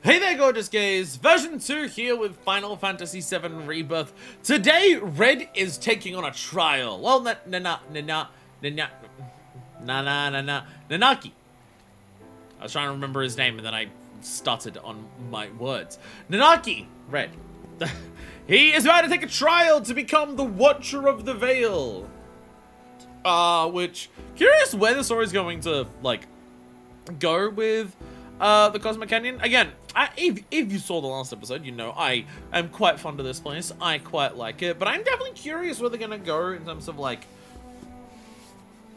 Hey there, gorgeous gays! Version 2 here with Final Fantasy VII Rebirth. Today, Red is taking on a trial. Well, Nanaki. I was trying to remember his name and then I stuttered on my words. Nanaki, Red. He is about to take a trial to become the Watcher of the Veil. Curious where the story is going to, like, go with the Cosmic Canyon. Again, if you saw the last episode, you know I am quite fond of this place. I quite like it, but I'm definitely curious where they're gonna go in terms of like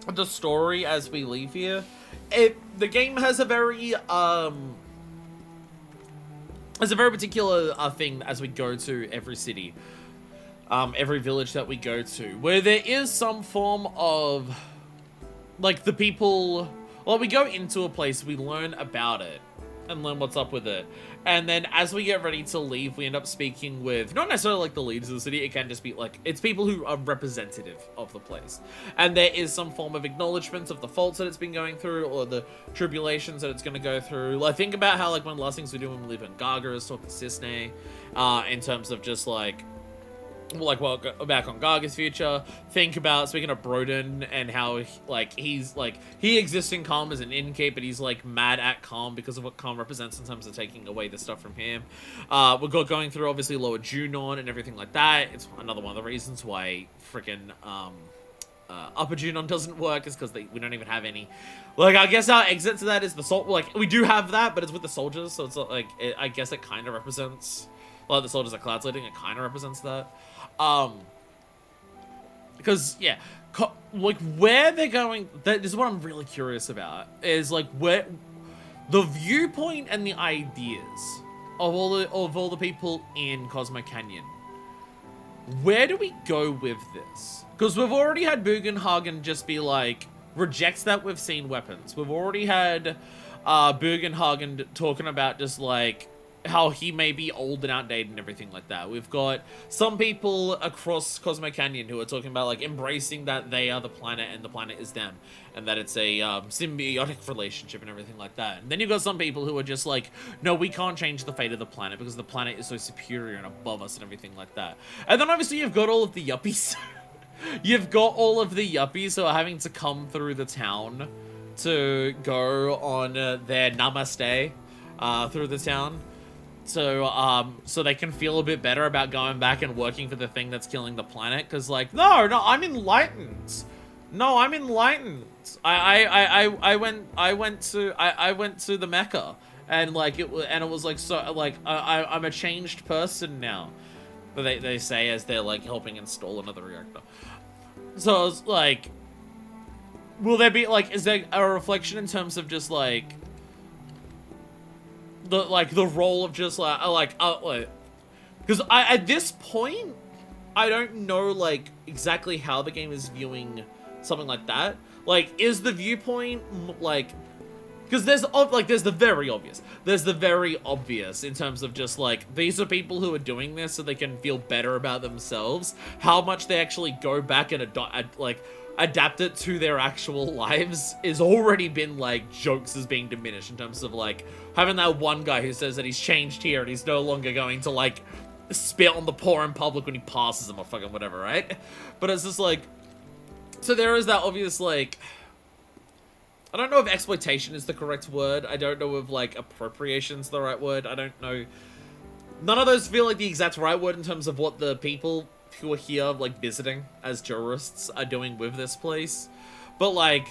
the story as we leave here. The game has a very particular thing as we go to every city, every village that we go to, where there is some form of like the people. Well, we go into a place, we learn about it, and learn what's up with it. And then as we get ready to leave, we end up speaking with, not necessarily like the leaders of the city, it can just be like, it's people who are representative of the place. And there is some form of acknowledgement of the faults that it's been going through, or the tribulations that it's going to go through. Like, think about how, like, one of the last things we do when we live in Gaga is talk to Cisne, in terms of just, like, well, back on Garga's future. Think about, speaking of Broden, and how, like, he exists in Calm as an innkeep, but he's, like, mad at Calm because of what Calm represents in terms of taking away the stuff from him. We're going through, obviously, Lower Junon and everything like that. It's another one of the reasons why freaking, Upper Junon doesn't work, is because we don't even have any. Like, I guess our exit to that is the like, we do have that, but it's with the soldiers, so it's not, like, I guess it kind of represents, like, the soldiers that Cloud's leading, it kind of represents that. Because, yeah, like, where they're going, this is what I'm really curious about, is, like, where, the viewpoint and the ideas of all the people in Cosmo Canyon. Where do we go with this? Because we've already had Bugenhagen just be, like, rejects that we've seen weapons. We've already had, Bugenhagen talking about just, like, how he may be old and outdated and everything like that. We've got some people across Cosmo Canyon who are talking about, like, embracing that they are the planet and the planet is them, and that it's a symbiotic relationship and everything like that. And then you've got some people who are just like, no, we can't change the fate of the planet because the planet is so superior and above us and everything like that. And then obviously you've got all of the yuppies. You've got all of the yuppies who are having to come through the town to go on their namaste through the town. So they can feel a bit better about going back and working for the thing that's killing the planet. Cause like, no, I'm enlightened. No, I'm enlightened. I went to the Mecca, and like it was like, so like I'm a changed person now. But they say as they're like helping install another reactor. So it's like, will there be like, is there a reflection in terms of just like the role of just because at this point I don't know like exactly how the game is viewing something like that. Like, is the viewpoint like, because there's the very obvious in terms of just like, these are people who are doing this so they can feel better about themselves. How much they actually go back and adapt it to their actual lives is already been like jokes as being diminished in terms of like having that one guy who says that he's changed here and he's no longer going to like spit on the poor in public when he passes them or fucking whatever, right? But it's just like, so there is that obvious like, I don't know if exploitation is the correct word. I don't know if like appropriation's the right word. I don't know. None of those feel like the exact right word in terms of what the people who are here, like, visiting as tourists are doing with this place. But, like,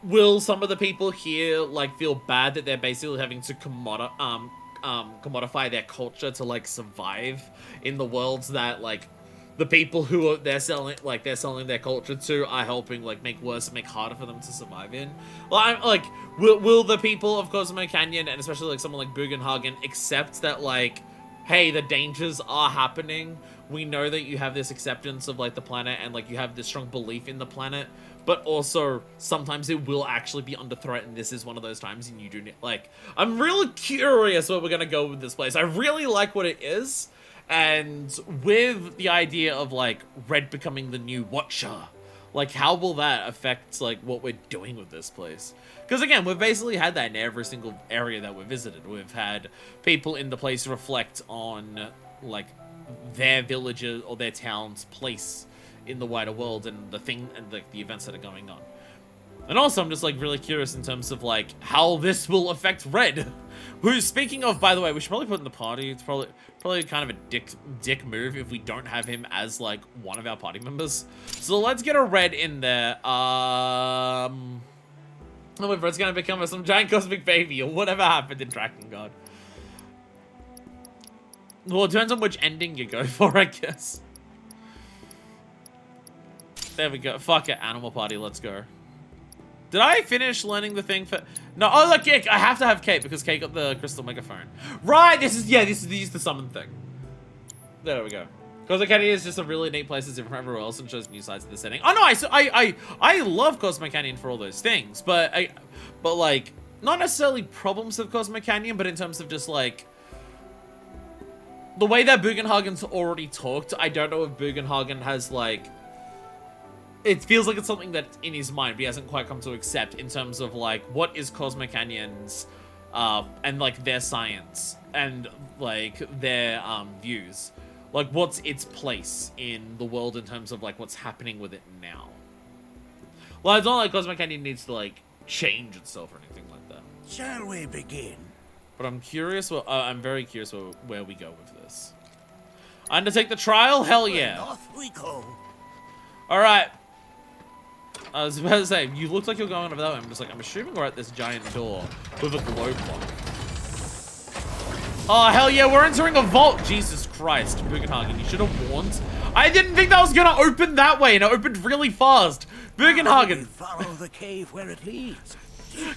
will some of the people here, like, feel bad that they're basically having to commodify their culture to, like, survive in the worlds that, like, the people who they're selling their culture to are helping, like, make worse and make harder for them to survive in? Like, will the people of Cosmo Canyon, and especially, like, someone like Bugenhagen, accept that, like, hey, the dangers are happening. We know that you have this acceptance of, like, the planet and, like, you have this strong belief in the planet. But also, sometimes it will actually be under threat, and this is one of those times, and you do, like... I'm really curious where we're gonna go with this place. I really like what it is. And with the idea of, like, Red becoming the new Watcher, Like, how will that affect, like, what we're doing with this place? Because, again, we've basically had that in every single area that we've visited. We've had people in the place reflect on, like, their villages or their town's place in the wider world and the thing and, like, the events that are going on. And also, I'm just, like, really curious in terms of, like, how this will affect Red. Who, speaking of, by the way, we should probably put in the party. It's probably kind of a dick move if we don't have him as, like, one of our party members. So let's get a Red in there. However, it's gonna become some giant cosmic baby or whatever happened in Drakengard. Well, it depends on which ending you go for, I guess. There we go. Fuck it, animal party, let's go. Did I finish learning the thing for... No, oh look, yeah, I have to have Kate because Kate got the crystal megaphone. Right, this is the summon thing. There we go. Cosmic Canyon is just a really neat place. It's different from everywhere else and shows new sides of the setting. Oh no, I love Cosmic Canyon for all those things, but like, not necessarily problems of Cosmic Canyon, but in terms of just like, the way that Bugenhagen's already talked, I don't know if Bugenhagen has like, it feels like it's something that's in his mind, but he hasn't quite come to accept in terms of like, what is Cosmic Canyon's, and like their science and like their views. Like, what's its place in the world in terms of, like, what's happening with it now? Well, it's not like Cosmic Canyon needs to, like, change itself or anything like that. Shall we begin? But I'm curious, I'm very curious where we go with this. Undertake the trial? Hell yeah. Off we go. Alright. I was about to say, you look like you're going over that way. I'm assuming we're at this giant door with a glow block. Oh, hell yeah, we're entering a vault. Jesus Christ, Bugenhagen, you should have warned. I didn't think that was going to open that way, and it opened really fast. Bugenhagen. Follow the cave where it leads.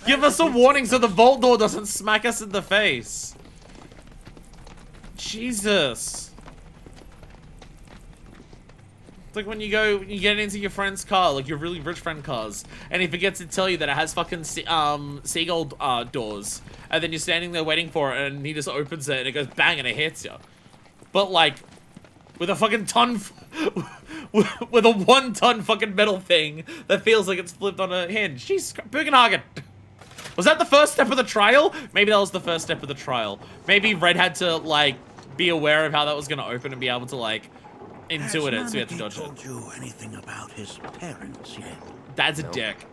Give us a warning so the vault door doesn't smack us in the face. Jesus. It's like when you get into your friend's car, like your really rich friend cars, and he forgets to tell you that it has fucking seagull doors, and then you're standing there waiting for it, and he just opens it, and it goes bang, and it hits you. But like, with a fucking with a 1 ton fucking metal thing that feels like it's flipped on a hinge. Jesus, Bugenhagen. Was that the first step of the trial? Maybe that was the first step of the trial. Maybe Red had to like be aware of how that was gonna open and be able to like intuit it, so we had to dodge it. Told you anything about his parents yet? Dad's a dick.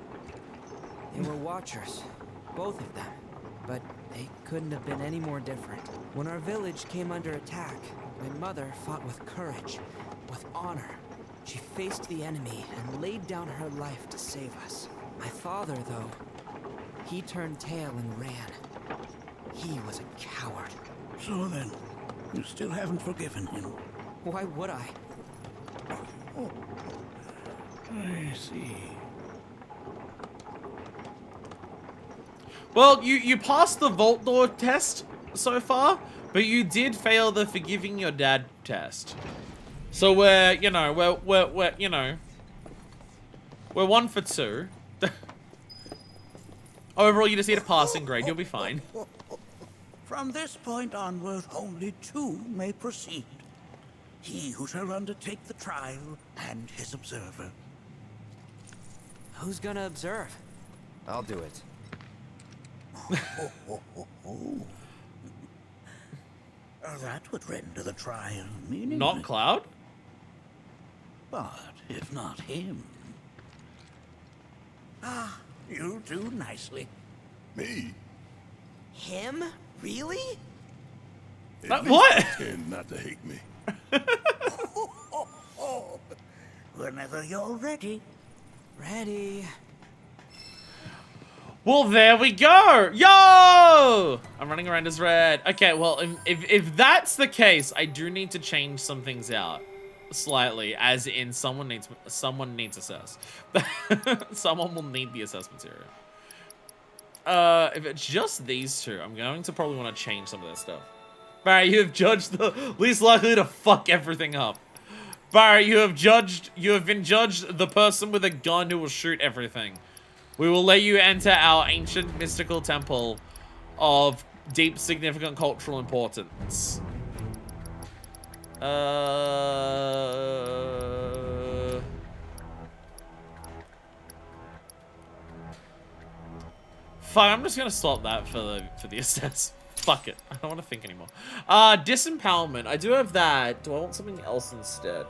They were watchers, both of them, but they couldn't have been any more different. When our village came under attack, my mother fought with courage, with honor. She faced the enemy and laid down her life to save us. My father, though, he turned tail and ran. He was a coward. So then, you still haven't forgiven him? Why would I? Oh, I see. Well, you passed the vault door test so far, but you did fail the forgiving your dad test. So we're 1 for 2. Overall, you just need a passing grade. You'll be fine. From this point onward, only 2 may proceed. He who shall undertake the trial and his observer. Who's gonna observe? I'll do it. That would render the trial meaningless. Not Cloud? But if not him... Ah, you'll do nicely. Me? Him? Really? At least what? Pretend not to hate me. Whenever you're ready. Ready. Well, there we go. Yo! I'm running around as Red. Okay, well, if that's the case, I do need to change some things out slightly, as in someone needs assess. Someone will need the assessments area. If it's just these 2, I'm going to probably want to change some of that stuff. Barry, you have judged the least likely to fuck everything up. Barry, you have been judged the person with a gun who will shoot everything. We will let you enter our ancient mystical temple of deep, significant cultural importance. Fuck, I'm just gonna swap that for the assess. Fuck it. I don't want to think anymore. Disempowerment. I do have that. Do I want something else instead?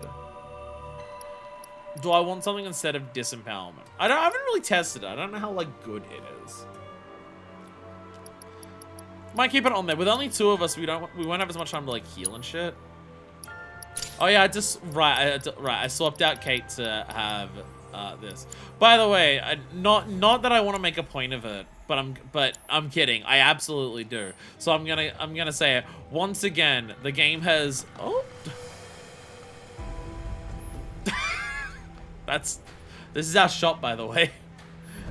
Do I want something instead of disempowerment? I haven't really tested it. I don't know how like good it is. Might keep it on there. With only 2 of us, we won't have as much time to like heal and shit. Oh yeah, I swapped out Kate to have this. By the way, not that I want to make a point of it, but I'm kidding. I absolutely do. So I'm gonna say it once again. The game has this is our shop, by the way.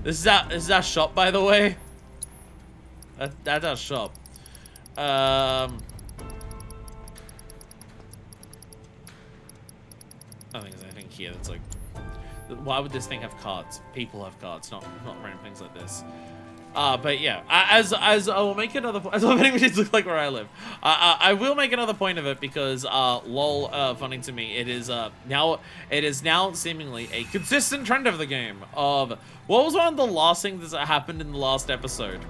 This is our shop, by the way. That's our shop. I don't think there's anything here that's like. Why would this thing have cards? People have cards, not random things like this. But yeah, as I will make another point. As I'm making it look like where I live. I will make another point of it because lol, funny to me. It is now seemingly a consistent trend of the game. Of what was one of the last things that happened in the last episode?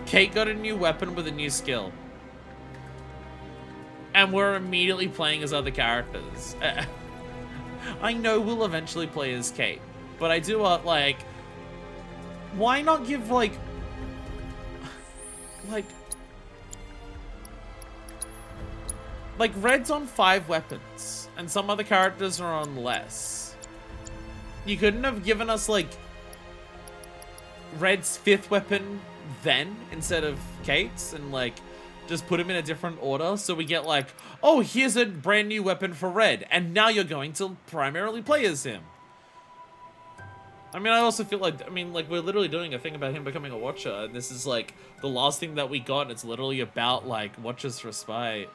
Kate got a new weapon with a new skill, and we're immediately playing as other characters. I know we'll eventually play as Kate, but I do want like. Why not give like Red's on 5 weapons and some other characters are on less. You couldn't have given us like Red's 5th weapon then instead of Kate's and like just put him in a different order so we get like, oh, here's a brand new weapon for Red and now you're going to primarily play as him. I mean, I also feel like, we're literally doing a thing about him becoming a Watcher, and this is, like, the last thing that we got, and it's literally about, like, Watcher's Respite.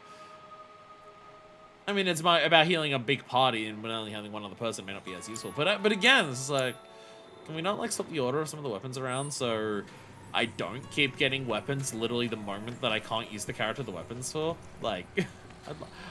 I mean, it's about healing a big party, and when only having one other person may not be as useful. But again, this is like, can we not, like, stop the order of some of the weapons around so I don't keep getting weapons literally the moment that I can't use the character the weapons for? Like,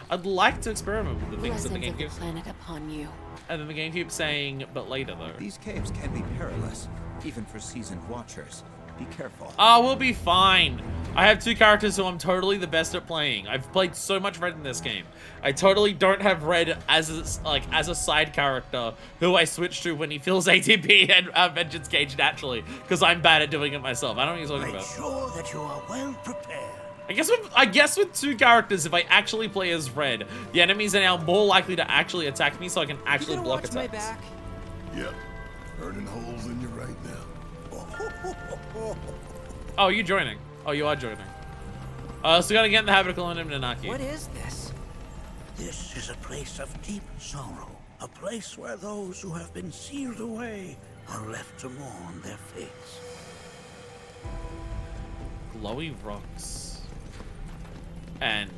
I'd like to experiment with the things that the game gives. Planet upon you. And then the game keeps saying, but later, though. These caves can be perilous, even for seasoned watchers. Be careful. Oh, we'll be fine. I have 2 characters who I'm totally the best at playing. I've played so much Red in this game. I totally don't have Red as a side character who I switch to when he feels ATP and Vengeance Cage naturally, because I'm bad at doing it myself. I don't know what he's talking Make about. sure that you are well prepared. I guess with 2 characters, if I actually play as Red, the enemies are now more likely to actually attack me, so I can actually block attacks. My back? Yep. Burning holes in you right now. Oh, you joining? Oh, you are joining. So we gotta get in the habit of calling him Nanaki. What is this? This is a place of deep sorrow. A place where those who have been sealed away are left to mourn their fates. Glowy rocks. And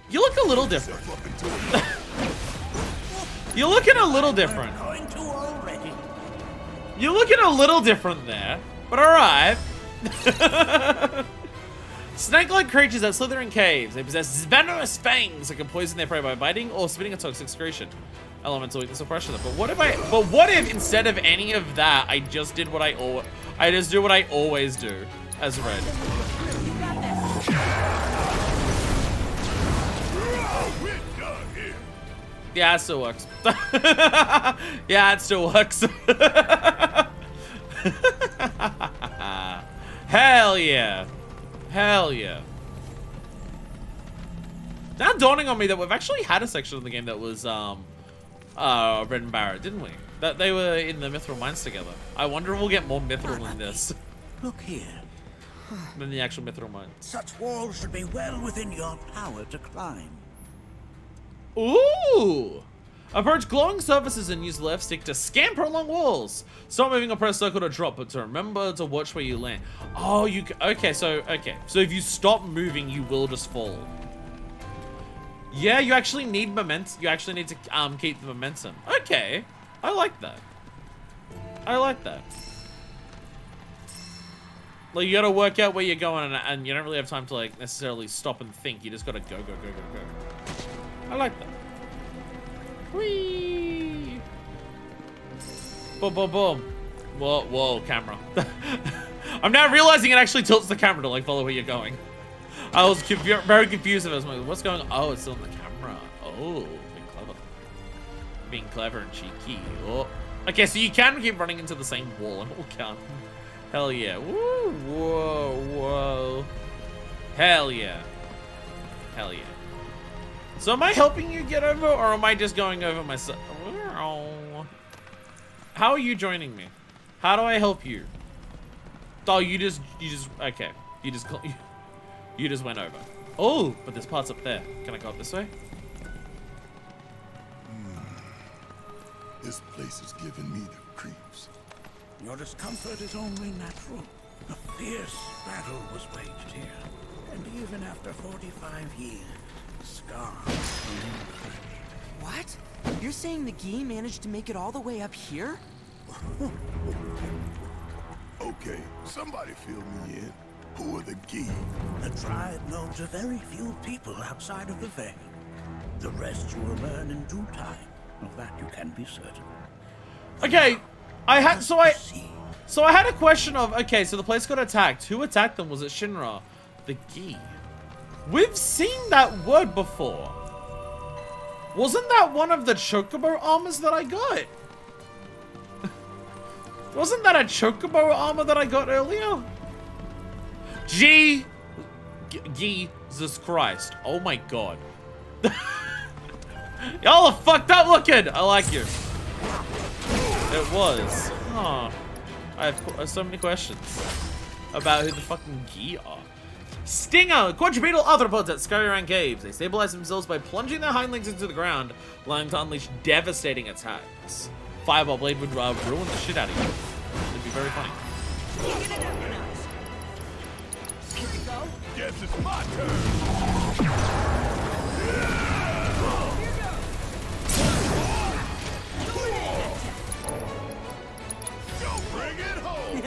you look a little different. You're looking a little different. You're looking a little different there, but alright. Snake-like creatures that slither in caves. They possess venomous fangs that can poison their prey by biting or spitting a toxic secretion. Elemental weakness or pressure. But what if instead of any of that, I just did what I always do as Red? Yeah, it still works. Yeah, it still works. Hell yeah. Hell yeah. Now dawning on me that we've actually had a section of the game that was Red and Barrett, didn't we? That they were in the Mithril Mines together. I wonder if we'll get more Mithril in this Look here. than the actual Mithril Mines. Such walls should be well within your power to climb. Ooh! Approach glowing surfaces and use left stick to scamper along walls. Stop moving or press circle to drop, but to remember to watch where you land. Oh, okay, so if you stop moving, you will just fall. Yeah, you actually need momentum. You actually need to keep the momentum. Okay, I like that. I like that. Like, you gotta work out where you're going, and you don't really have time to like necessarily stop and think. You just gotta go. I like that. Whee! Boom, boom, boom. Whoa, whoa, camera. I'm now realizing it actually tilts the camera to like follow where you're going. I was very confused. I was like, what's going on? Oh, it's still on the camera. Oh, being clever. Being clever and cheeky. Oh. Okay, so you can keep running into the same wall and it will count. Hell yeah. Woo, whoa, whoa. Hell yeah. Hell yeah. So am I helping you get over or am I just going over myself? How are you joining me? How do I help you? Oh, you just, okay. You just went over. Oh, but there's parts up there. Can I go up this way? This place is giving me the creeps. Your discomfort is only natural. A fierce battle was waged here. And even after 45 years, scars remain fresh. What? You're saying the Gi managed to make it all the way up here? Okay, somebody fill me in. Who are the Gi? The tribe knows a very few people outside of the Veil. The rest you will learn in due time. Of that you can be certain. Okay, I had so See. I had a question of okay, so the place got attacked. Who attacked them? Was it Shinra? The Gi. We've seen that word before. Wasn't that one of the Chocobo armors that I got? Wasn't that a Chocobo armor that I got earlier? Jesus Christ. Oh my god. Y'all are fucked up looking. I like you. It was. Oh. I have so many questions about who the fucking Gi are. Stinger! Quadrupedal arthropods that scurry around caves. They stabilize themselves by plunging their hind legs into the ground, allowing to unleash devastating attacks. Fireball blade would ruin the shit out of you. It'd be very funny. Here we go. Guess it's my turn. Go bring it home.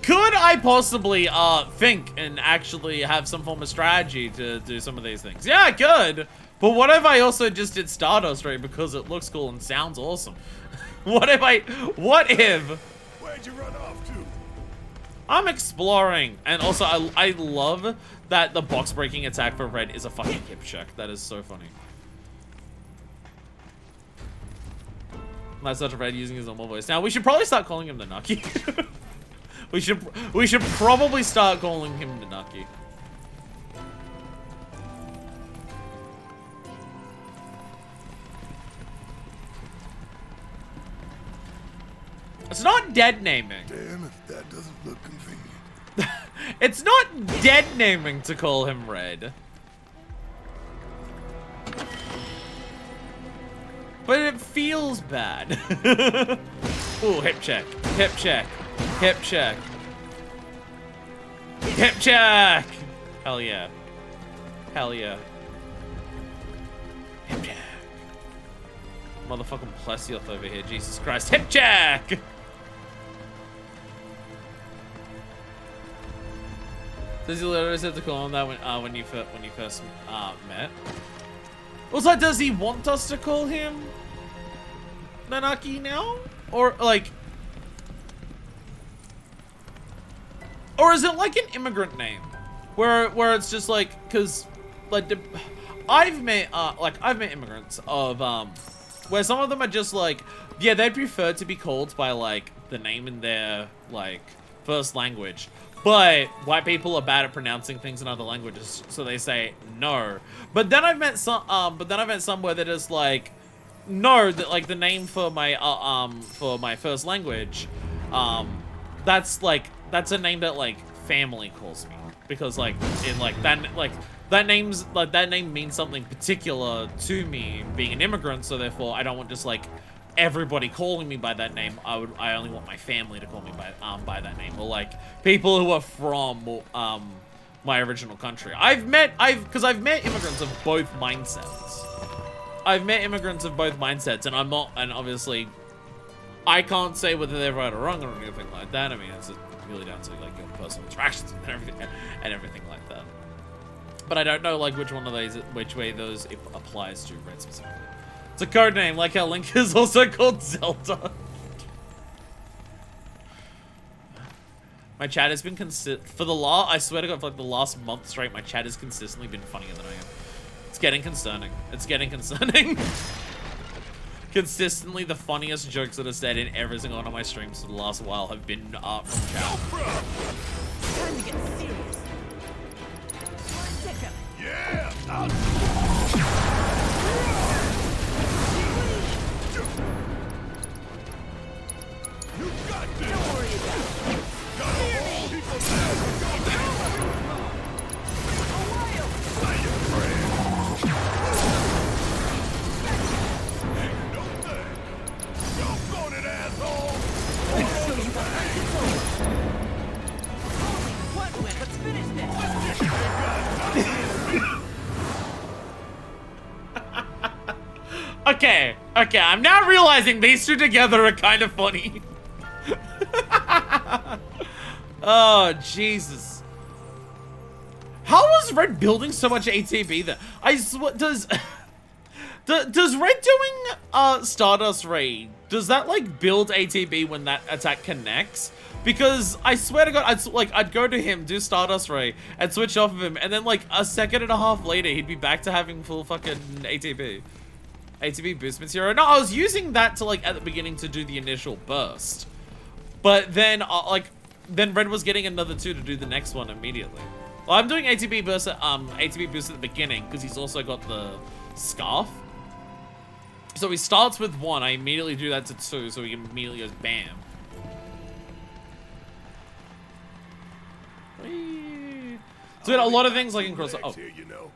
Could I possibly think and actually have some form of strategy to do some of these things? Yeah, I could. But what if I also just did Stardust Ray because it looks cool and sounds awesome? What if Where'd you run off to? I'm exploring, and also I love that the box breaking attack for Red is a fucking hip check. That is so funny. That's such a Red using his normal voice. Now we should probably start calling him Nanaki. we should probably start calling him Nanaki. It's not dead naming. Damn, if that doesn't look convenient. It's not dead naming to call him Red. But it feels bad. Ooh, hip check. Hip check. Hip check. Hip check! Hell yeah. Hell yeah. Hip check. Motherfucking Plesioth over here. Jesus Christ. Hip check! Does he literally have to call him that when you first met? Also, does he want us to call him Nanaki now? Or like, or is it like an immigrant name, where it's just like, cause like I've met immigrants of where some of them are just like, yeah, they'd prefer to be called by like the name in their like first language. But white people are bad at pronouncing things in other languages, so they say no. But then I've met some where they're just like, no, that like the name for my first language, that's a name that like family calls me, because like in like that name means something particular to me being an immigrant, so therefore I don't want just like everybody calling me by that name. I only want my family to call me by that name, or like people who are from my original country. Because I've met immigrants of both mindsets. And and obviously I can't say whether they're right or wrong or anything like that. I mean, it's really down to like your personal interactions and everything like that. But I don't know like which way those it applies to Red specifically. It's a code name, like how Link is also called Zelda. My chat has been I swear to God, for like the last month straight, my chat has consistently been funnier than I am. It's getting concerning. It's getting concerning. Consistently, the funniest jokes that are said in every single one of my streams for the last while have been from chat. Time to get serious. Take him. Yeah! You got this! Don't worry about it. Gotta hold people down! Say your prayers! Ain't no thing! Don't it, asshole! What went? Let's finish this. Okay, I'm now realizing these two together are kind of funny. Oh, Jesus. How was Red building so much ATB there? Does Red doing Stardust Ray, does that like build ATB when that attack connects? Because I swear to God, I'd go to him, do Stardust Ray, and switch off of him, and then like a second and a half later, he'd be back to having full fucking ATB. ATB boost material. No, I was using that to like at the beginning to do the initial burst. But then then Red was getting another 2 to do the next one immediately. Well, I'm doing ATB boost at the beginning because he's also got the scarf. So he starts with 1, I immediately do that to 2, so he immediately goes bam. Whee! So we had a lot of things like in crossover. Oh. Here, you know.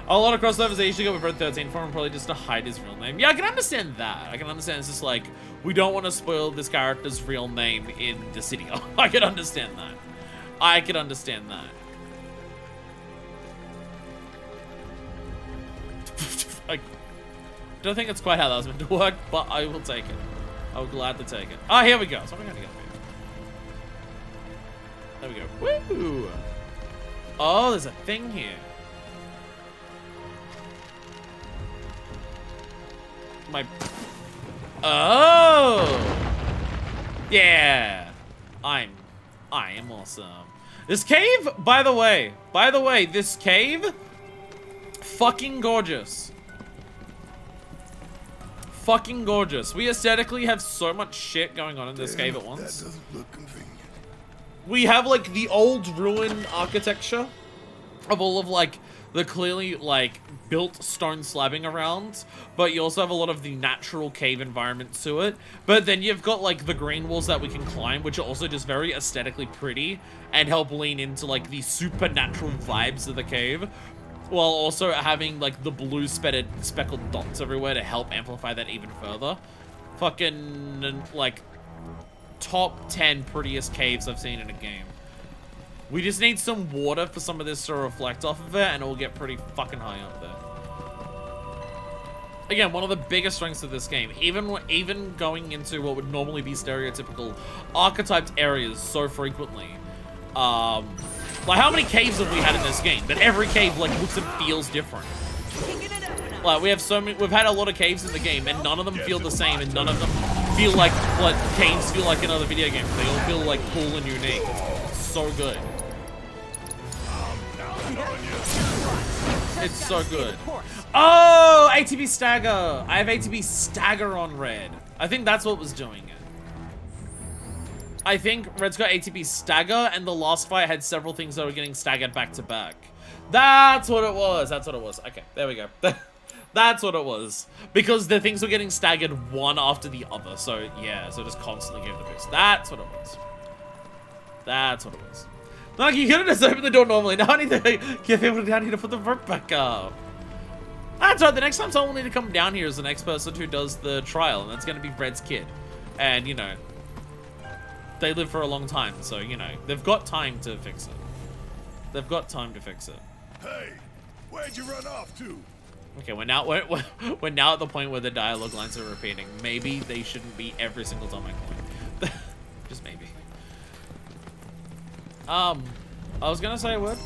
A lot of crossovers I usually go with Red 13 for him, probably just to hide his real name. Yeah, I can understand that. I can understand it's just like, we don't want to spoil this character's real name in the city. I can understand that. I can understand that. I don't think it's quite how that was meant to work, but I will take it. I would glad to take it. Oh, here we go. So I'm gonna get there we go. Woo! Oh, there's a thing here. Oh! Yeah! I am awesome. This cave, by the way, this cave, fucking gorgeous. Fucking gorgeous. We aesthetically have so much shit going on in this cave at once. That doesn't look convenient. We have like the old ruin architecture of all of like the clearly like built stone slabbing around, but you also have a lot of the natural cave environment to it. But then you've got like the green walls that we can climb, which are also just very aesthetically pretty and help lean into like the supernatural vibes of the cave, while also having like the blue speckled dots everywhere to help amplify that even further. Fucking like top 10 prettiest caves I've seen in a game. We just need some water for some of this to reflect off of it, and it'll get pretty fucking high up there. Again, one of the biggest strengths of this game, even going into what would normally be stereotypical archetyped areas so frequently. Like, how many caves have we had in this game? That every cave, like, looks and feels different. Like, we've had a lot of caves in the game, and none of them feel the same, and none of them feel like what caves feel like in other video games. They all feel, like, cool and unique. It's so good. It's so good. Oh, ATB Stagger. I have ATB Stagger on Red. I think that's what was doing it. I think Red's got ATB Stagger, and the last fight had several things that were getting staggered back to back. That's what it was. That's what it was. Okay, there we go. That's what it was. Because the things were getting staggered one after the other. So, yeah, so just constantly gave the boost. That's what it was. That's what it was. Nanaki, you couldn't just open the door normally. Now I need to get people down here to put the rope back up. That's right. The next time someone will need to come down here is the next person who does the trial. And that's going to be Red's kid. And, you know, they live for a long time. So, you know, they've got time to fix it. They've got time to fix it. Hey, where'd you run off to? Okay, we're now at the point where the dialogue lines are repeating. Maybe they shouldn't be every single time I call. Just maybe. I was gonna say a word.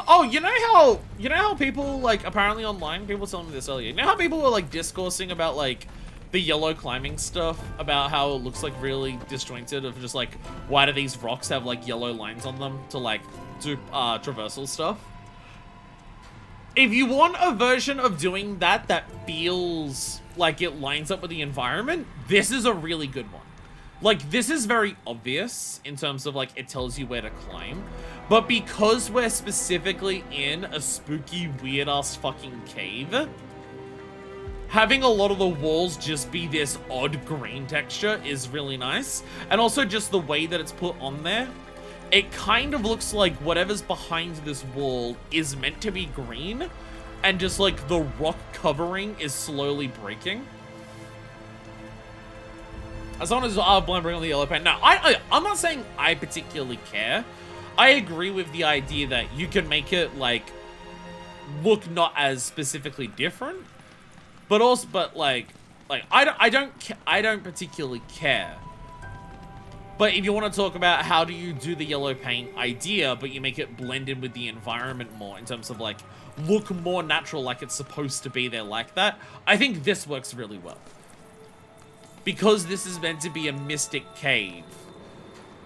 Oh, you know how people, like, apparently online, people were telling me this earlier. You know how people were, like, discoursing about, like, the yellow climbing stuff? About how it looks, like, really disjointed of just, like, why do these rocks have, like, yellow lines on them to, like, do, traversal stuff? If you want a version of doing that that feels like it lines up with the environment, this is a really good one. Like, this is very obvious in terms of, like, it tells you where to climb. But because we're specifically in a spooky, weird-ass fucking cave, having a lot of the walls just be this odd green texture is really nice. And also just the way that it's put on there, it kind of looks like whatever's behind this wall is meant to be green, and just, like, the rock covering is slowly breaking. As long as blundering on the yellow paint. Now, I'm not saying I particularly care. I agree with the idea that you can make it, like, look not as specifically different, but also, I don't particularly care. But if you want to talk about how do you do the yellow paint idea, but you make it blend in with the environment more in terms of, like, look more natural, like it's supposed to be there like that, I think this works really well. Because this is meant to be a mystic cave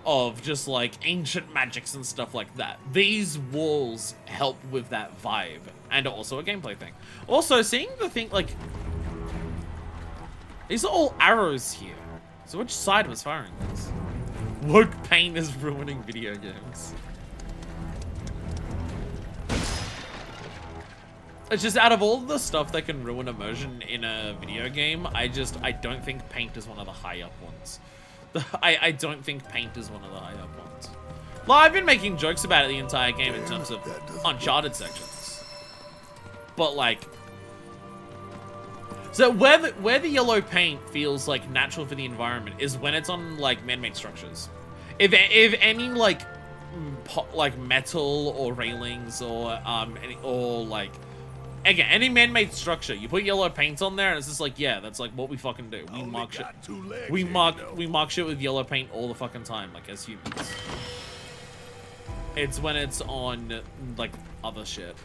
of just, like, ancient magics and stuff like that. These walls help with that vibe, and also a gameplay thing. Also, seeing the thing, like, these are all arrows here. So which side was firing this? Woke pain is ruining video games. It's just, out of all the stuff that can ruin immersion in a video game, I don't think paint is one of the high up ones. I don't think paint is one of the high up ones. Well, I've been making jokes about it the entire game in terms of Uncharted sections. But, like, so where the yellow paint feels, like, natural for the environment is when it's on, like, man-made structures. If any, like metal or railings or like, again, any man-made structure, you put yellow paint on there, and it's just like, yeah, that's like what we fucking do. We mark shit. We mark shit with yellow paint all the fucking time, like, as humans. It's when it's on, like, other shit.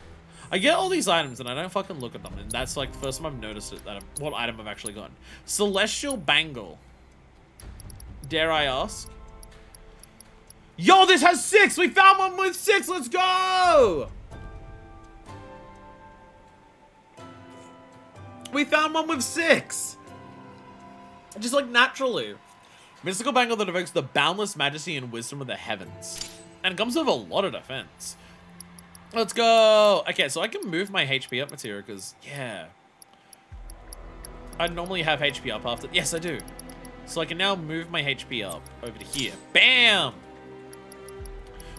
I get all these items and I don't fucking look at them, and that's, like, the first time I've noticed it, what item I've actually gotten. Celestial Bangle. Dare I ask? Yo, this has 6! We found one with 6! Let's go! We found one with 6! Just, like, naturally. Mystical Bangle that evokes the boundless majesty and wisdom of the heavens. And it comes with a lot of defense. Let's go! Okay, so I can move my HP up material, because, yeah. I normally have HP up after... Yes, I do. So I can now move my HP up over to here. Bam!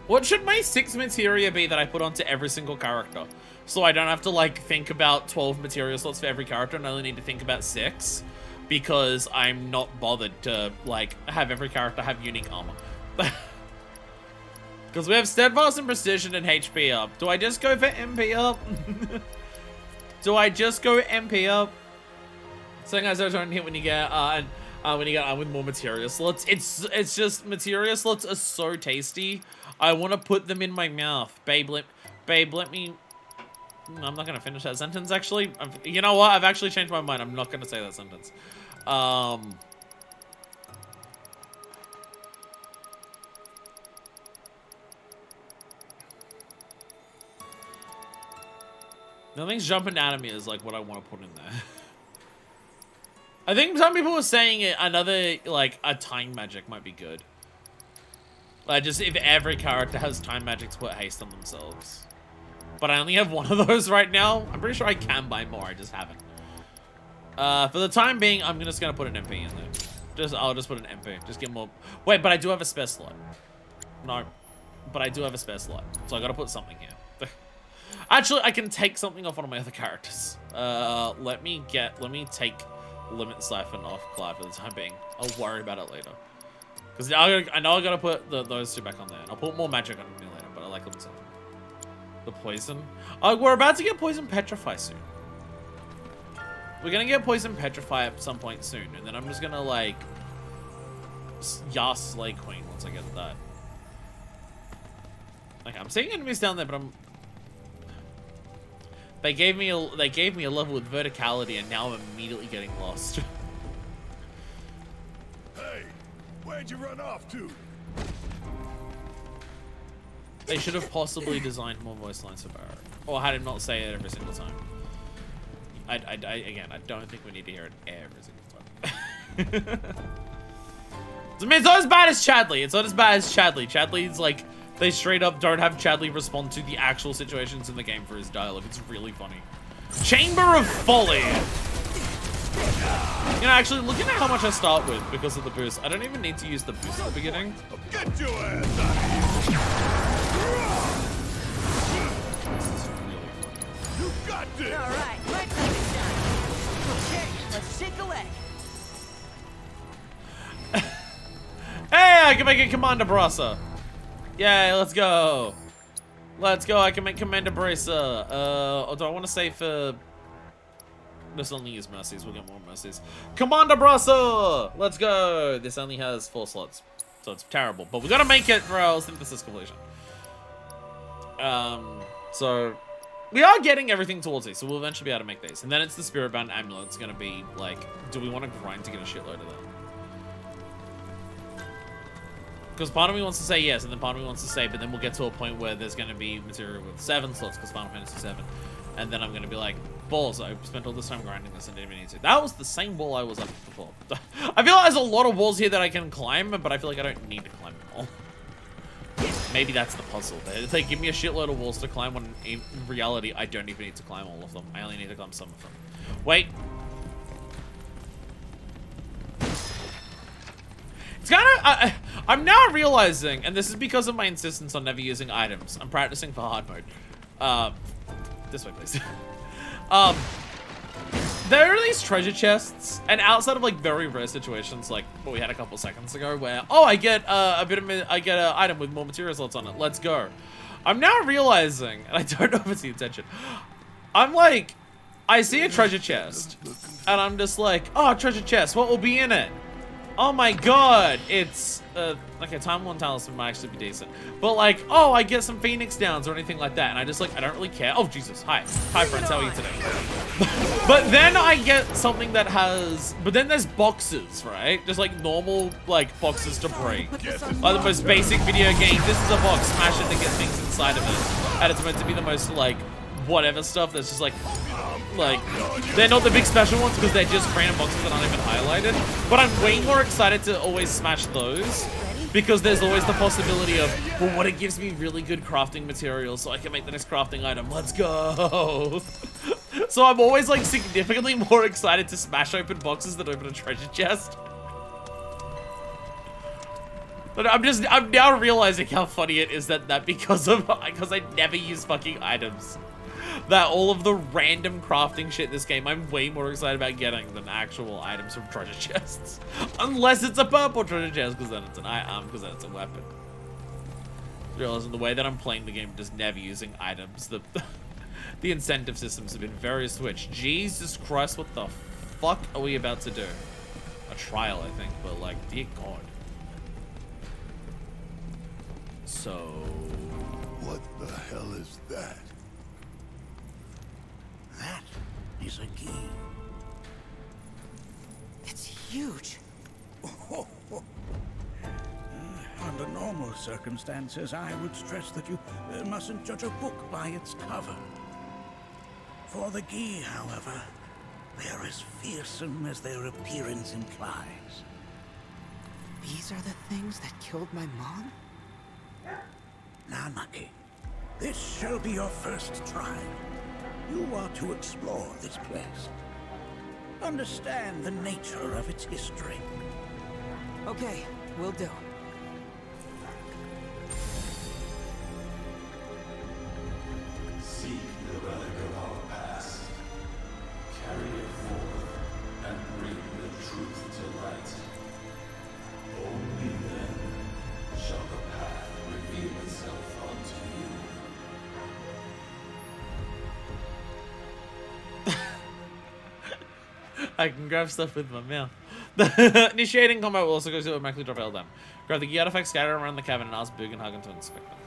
What should my 6 materia be that I put onto every single character? So I don't have to, like, think about 12 materia slots for every character, and I only need to think about 6. Because I'm not bothered to, like, have every character have unique armor. Because we have Steadfast and Precision and HP up. Do I just go for MP up? Do I just go MP up? Something I don't hit when you get with more materia slots. It's just materia slots are so tasty. I want to put them in my mouth. Babe, let me... I'm not going to finish that sentence, actually. You know what? I've actually changed my mind. I'm not going to say that sentence. Nothing's jumping out at me is, like, what I want to put in there. I think some people were saying another, like, a time magic might be good. Like, just if every character has time magic to put haste on themselves. But I only have one of those right now. I'm pretty sure I can buy more, I just haven't. For the time being, I'm just gonna put an MP in there. I'll just put an MP. Just get more... Wait, but I do have a spare slot. No. But I do have a spare slot. So I gotta put something here. Actually, I can take something off one of my other characters. Let me take Limit Siphon off Clyde for the time being. I'll worry about it later. Because I know I gotta put those 2 back on there. I'll put more magic on me later, but I like Limit Siphon. The Poison. We're about to get Poison Petrify soon. We're gonna get Poison Petrify at some point soon, and then I'm just gonna, like, Yas Slay Queen once I get that. Okay, I'm seeing enemies down there, but They gave me a level with verticality, and now I'm immediately getting lost. Hey, where'd you run off to? They should have possibly designed more voice lines for Barrett, or had him not say it every single time. Again, I don't think we need to hear it every single time. I mean, it's not as bad as Chadley. It's not as bad as Chadley. Chadley's like, they straight up don't have Chadley respond to the actual situations in the game for his dialogue. It's really funny. Chamber of Folly. You know, actually, looking at how much I start with because of the boost, I don't even need to use the boost at the beginning. Get your ass out of This is really funny. here! You got this! All right, my time is done. Okay, let's shake a leg. Hey, I can make a Commander Brasa. Yay, let's go. Let's go, I can make Commander Bracer. Do I want to say for... This only use mercies, we'll get more mercies. Commander Brasa! Let's go. This only has 4 slots, so it's terrible. But we gotta make it for our synthesis completion. So... We are getting everything towards these, so we'll eventually be able to make these. And then it's the Spirit-Bound Amulet. It's gonna be, like, do we want to grind to get a shitload of that? Because part of me wants to say yes, and then part of me wants to say, but then we'll get to a point where there's going to be material with 7 slots, because Final Fantasy 7. And then I'm going to be like, balls, I spent all this time grinding this and didn't even need to. That was the same wall I was up before. I feel like there's a lot of walls here that I can climb, but I feel like I don't need to climb them all. Maybe that's the puzzle. It's like, give me a shitload of walls to climb when in reality, I don't even need to climb all of them. I only need to climb some of them. Wait. It's kind of, I'm now realizing, and this is because of my insistence on never using items. I'm practicing for hard mode. This way, please. There are these treasure chests, and outside of like very rare situations, like what we had a couple seconds ago, where I get an item with more material slots on it. Let's go. I'm now realizing, and I don't know if it's the intention. I'm like, I see a treasure chest, and I'm just like, oh, treasure chest. What will be in it? Oh my god, it's, okay, Time 1 Talisman might actually be decent. But like, oh, I get some Phoenix Downs or anything like that, and I just like, I don't really care. Oh, Jesus, hi. Hi, friends, how are you today? But then I get something that has, but then there's boxes, right? Just like normal, like, boxes to break. Like the most basic video game, this is a box, smash it to get things inside of it. And it's meant to be the most, like, whatever stuff that's just like, they're not the big special ones because they're just random boxes that aren't even highlighted. But I'm way more excited to always smash those because there's always the possibility of, well, what, it gives me really good crafting materials so I can make the next crafting item. Let's go. So I'm always like significantly more excited to smash open boxes than open a treasure chest. But I'm now realizing how funny it is that because I never use fucking items. That all of the random crafting shit in this game, I'm way more excited about getting than actual items from treasure chests. Unless it's a purple treasure chest, because then it's an item, because then it's a weapon. Realizing the way that I'm playing the game, just never using items. The incentive systems have been very switched. Jesus Christ, what the fuck are we about to do? A trial, I think, but like, dear God. So... What the hell is that? That is a key. It's huge. Under normal circumstances, I would stress that you mustn't judge a book by its cover. For the Gi, however, they're as fearsome as their appearance implies. These are the things that killed my mom? Nanaki, this shall be your first trial. You are to explore this place. Understand the nature of its history. Okay, will do. Seek the relic of our past. Carry it forth and bring the truth to light. Only then shall the path reveal itself unto you. I can grab stuff with my mouth. Initiating combat will also go to automatically drop L down. Grab the Gi artifacts, scatter around the cabin, and ask Bugenhagen to inspect them.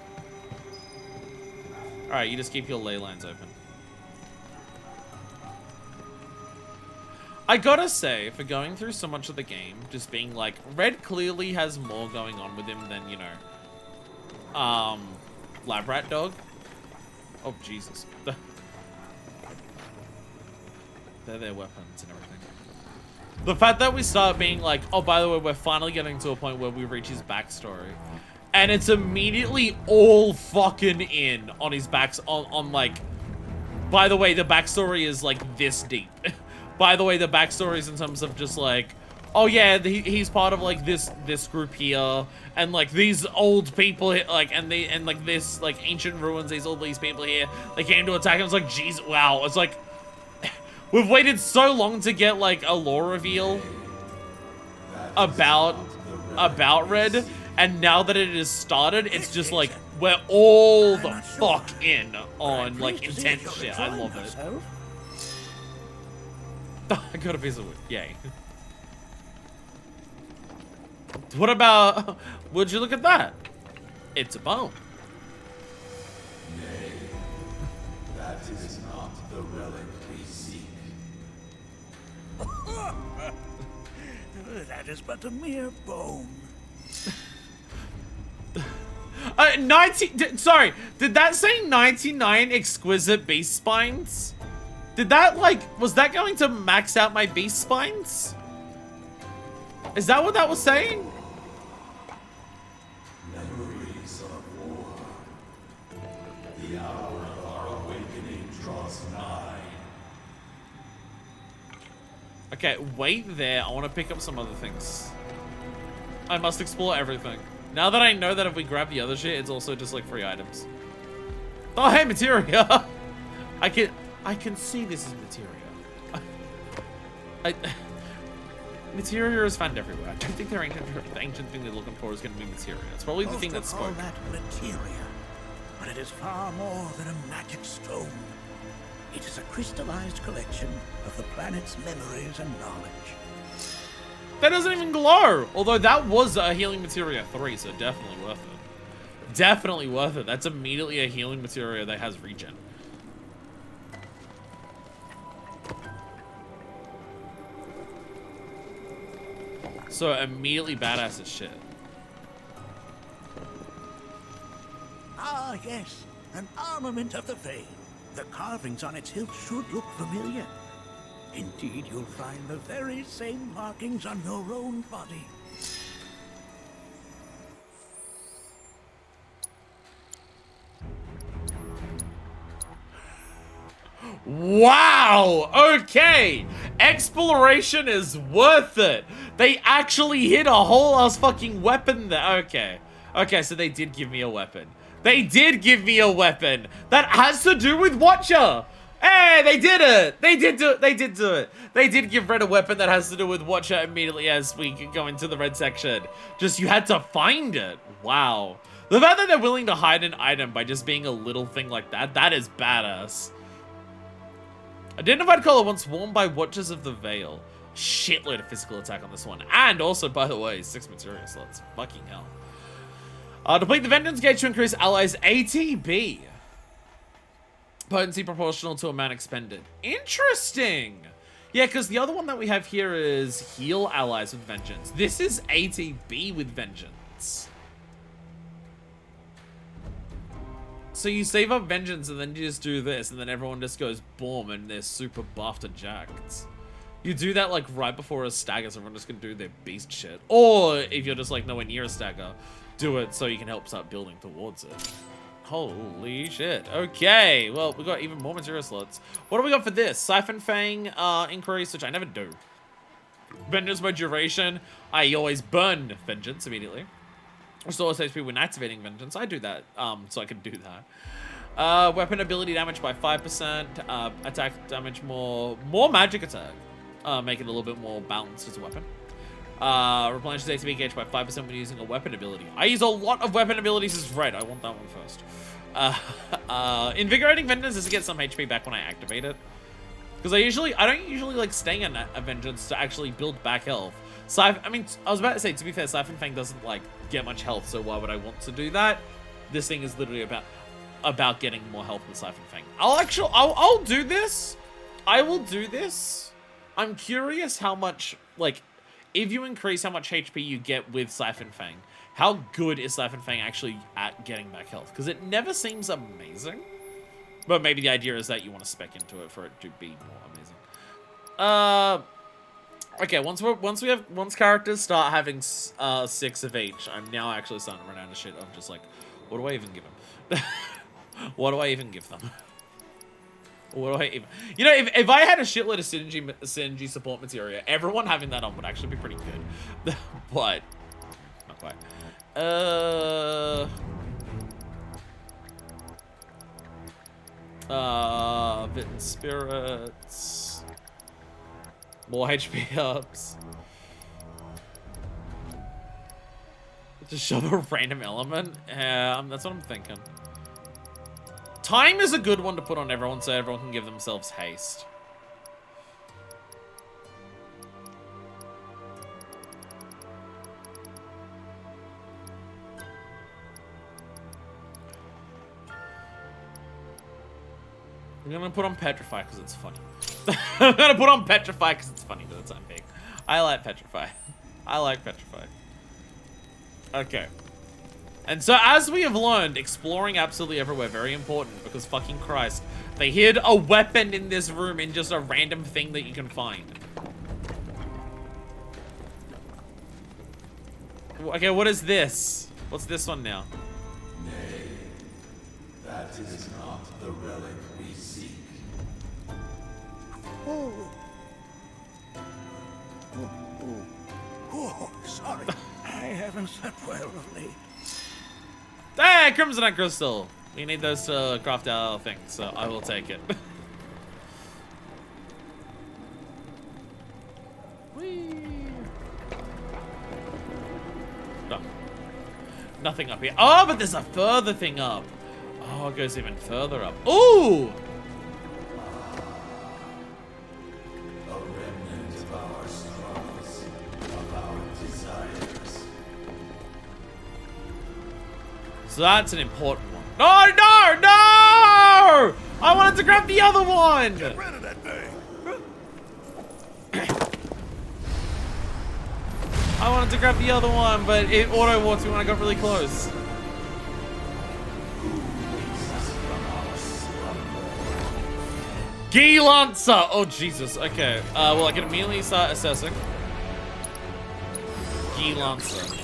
Alright, you just keep your ley lines open. I gotta say, for going through so much of the game, just being like, Red clearly has more going on with him than, you know, Lab Rat Dog. Oh, Jesus. They're their weapons and everything. The fact that we start being like, oh, by the way, we're finally getting to a point where we reach his backstory. And it's immediately all fucking in on his on like, by the way, the backstory is like this deep. By the way, the backstory is in terms of just like, oh yeah, he's part of like this group here, and like these old people like, and like this like ancient ruins, all these people here, they came to attack him. It's like, jeez, wow. It's like, we've waited so long to get like a lore reveal about Red, and now that it has started, it's just like, we're all the fuck in on like intense shit. I love it. I got a piece of wood. Yay. What about... Would you look at that? It's a bone. Nay, that is not the relic we seek. That is but a mere bone. sorry, did that say 99 exquisite beast spines? Did that, like, was that going to max out my beast spines? Is that what that was saying? Memories of war. The hour of our awakening draws nigh. Okay, wait there. I want to pick up some other things. I must explore everything. Now that I know that if we grab the other shit, it's also just like free items. Oh, hey, materia! I can see this is materia. Materia is found everywhere. I don't think the ancient thing they're looking for is going to be materia. It's probably the thing that's spoke. That materia, but it is far more than a magic stone. It is a crystallized collection of the planet's memories and knowledge. That doesn't even glow! Although that was a healing materia 3, so definitely worth it. Definitely worth it. That's immediately a healing materia that has regen. So immediately badass as shit. Ah, yes, an armament of the vein. The carvings on its hilt should look familiar. Indeed, you'll find the very same markings on your own body. Wow! Okay! Exploration is worth it! They actually hit a whole ass fucking weapon there. Okay. Okay, so they did give me a weapon. They did give me a weapon that has to do with Watcher! Hey, they did it! They did do it! They did do it! They did give Red a weapon that has to do with Watcher immediately as we go into the Red section. Just, you had to find it. Wow. The fact that they're willing to hide an item by just being a little thing like that, that is badass. Identified collar once worn by Watchers of the Veil. Shitload of physical attack on this one. And also, by the way, 6 material slots. Fucking hell. Deplete the Vengeance gauge to increase allies' ATB. Potency proportional to amount expended. Interesting. Yeah, because the other one that we have here is heal allies with Vengeance. This is ATB with Vengeance. So you save up Vengeance and then you just do this and then everyone just goes boom and they're super buffed and jacked. You do that like right before a stagger so everyone just can do their beast shit. Or if you're just like nowhere near a stagger, do it so you can help start building towards it. Holy shit. Okay, well, we got even more material slots. What do we got for this? Siphon Fang increase, which I never do. Vengeance by duration. I always burn Vengeance immediately. Restores HP when activating Vengeance. I do that, so I can do that. Weapon ability damage by 5%. Attack damage more magic attack. Make it a little bit more balanced as a weapon. Replenishes ATB gauge by 5% when using a weapon ability. I use a lot of weapon abilities as Red. I want that one first. Invigorating Vengeance is to get some HP back when I activate it. Because I don't usually like staying in a Vengeance to actually build back health. I mean, I was about to say, to be fair, Siphon Fang doesn't like get much health, so why would I want to do that? This thing is literally about getting more health with Siphon Fang. I'll do this. I will do this. I'm curious how much, like, if you increase how much HP you get with Siphon Fang, how good is Siphon Fang actually at getting back health? Because it never seems amazing. But maybe the idea is that you want to spec into it for it to be more amazing. Okay, once characters start having 6 of each, I'm now actually starting to run out of shit of just like, what do I even give them? What do I even give them? What do I even... You know, if I had a shitload of synergy support materia, everyone having that on would actually be pretty good. But, not quite. VII spirits. More HP ups. Just shove a random element? That's what I'm thinking. Time is a good one to put on everyone so everyone can give themselves haste. I'm gonna put on Petrify because it's funny. I'm gonna put on Petrify because it's funny for the time being. I like Petrify. I like Petrify. Okay. And so, as we have learned, exploring absolutely everywhere, very important, because fucking Christ, they hid a weapon in this room in just a random thing that you can find. Okay, what is this? What's this one now? Nay, that is not the relic we seek. Oh. Oh, sorry. I haven't slept well of late. Hey, Crimsonite Crystal! We need those to craft our thing, so I will take it. Whee! No. Nothing up here. Oh, but there's a further thing up. Oh, it goes even further up. Ooh! A remnant of our struggles, of our desires. So that's an important one. No, no, no! I wanted to grab the other one! Get rid of that thing. I wanted to grab the other one, but it auto-walked me when I got really close. Gi Lancer! Oh, Jesus. Okay. Well, I can immediately start assessing. Gi Lancer.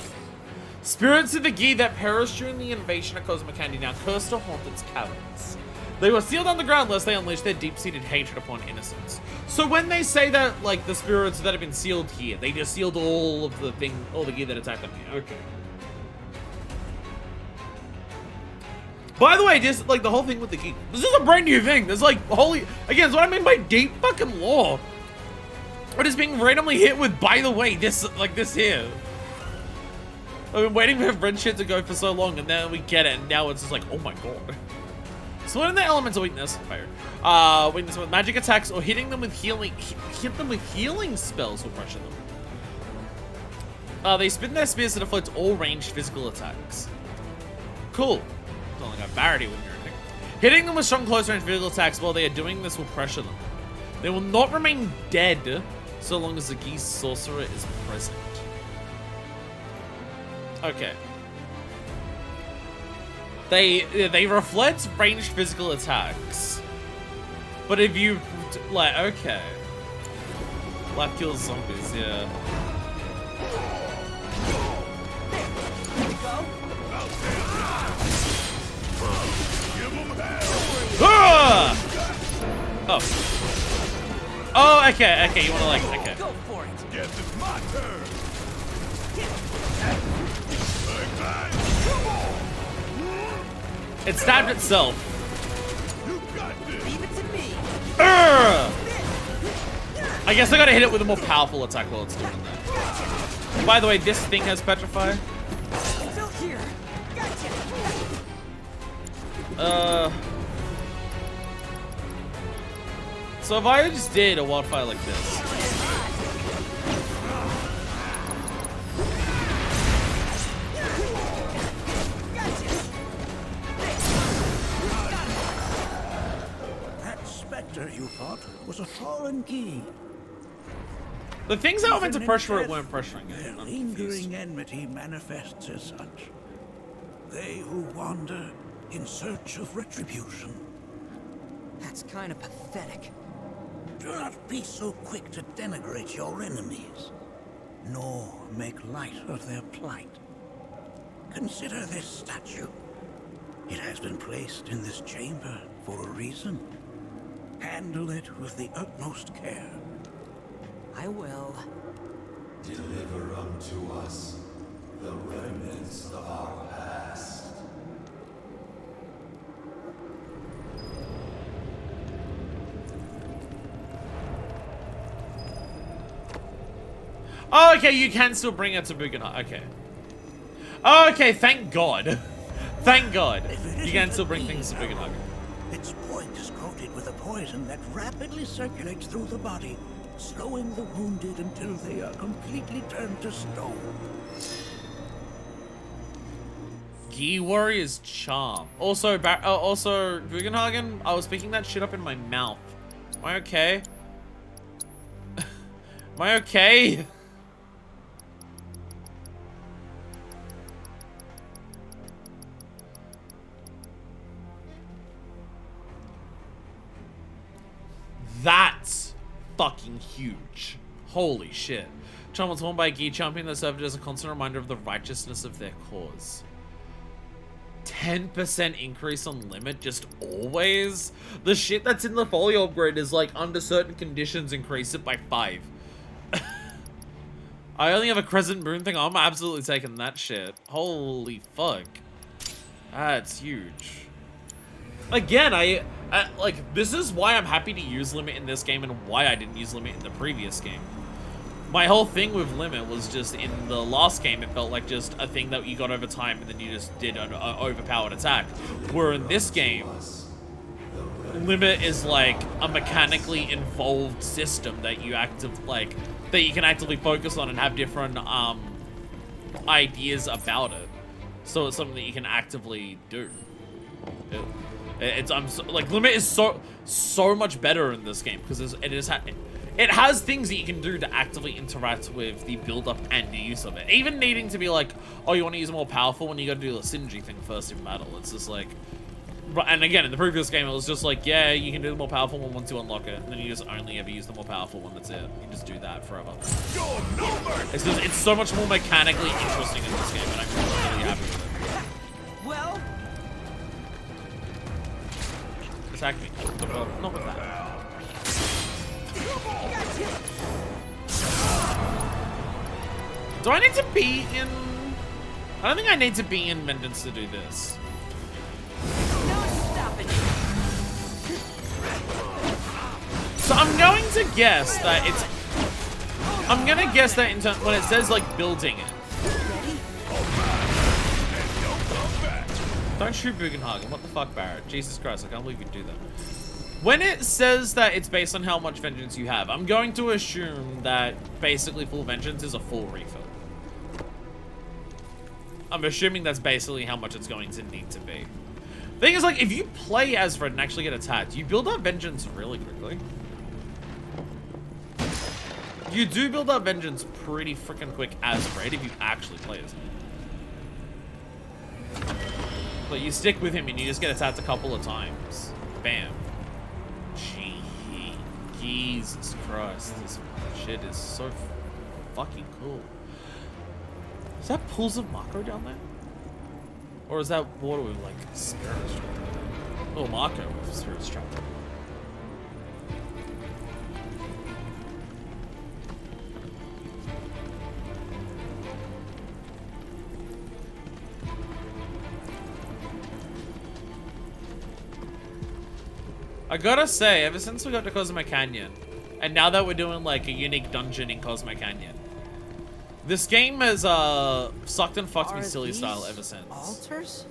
Spirits of the Gi that perished during the invasion of Cosmic Candy now cursed to haunt its caverns. They were sealed underground lest they unleash their deep-seated hatred upon innocence. So when they say that, like, the spirits that have been sealed here, they just sealed all the Gi that attacked them here. Okay. By the way, just, like, the whole thing with the Gi, this is a brand new thing. There's, like, again, it's what I mean by deep fucking lore. It is being randomly hit with, by the way, this here. I've been waiting for red shit to go for so long, and then we get it, and now it's just like, oh my god. Splitting the elemental weakness, fire. Weakness with magic attacks, or hitting them with healing, hit them with healing spells will pressure them. They spin their spears to deflect all ranged physical attacks. Cool. It's not like a barrier with anything. Hitting them with strong close range physical attacks while they are doing this will pressure them. They will not remain dead so long as the Gi sorcerer is present. Okay. They reflect ranged physical attacks. But if you, like, okay. Life kills zombies, yeah. Ah! Oh. Oh, okay, okay, you wanna like, okay. Go for it. Guess it's my turn. It stabbed itself. You got this. Leave it to me. Urgh! I guess I gotta hit it with a more powerful attack while it's doing that. By the way, this thing has Petrify. Still here. Gotcha. So if I just did a wildfire like this. That specter you fought was a fallen Gi. The things that were meant to Even in pressure it death, weren't pressuring it. Their I'm confused. lingering enmity manifests as such. They who wander in search of retribution. That's kind of pathetic. Do not be so quick to denigrate your enemies, nor make light of their plight. Consider this statue. It has been placed in this chamber for a reason. Handle it with the utmost care. I will. Deliver unto us the remnants of our past. Oh, okay, you can still bring it to Bugenhagen. Okay. Oh, okay, thank God. Thank God. You can still bring things to Bugenhagen. Its point is coated with a poison that rapidly circulates through the body, slowing the wounded until they are completely turned to stone. Gi Warrior's Charm. Also, also, Bugenhagen, I was picking that shit up in my mouth. Am I okay? Am I okay? That's fucking huge. Holy shit. Charm was worn by a Gi champion that served as a constant reminder of the righteousness of their cause. 10% increase on limit, just always? The shit that's in the folio upgrade is like, under certain conditions, increase it by 5. I only have a crescent moon thing. I'm absolutely taking that shit. Holy fuck. That's huge. Again, I like, this is why I'm happy to use limit in this game and why I didn't use limit in the previous game. My whole thing with limit was just, in the last game, it felt like just a thing that you got over time and then you just did an overpowered attack. Where in this game, limit is like a mechanically involved system that you that you can actively focus on and have different ideas about it. So it's something that you can actively do. Like, limit is so much better in this game because it has things that you can do to actively interact with the build-up and the use of it. Even needing to be like, oh, you want to use a more powerful one, you got to do the synergy thing first in battle. It's just like, and again, in the previous game, it was just like, yeah, you can do the more powerful one once you unlock it, and then you just only ever use the more powerful one. That's it. You just do that forever. It's so much more mechanically interesting in this game, and I'm really happy with it. Well, Attack me. Well, not with that. Do I need to be in... I don't think I need to be in Vengeance to do this. No stopping you. So I'm going to guess that it's... I'm going to guess that in when it says, like, building it. Don't shoot Bugenhagen. What the fuck, Barrett? Jesus Christ, I can't believe you do that. When it says that it's based on how much vengeance you have, I'm going to assume that basically full vengeance is a full refill. I'm assuming that's basically how much it's going to need to be. Thing is, like, if you play as Fred and actually get attacked, you build up vengeance really quickly. You do build up vengeance pretty freaking quick as Fred if you actually play as him. But you stick with him and you just get attacked a couple of times. Bam. Gee, Jesus Christ. This shit is so fucking cool. Is that pools of Mako down there? Or is that water with, like, spirits trapped in it? Oh, Mako with spirits trapped in it. I gotta say, ever since we got to Cosmo Canyon, and now that we're doing like a unique dungeon in Cosmo Canyon, this game has sucked and fucked me silly style ever since. Altars?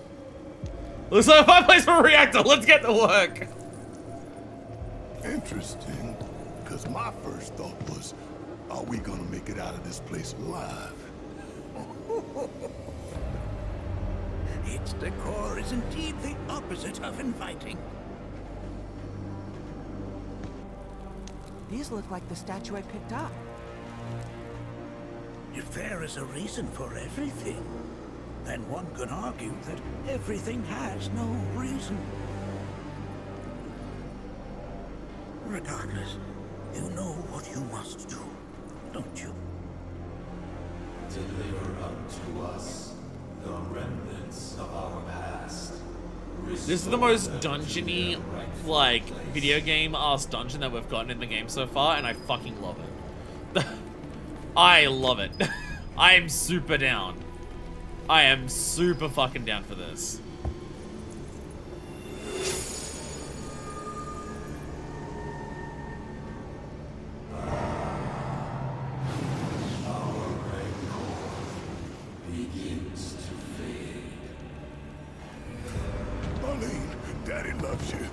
Looks like a fireplace for a reactor. Let's get to work. Interesting, because my first thought was, are we gonna make it out of this place alive? Its decor is indeed the opposite of inviting. These look like the statue I picked up. If there is a reason for everything, then one could argue that everything has no reason. Regardless, you know what you must do, don't you? Deliver up to us the remnants of our past. This is the most dungeony, like, video game ass dungeon that we've gotten in the game so far, and I fucking love it. I love it. I am super down. I am super fucking down for this. Begins to fade. Marlene, Daddy loves you.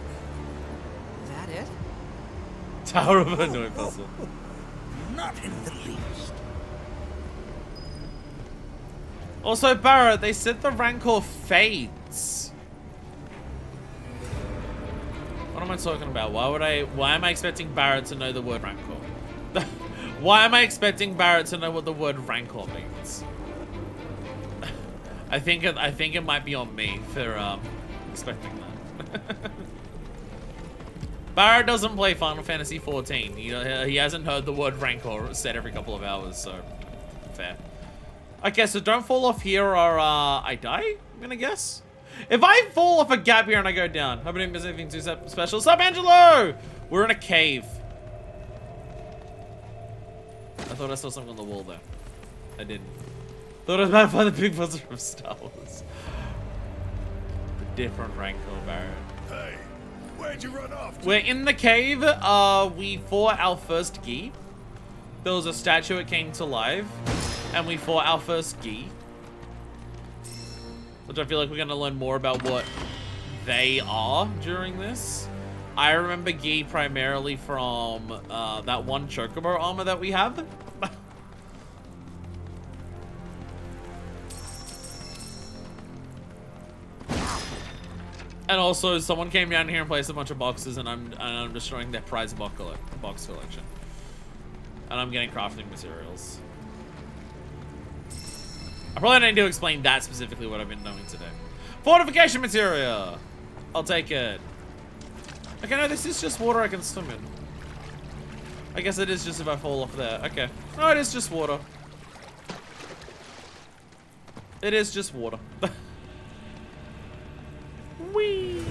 That it? Tower of Annoying Puzzle. Not in the least. Also, Barrett, they said the Rancor fades. What am I talking about? Why am I expecting Barrett to know the word Rancor? Why am I expecting Barrett to know what the word Rancor means? I think it might be on me for expecting that. Barrett doesn't play Final Fantasy 14. He hasn't heard the word Rancor said every couple of hours, so fair. Okay, so don't fall off here or I die, I'm gonna guess. If I fall off a gap here and I go down, hope I didn't miss anything too special. Sup, Angelo? We're in a cave. I thought I saw something on the wall there. I didn't. Thought I was about to find the big buzzer from Star Wars. The different Rancor Barrett. Hey, where'd you run off to? We're in the cave. We fought our first Gi. There was a statue that came to life. And we fought our first Gi. Which I feel like we're going to learn more about what they are during this. I remember Gi primarily from that one Chocobo armor that we have. And also, someone came down here and placed a bunch of boxes, and I'm destroying their prize box collection. And I'm getting crafting materials. I probably don't need to explain that specifically what I've been doing today. Fortification material! I'll take it. Okay, no, this is just water I can swim in. I guess it is just if I fall off there. Okay. No, it is just water. It is just water. Whee!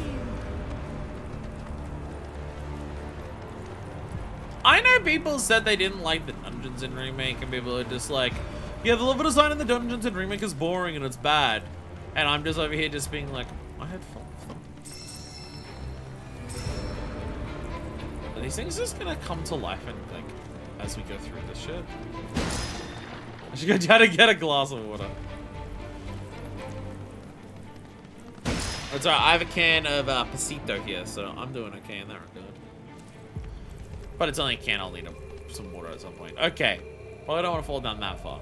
I know people said they didn't like the dungeons in Remake, and people are just like, yeah, the level design in the dungeons in Remake is boring and it's bad. And I'm just over here just being like, I had fun with them. Are these things just gonna come to life and like, as we go through this shit? I should go try to get a glass of water. It's alright, I have a can of Pasito here, so I'm doing okay in that regard. But it's only a can, I'll need some water at some point. Okay, probably don't want to fall down that far.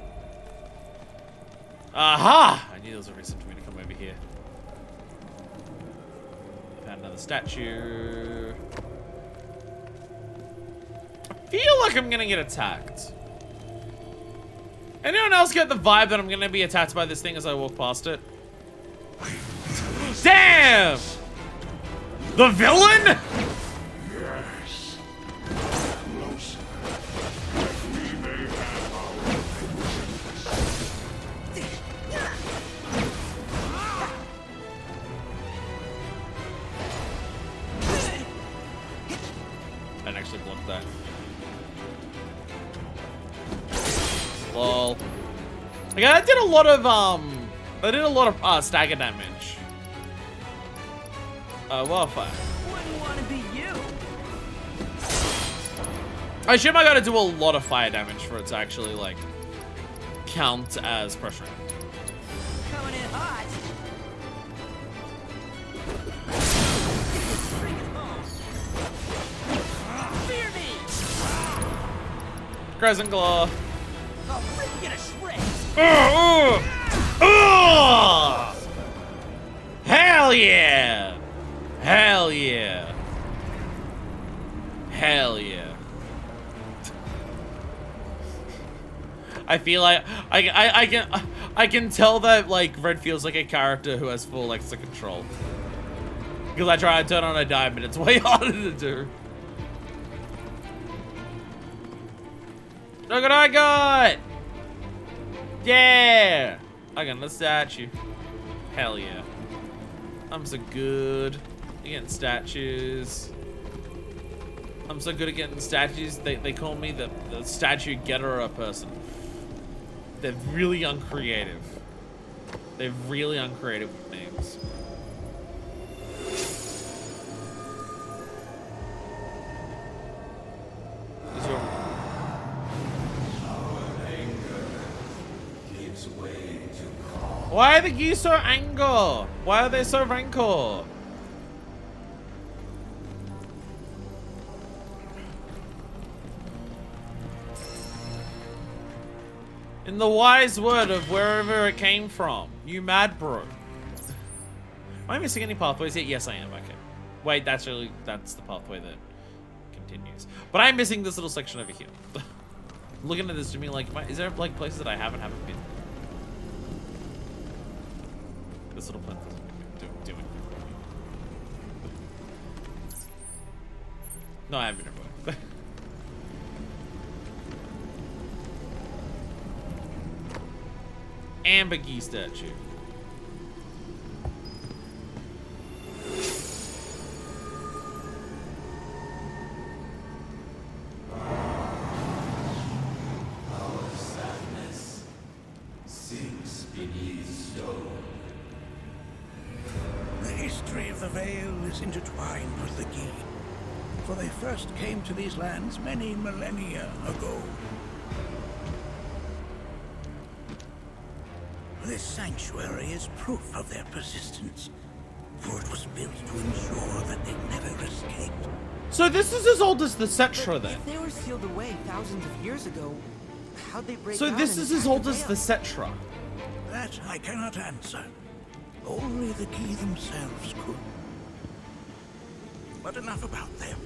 Aha! I knew there was a reason for me to come over here. Found another statue. I feel like I'm gonna get attacked. Anyone else get the vibe that I'm gonna be attacked by this thing as I walk past it? Damn! The villain? Yes. Close. We may have our I didn't actually block that. Lol. Okay, that did a lot of stagger damage. Wildfire. Wouldn't want to be you. I assume I gotta do a lot of fire damage for it to actually, like, count as pressure. Coming in hot. Bring it home. Fear me. Crescent Claw. I'll rip you to shreds. Hell yeah! Hell yeah! Hell yeah! I feel like I can tell that like Red feels like a character who has full extra control. Because I try to turn on a dime and it's way harder to do. Look what I got! Yeah! I got the statue. Hell yeah. I'm so good at getting statues. I'm so good at getting statues. They call me the statue getter person. They're really uncreative. They're really uncreative with names. Why are the geese so angry? Why are they so rancor? In the wise word of wherever it came from, you mad bro. Am I missing any pathways yet? Yes, I am. Okay. Wait, that's the pathway that continues. But I'm missing this little section over here. Looking at this to me like, is there like places that I haven't been? This little plant doesn't do anything for me. No, I haven't been everywhere. Ambergy statue. Our sadness sinks beneath stone. The history of the Vale is intertwined with the Gi, for they first came to these lands many millennia ago. This sanctuary is proof of their persistence, for it was built to ensure that they never escaped. So this is as old as the Cetra then. If they were sealed away thousands of years ago, how'd they break So out this and is as attack old the as the Vale? Cetra. That I cannot answer. Only the Gi themselves could. But enough about them.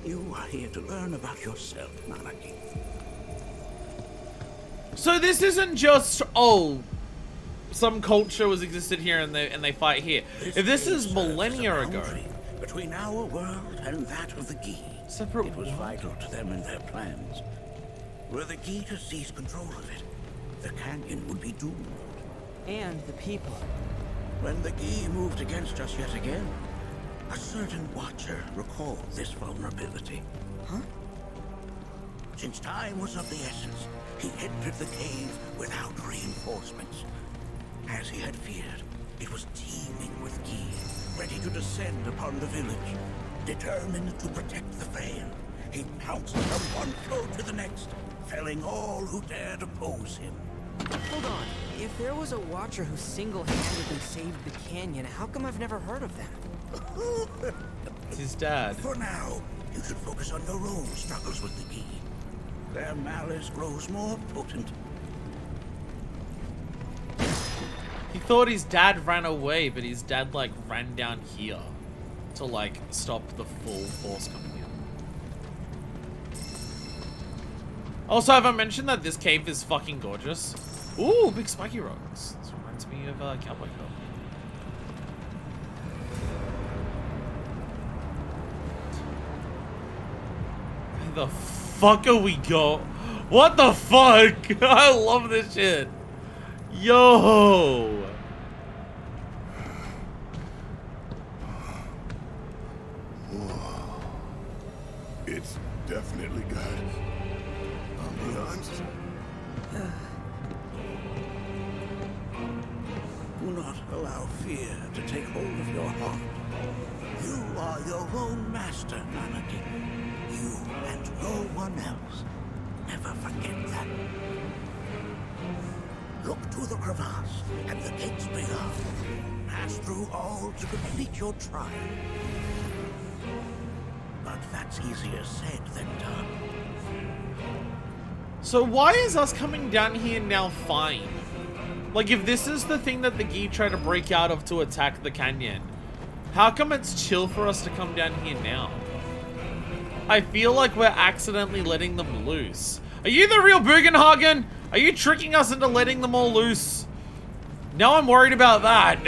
You are here to learn about yourself, Nanaki. So this isn't just, oh, some culture was existed here and they fight here. If this Vale is serves millennia as a ago. boundary between our world and that of the Gi. Separate It was world. vital to them in their plans. Were the Gi to seize control of it, the canyon would be doomed. And the people. When the Gi moved against us yet again, a certain watcher recalled this vulnerability. Huh? Since time was of the essence, he entered the cave without reinforcements. As he had feared, it was teeming with Gi, ready to descend upon the village. Determined to protect the Vale, he pounced from one foe to the next, felling all who dared oppose him. Hold on. If there was a watcher who single-handedly saved the canyon, how come I've never heard of them? It's his dad. For now, you should focus on your own struggles with the Gi. Their malice grows more potent. He thought his dad ran away, but his dad like ran down here to like stop the full force coming in. Also, have I mentioned that this cave is fucking gorgeous? Ooh, big spiky rocks. This reminds me of Cowboy Girl. Where the fuck are we go? What the fuck? I love this shit. Yo. It's definitely got ambiance. Do not allow fear to take hold of your heart. You are your own master, Nanaki. You and no one else. Never forget that. Look to the crevasse and the gates beyond. Pass through all to complete your trial. But that's easier said than done. So why is us coming down here now fine? Like, if this is the thing that the Gi try to break out of to attack the canyon, how come it's chill for us to come down here now? I feel like we're accidentally letting them loose. Are you the real Bugenhagen? Are you tricking us into letting them all loose? Now I'm worried about that.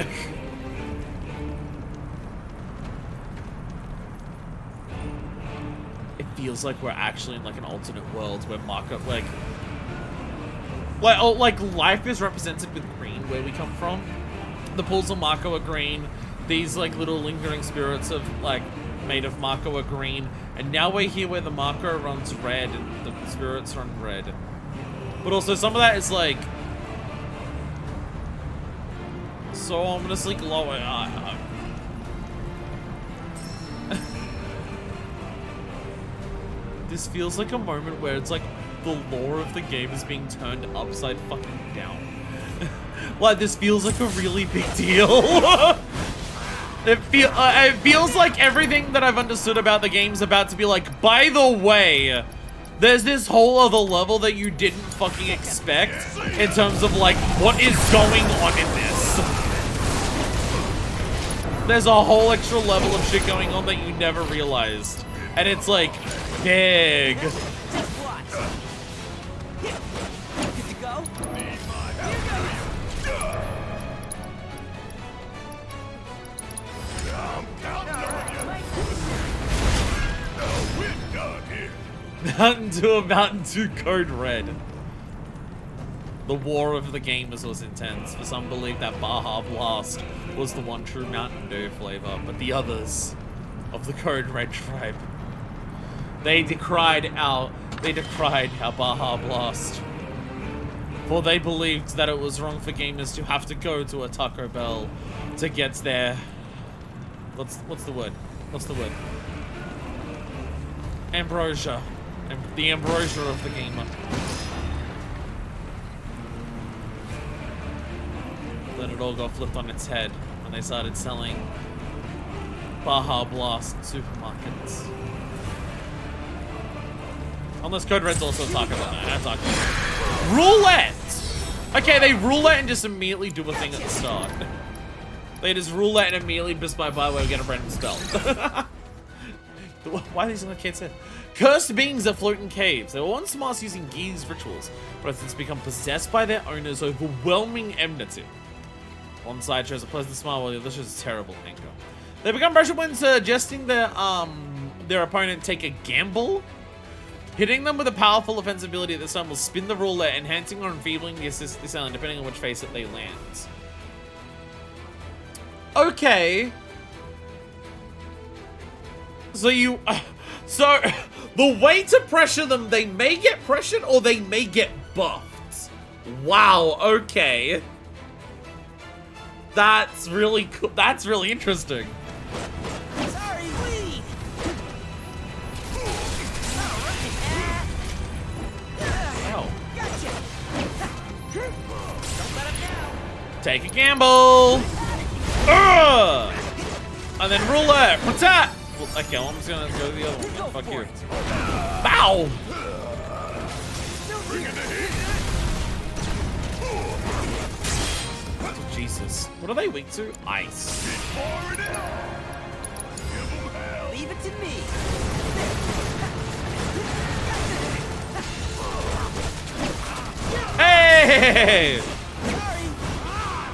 It feels like we're actually in like an alternate world where Mako, like life is represented with green where we come from. The pools of Mako are green. These like little lingering spirits of like made of Mako are green. And now we're here where the Mako runs red and the spirits run red. But also some of that is like so ominously glowing. This feels like a moment where it's like the lore of the game is being turned upside fucking down. Like this feels like a really big deal. It feels like everything that I've understood about the game's about to be like, by the way, there's this whole other level that you didn't fucking expect in terms of like what is going on in this. There's a whole extra level of shit going on that you never realized. And it's like big. Just watch. Good to go? Mountain 2 of Mountain 2 Code Red. The war of the gamers was intense. For some believe that Baja Blast was the one true Mountain Dew flavor, but the others of the Code Red tribe, they decried our Baja Blast. For they believed that it was wrong for gamers to have to go to a Taco Bell to get their... What's the word? What's the word? Ambrosia. The ambrosia of the gamer. Then it all got flipped on its head when they started selling Baja Blast supermarkets. Unless Code Red's also Taco Bell. No, not Taco Bell. Roulette! Okay, they roulette and just immediately do a thing at the start. They just roulette and immediately just by way we get a random spell. Why are these little kids in? Cursed beings that float in caves. They were once masked using Gi's rituals, but have since become possessed by their owner's overwhelming enmity. One side shows a pleasant smile, while the other shows a terrible anger. They become pressured when suggesting their opponent take a gamble. Hitting them with a powerful offensive ability at this time will spin the roulette, enhancing or enfeebling the assailant depending on which face it they land. Okay. So so the way to pressure them, they may get pressured or they may get buffed. Wow, okay. That's really cool. That's really interesting. Sorry, lead. Wow. Gotcha. Don't let him down. Take a gamble. And then roulette. Protect. Okay, well, I'm just gonna go to the other one. Go Fuck for you. it. Bow! Oh, Jesus. What are they weak to? Ice. Leave it to me. Hey!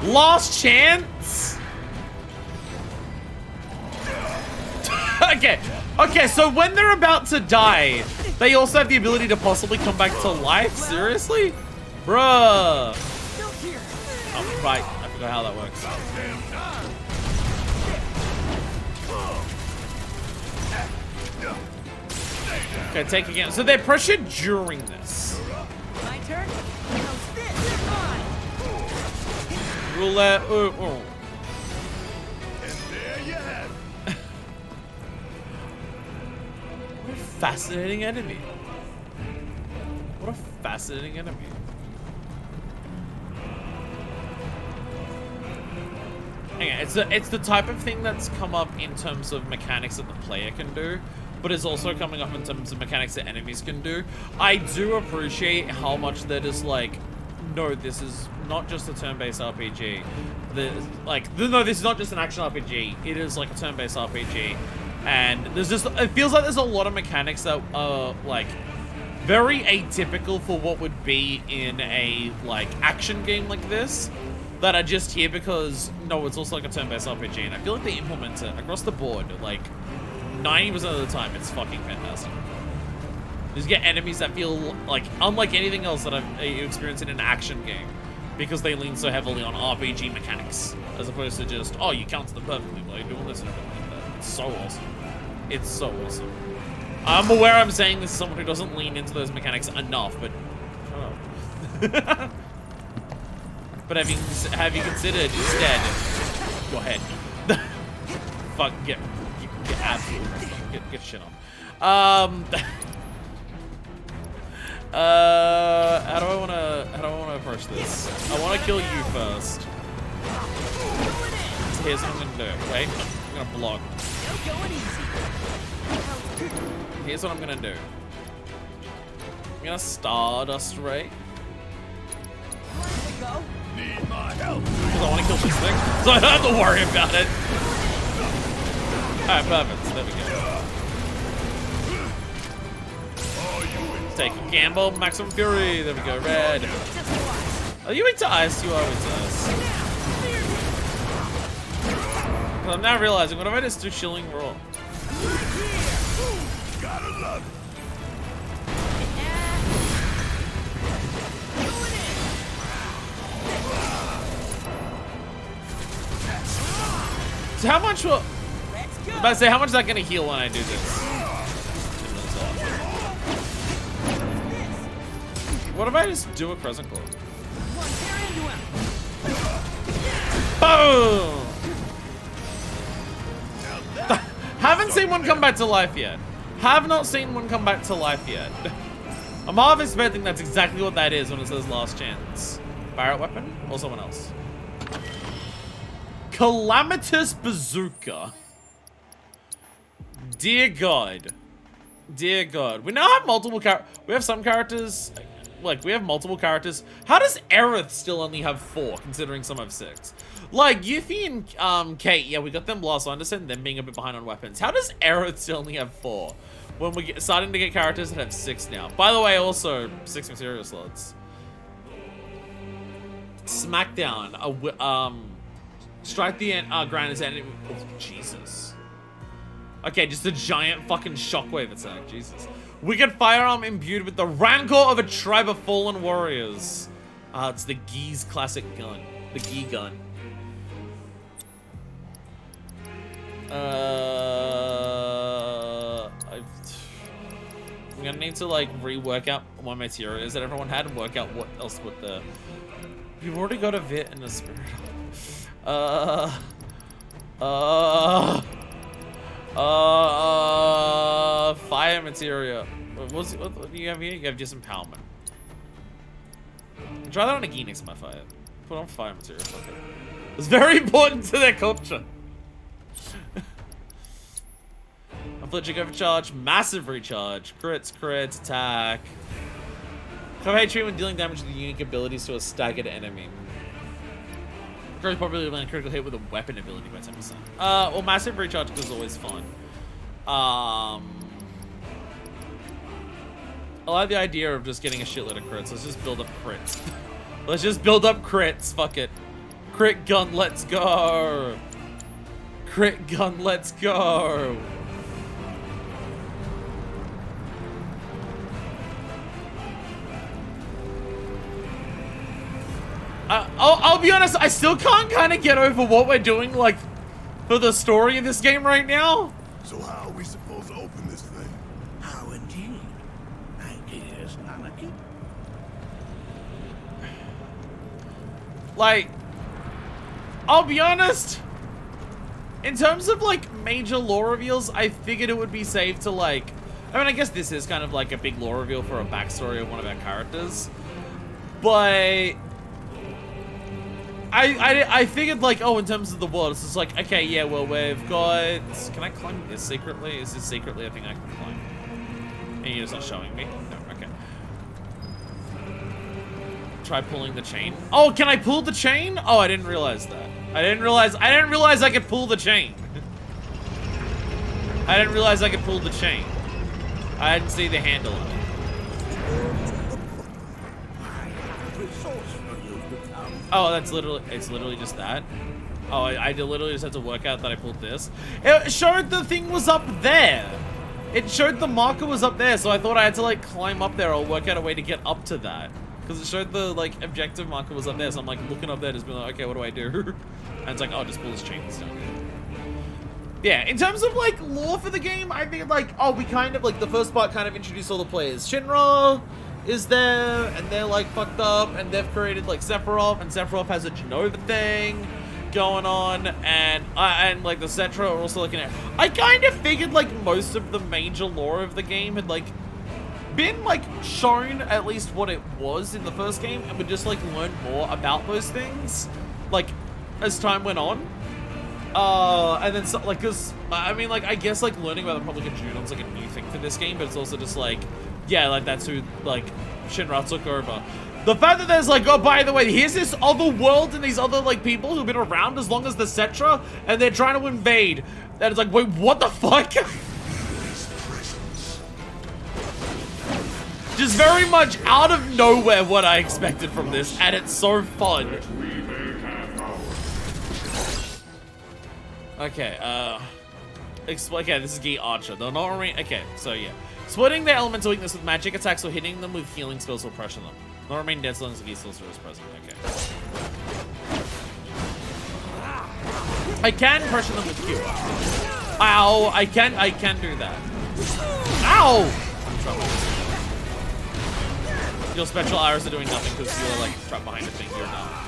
Sorry. Last chance? Okay, so when they're about to die, they also have the ability to possibly come back to life? Seriously? Bruh. Still here. Oh, right. I forgot how that works. Okay, take again. So they're pressured during this. My turn. Now spin. Mine. Roulette. Oh. What a fascinating enemy. What a fascinating enemy. Okay, it's the type of thing that's come up in terms of mechanics that the player can do, but it's also coming up in terms of mechanics that enemies can do. I do appreciate how much that is like, no, this is not just a turn-based RPG. No, this is not just an action RPG. It is like a turn-based RPG. And there's just, it feels like there's a lot of mechanics that are like very atypical for what would be in a, like, action game like this, that are just here because, no, it's also like a turn-based RPG, and I feel like they implement it across the board, like, 90% of the time, it's fucking fantastic. You just get enemies that feel, like, unlike anything else that I've experienced in an action game, because they lean so heavily on RPG mechanics, as opposed to just, oh, you counter them perfectly by doing this and everything like that. It's so awesome. It's so awesome. I'm aware I'm saying this as someone who doesn't lean into those mechanics enough, but... Oh. But have you considered instead... Go ahead. Fuck, get absolutely... Get shit on. How do I wanna approach this? I wanna kill you first. So here's what I'm gonna do. Wait, I'm gonna block. Here's what I'm gonna do. I'm gonna Stardust Ray. Need my help. Because I wanna kill this thing. So I don't have to worry about it. Alright, perfect. There we go. Take a gamble, maximum fury. There we go, red. Are you into ice? You are into ice. But I'm now realizing, what if I just do shilling raw? Gotta love it. So how much will... I was about to say, how much is that gonna heal when I do this? What if I just do a Crescent Claw? Boom! Haven't seen one come back to life yet. Have not seen one come back to life yet. I'm half expecting that's exactly what that is when it says last chance. Barrett weapon or someone else? Calamitous Bazooka. Dear God. Dear God. We now have multiple we have some characters... Like, we have multiple characters. How does Aerith still only have 4, considering some have 6? Like, Yuffie and Kate, yeah, we got them last, I understand them being a bit behind on weapons. How does Aerith still only have 4? When we're starting to get characters that have 6 now. By the way, also, 6 material slots. Smackdown. Strike the grandest enemy. Oh, Jesus. Okay, just a giant fucking shockwave attack. Jesus. Wicked firearm imbued with the rancor of a tribe of fallen warriors. It's the Gee's classic gun. The Gee gun. I'm gonna need to like rework out what materials that everyone had and work out what else with the... You've already got a VIT and a spirit. Fire materia. What do you have here? You have disempowerment. Try that on a Gee next to my fire. Put on fire materia. Okay. It's very important to their culture. Afflicting overcharge, massive recharge, crits, attack. Cover HP when dealing damage to the unique abilities to a staggered enemy. Grows probably when a critical hit with a weapon ability by 10%. Well, massive recharge is always fun. I like the idea of just getting a shitload of crits. Let's just build up crits. Let's just build up crits. Fuck it. Crit gun, let's go. Crit gun, let's go. I'll be honest, I still can't kind of get over what we're doing, like, for the story of this game right now. So how are we supposed to open this thing? How indeed? Ideas, Nanaki? Like, I'll be honest, in terms of, like, major lore reveals, I figured it would be safe to, like, I mean, I guess this is kind of like a big lore reveal for a backstory of one of our characters, but... I figured, like, oh, in terms of the world, it's just like, okay, yeah, well, we've got... Can I climb this secretly? Is this secretly a thing I can climb? And you're just not showing me? No, okay. Try pulling the chain. Oh, can I pull the chain? Oh, I didn't realize that. I didn't realize I could pull the chain. I didn't realize I could pull the chain. I didn't see the handle on it. Oh, it's literally just that. Oh, I literally just had to work out that I pulled this. It showed the thing was up there. It showed the marker was up there, so I thought I had to like climb up there or work out a way to get up to that. Because it showed the like objective marker was up there, so I'm like looking up there, just being like, okay, what do I do? And it's like, oh, just pull this chain this down. Yeah, in terms of like lore for the game, I think like, oh, we kind of like the first part kind of introduced all the players. Shinra is there, and they're like fucked up, and they've created like Sephiroth, and Sephiroth has a Genova thing going on, and like the Cetra are also looking at. I kind of figured like most of the major lore of the game had like been like shown at least what it was in the first game, and would just like learn more about those things like as time went on. And then so, like, cause I mean, like, I guess like learning about the Republic of Juneon's like a new thing for this game, but it's also just like, yeah, like that's who like Shinra took over. The fact that there's like, oh, by the way, here's this other world and these other like people who've been around as long as the Cetra, and they're trying to invade. And it's like, wait, what the fuck? Just very much out of nowhere what I expected from this, and it's so fun. Okay, okay, this is Gi Archer. They're not okay, so yeah. Splitting their elemental weakness with magic attacks or hitting them with healing spells will pressure them. Not remain dead as long as the Gi sorcerer is present. Okay. I can pressure them with Q. Ow, I can do that. Ow! I'm trouble. Your special arrows are doing nothing because you're like trapped behind a thing. You're not.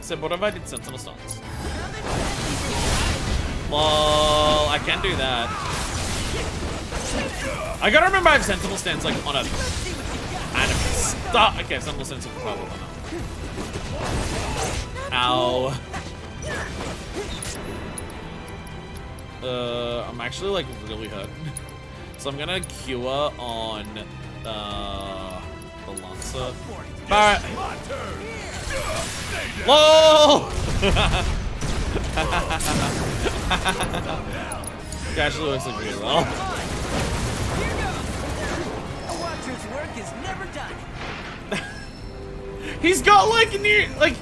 So what if I did Sentinel Stones? Well, I can do that. I gotta remember I have Sentinel Stance like on a anime stuff. Okay, Sentinel Stance is probably one. Ow. I'm actually like really hurt. So I'm gonna cure on the Lancer. Alright. LOL! It actually looks like really well. A watcher's work is never done. He's got like new, like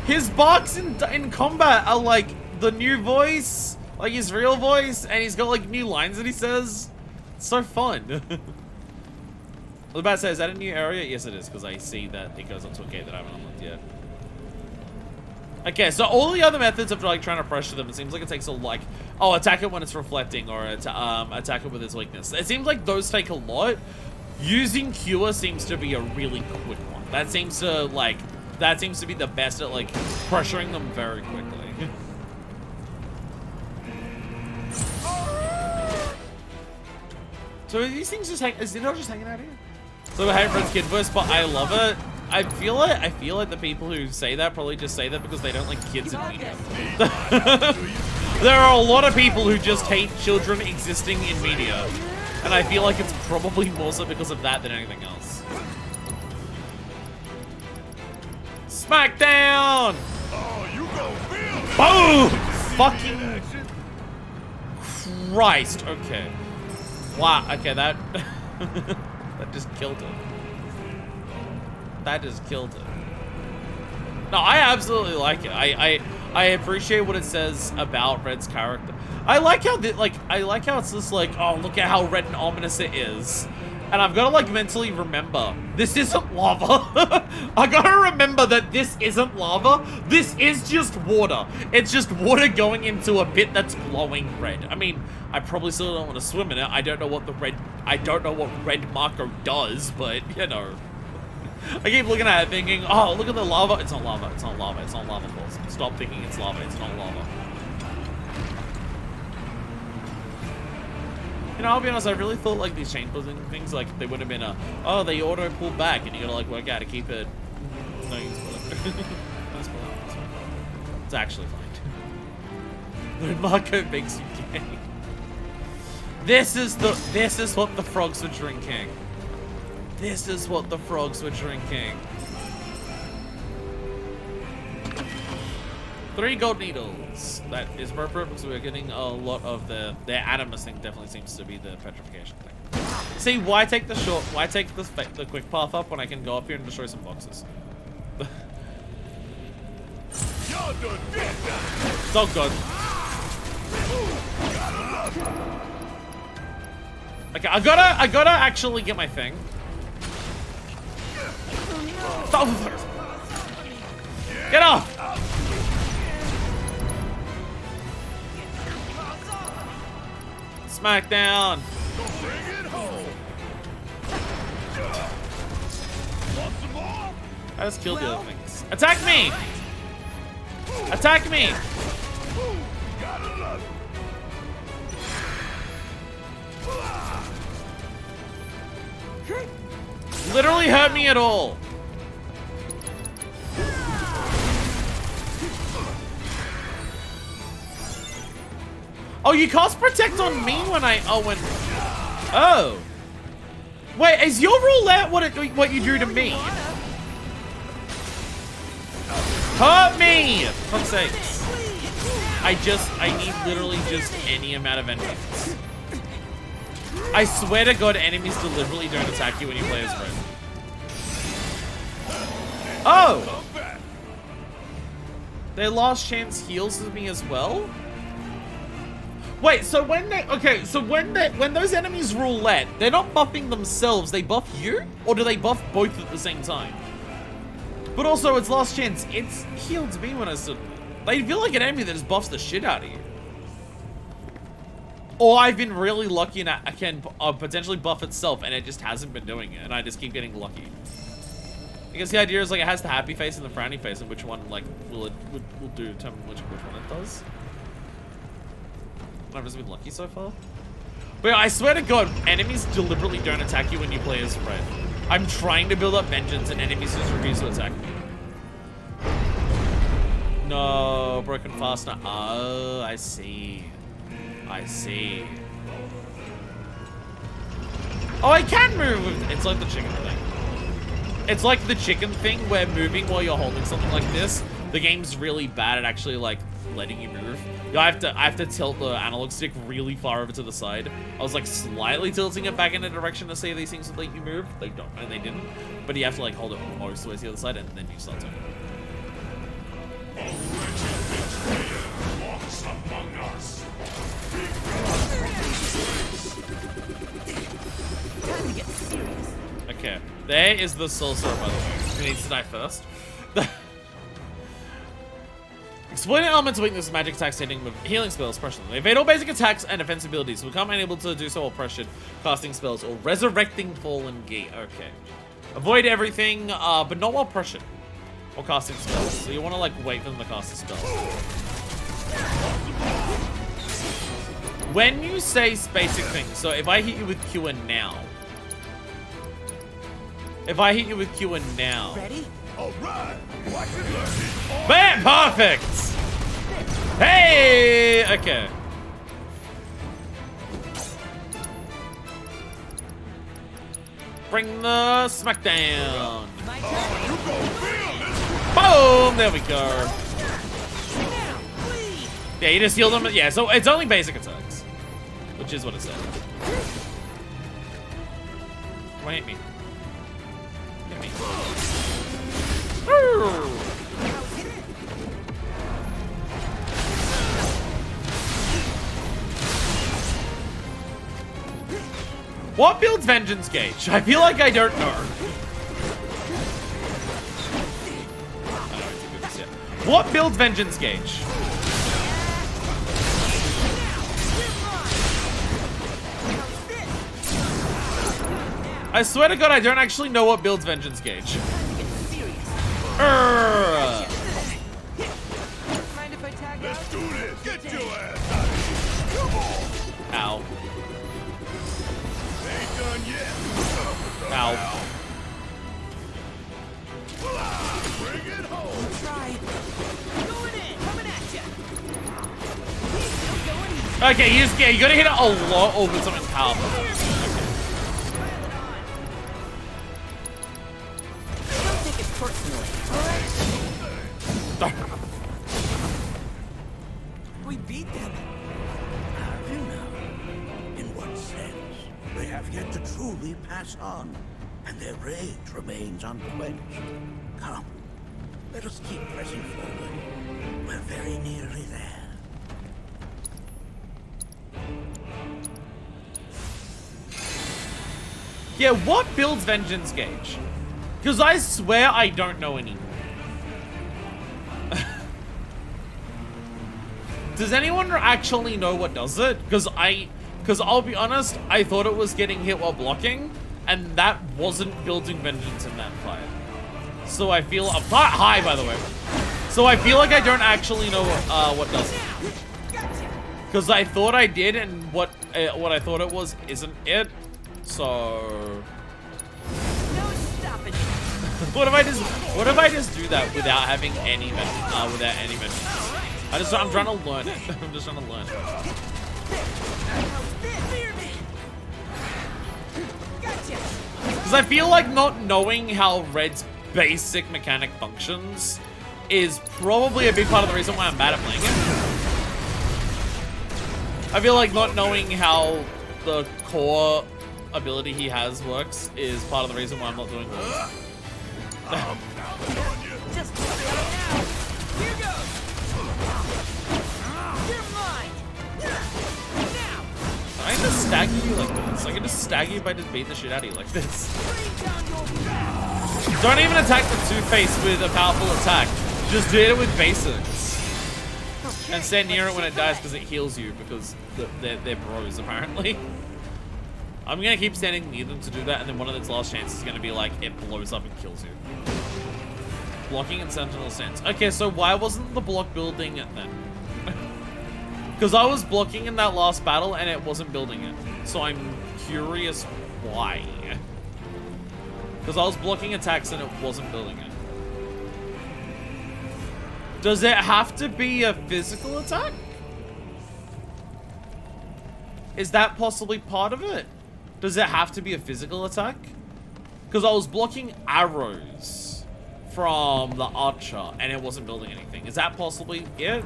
his barks in combat are like the new voice, like his real voice, and he's got like new lines that he says. It's so fun. I was about to say, is that a new area? Yes, it is, because I see that it goes up to a gate that I haven't unlocked yet. Okay, so all the other methods of like trying to pressure them, it seems like it takes a like, oh, attack it when it's reflecting, or attack it with its weakness. It seems like those take a lot. Using Cure seems to be a really quick one. That seems to be the best at like pressuring them very quickly. So are these things just is it not just hanging out here? So I hate Fred's kid voice, but I love it. I feel like the people who say that probably just say that because they don't like kids in media. There are a lot of people who just hate children existing in media. And I feel like it's probably more so because of that than anything else. Smackdown! Oh, you gon' feel it. Boom! Fucking Christ. Okay. Wow. Okay, that that just killed it. That just killed it. No, I absolutely like it. I appreciate what it says about Red's character. I like how it's just like, oh, look at how red and ominous it is. And I've got to like mentally remember, this isn't lava. I got to remember that this isn't lava. This is just water. It's just water going into a bit that's glowing red. I mean, I probably still don't want to swim in it. I don't know what red marker does, but you know. I keep looking at it thinking, oh, look at the lava. It's not lava. It's not lava. It's not lava falls. Stop thinking it's lava. It's not lava. You know, I'll be honest, I really thought like these chain pulling things, like they would have been oh, they auto pull back and you gotta like work out to keep it. No, you can spoil it. Don't spoil it. It's actually fine. The Marco makes you gay. This is what the frogs were drinking. This is what the frogs were drinking. 3 gold needles. That is appropriate because we're getting a lot of their animus thing. Definitely seems to be the petrification thing. See, why take the the quick path up when I can go up here and destroy some boxes? It's all good. Okay, I gotta actually get my thing. Get off! Smackdown! I just killed the other things. Attack me! Attack me! Literally hurt me at all. Oh, you cast protect on me when I oh. Wait, is your roulette what you do to me? Hurt me! For fuck's sakes. I need literally just any amount of vengeance. I swear to God, enemies deliberately don't attack you when you play as red. Oh! Their last chance heals me as well? Wait, so when those enemies roulette, they're not buffing themselves, they buff you? Or do they buff both at the same time? But also, it's last chance, it's healed me when I stood there. They feel like an enemy that just buffs the shit out of you. Or I've been really lucky and I can potentially buff itself and it just hasn't been doing it and I just keep getting lucky. I guess the idea is like it has the happy face and the frowny face and which one like will do determine which one it does. I've just been lucky so far. But yeah, I swear to God, enemies deliberately don't attack you when you play as red. I'm trying to build up vengeance and enemies just refuse to attack me. No, broken fastener. Oh, I see. I see. Oh, I can move with, it's like the chicken thing. It's like the chicken thing where moving while you're holding something like this, the game's really bad at actually like letting you move. I have to tilt the analog stick really far over to the side. I was like slightly tilting it back in a direction to see these things would let you move. They don't, and they didn't. But you have to like hold it most of the way to the other side and then you start turning. Okay, there is the sorcerer, by the way. Who needs to die first? Exploiting elemental weakness, magic attacks, hitting with healing spells, pressure them. They evade all basic attacks and defense abilities. We become unable to do so while pressured, casting spells, or resurrecting fallen gear. Okay. Avoid everything, but not while pressured. Or casting spells. So you want to like wait for them to cast a spell. When you say basic things, so if I hit you with Q and now. If I hit you with Q and now. Ready? Alright! Bam! Perfect! Hey! Okay. Bring the smackdown. My turn. Boom! There we go. Yeah, you just heal them. Yeah, so it's only basic attacks. Which is what it said. Come on, hit me. Hit me. What builds Vengeance Gauge? I feel like I don't know. What builds Vengeance Gauge? I swear to God, I don't actually know what builds Vengeance Gauge. Mind if I tag out? Let's do this! Get your ass out of here! Come on! Ow. Ain't done yet! Ow. Bring it home! Try. Going in. Coming at ya. Still going easy. Okay, you gotta hit it a lot or with something powerful. Don't take it personally, alright? We beat them. Have you now? In what sense? They have yet to truly pass on, and their rage remains unquenched. Come, let us keep pressing forward. We're very nearly there. Yeah, what builds Vengeance Gauge? Because I swear I don't know anymore. Does anyone actually know what does it? Because I'll be honest, I thought it was getting hit while blocking, and that wasn't building Vengeance in that fight. So I feel hi, by the way. So I feel like I don't actually know what does it. Because I thought I did, and what I thought it was isn't it. So No stopping you. what if I just do that without having any Vengeance? I'm trying to learn it. I'm just trying to learn it. Because I feel like not knowing how Red's basic mechanic functions is probably a big part of the reason why I'm bad at playing it. I feel like not knowing how the core ability he has works is part of the reason why I'm not doing well. Just put it out now. Here goes. You're mine. Now. I can just stagger you like this. I can just stagger you by just beating the shit out of you like this. Bring down your Don't even attack the Two-Face with a powerful attack. Just hit it with basics. And stand near it when it dies because it heals you because they're bros apparently. I'm gonna keep standing near them to do that, and then one of its last chances is gonna be like it blows up and kills you. Blocking and Sentinel Sense. Okay, so why wasn't the block building it then? Because I was blocking in that last battle and it wasn't building it. So I'm curious why. Because I was blocking attacks and it wasn't building it. Does it have to be a physical attack? Is that possibly part of it? Does it have to be a physical attack? Because I was blocking arrows from the archer and it wasn't building anything. Is that possibly it?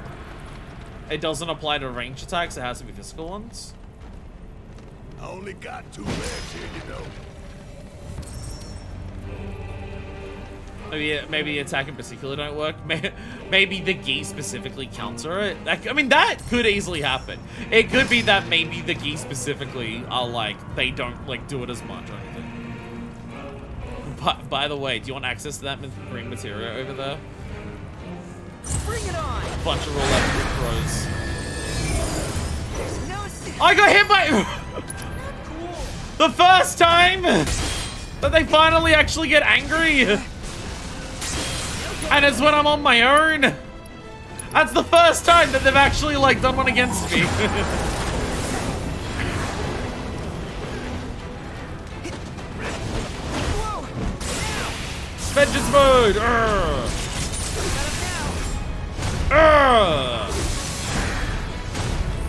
It doesn't apply to ranged attacks, it has to be physical ones? I only got 2 legs here, you know. Maybe the attack in particular don't work. Maybe the gi specifically counter it. I mean, that could easily happen. It could be that maybe the gi specifically are like, they don't like do it as much or anything. But by the way, do you want access to that green materia over there? Bring it on. A bunch of roll up throws. There's no secret. I got hit by the first time that they finally actually get angry. And it's when I'm on my own. That's the first time that they've actually like done one against me. Vengeance mode.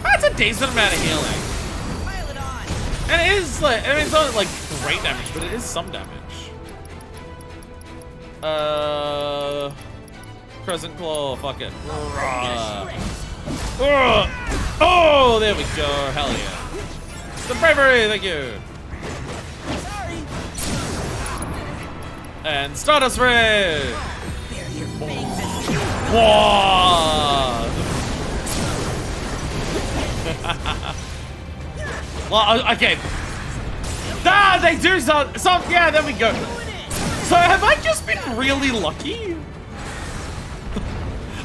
That's a decent amount of healing. Pile it on. And it is like, I mean, it's not like great damage, but it is some damage. Crescent Claw, fuck it. Oh, there we go. Hell yeah. The bravery, thank you. Sorry. And Stardust Ray. There your fangs and Whoa. Well, okay. Ah, they do some. Yeah, there we go. So have I just been really lucky?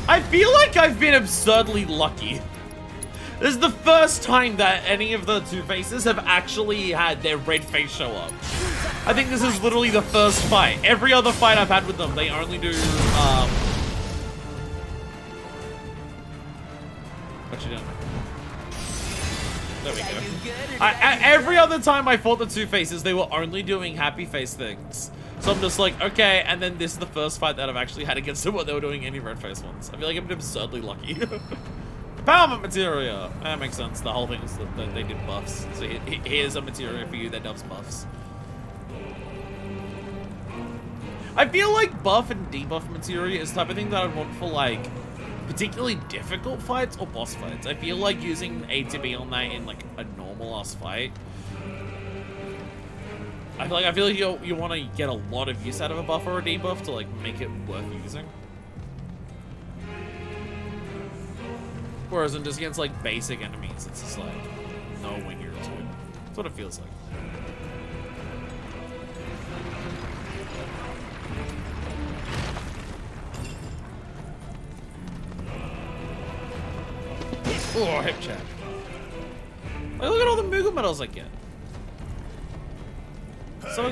I feel like I've been absurdly lucky. This is the first time that any of the Two-Faces have actually had their red face show up. I think this is literally the first fight. Every other fight I've had with them, they only do, what you doing? There we go. Every other time I fought the Two-Faces, they were only doing happy face things. So I'm just like, okay, and then this is the first fight that I've actually had against them where they were doing any red face ones. I feel like I'm absurdly lucky. Empowerment materia. That makes sense. The whole thing is that they did buffs. So here's a materia for you that does buffs. I feel like buff and debuff materia is the type of thing that I'd want for like particularly difficult fights or boss fights. I feel like using ATB on that in like a normal ass fight, I feel like you want to get a lot of use out of a buff or a debuff to like make it worth using. Whereas in just against like basic enemies, it's just like nowhere near as good. That's what it feels like. Oh, hip check. Like, look at all the Moogle medals I get. So,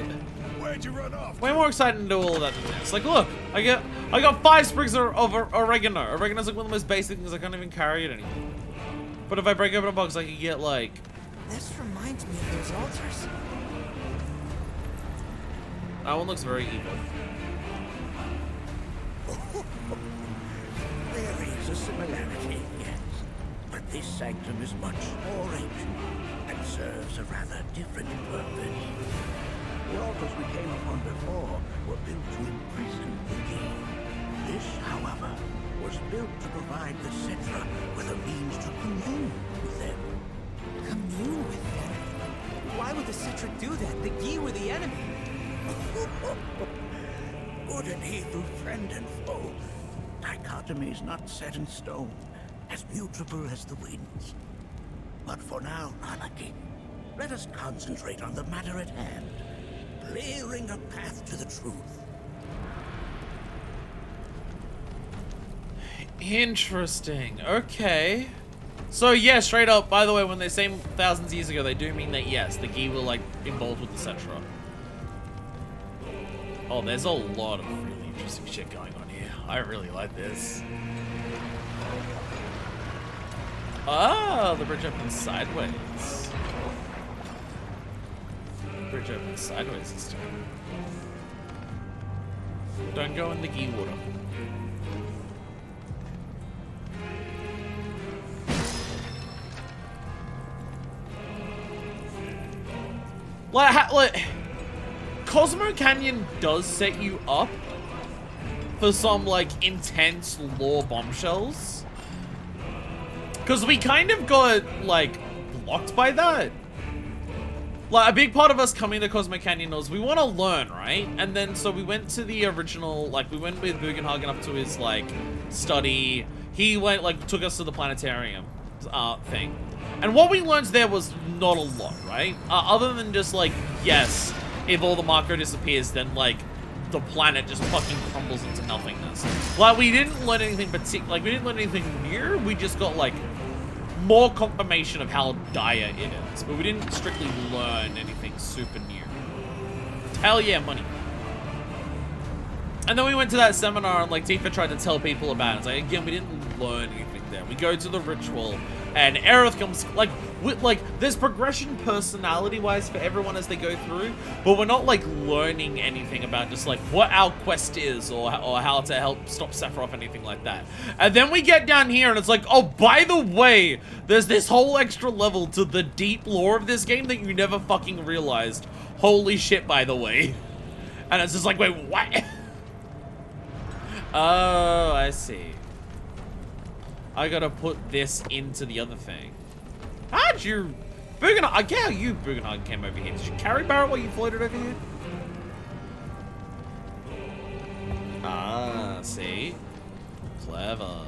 Where'd you run off? way more exciting to do all of that than this. Like, look, I got 5 sprigs of oregano. Oregano's like one of the most basic things. I can't even carry it anymore. But if I break open a box, I can get like. This reminds me of those altars. That one looks very evil. There is a similarity, yes. But this sanctum is much more ancient and serves a rather different purpose. The altars we came upon before were built to imprison the king. This, however, was built to provide the Cetra with a means to commune with them. Commune with them? Why would the Cetra do that? The Gi were the enemy. Good and evil, friend and foe. Dichotomy is not set in stone, as mutable as the winds. But for now, Nanaki, let us concentrate on the matter at hand, clearing a path to the truth. Interesting. Okay. So yeah, straight up, by the way, when they say thousands of years ago, they do mean that yes, the Gi were like involved with the Cetra. Oh, there's a lot of really interesting shit going on here. I really like this. Ah, the bridge opens sideways. Bridge opens sideways this time. Don't go in the Gi water. Like, Cosmo Canyon does set you up for some, like, intense lore bombshells. Because we kind of got, like, blocked by that. Like, a big part of us coming to Cosmo Canyon was we want to learn, right? And then, so we went to the original, like, we went with Bugenhagen up to his, like, study. He went, like, took us to the planetarium thing. And what we learned there was not a lot, right? Other than just, like, yes, if all the Mako disappears, then, like, the planet just fucking crumbles into nothingness. Like, we didn't learn anything we didn't learn anything new. We just got, like, more confirmation of how dire it is. But we didn't strictly learn anything super new. Hell yeah, money. And then we went to that seminar and, like, Tifa tried to tell people about it. It's like, again, we didn't learn anything there. We go to the ritual, and Aerith comes, like, there's progression personality-wise for everyone as they go through, but we're not, like, learning anything about just, like, what our quest is or how to help stop Sephiroth, anything like that. And then we get down here, and it's like, oh, by the way, there's this whole extra level to the deep lore of this game that you never fucking realized. Holy shit, by the way. And it's just like, wait, what? Oh, I see. I gotta put this into the other thing. How'd you... Bugenhagen, I get how you, Bugenhagen, came over here. Did you carry Barrett while you floated over here? Ah, see? Clever.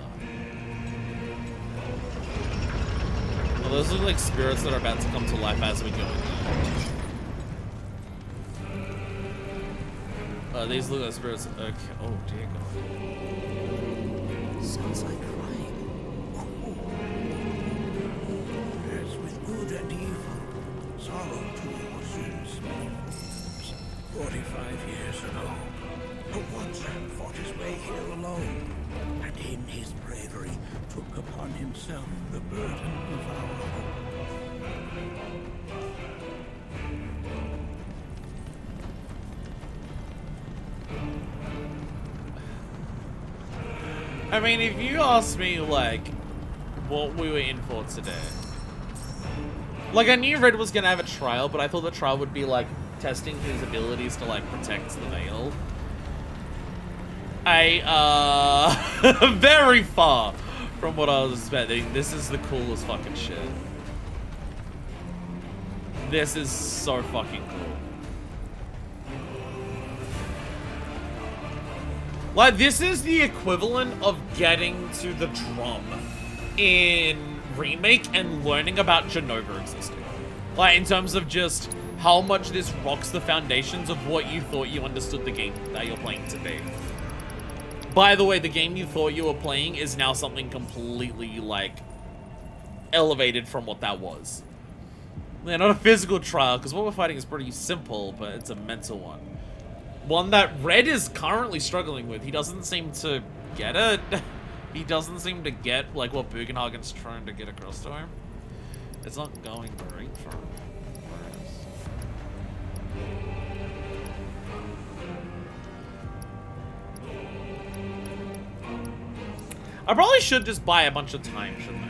Well, those look like spirits that are about to come to life as we go in there. These look like spirits. Okay. Oh, dear God. Sounds like crying. As with good and evil, sorrow too assumes many forms. 45 years ago, a watcher fought his way here alone, and in his bravery took upon himself the burden of our hope. I mean, if you ask me, like, what we were in for today. Like, I knew Red was gonna have a trial, but I thought the trial would be, like, testing his abilities to, like, protect the veil. Very far from what I was expecting. This is the coolest fucking shit. This is so fucking cool. Like, this is the equivalent of getting to the drum in Remake and learning about Genova existing. Like, in terms of just how much this rocks the foundations of what you thought you understood the game that you're playing to be. By the way, the game you thought you were playing is now something completely, like, elevated from what that was. Yeah, not a physical trial, because what we're fighting is pretty simple, but it's a mental one. One that Red is currently struggling with. He doesn't seem to get it. He doesn't seem to get, like, what Bugenhagen's trying to get across to him. It's not going great for him. I probably should just buy a bunch of time, shouldn't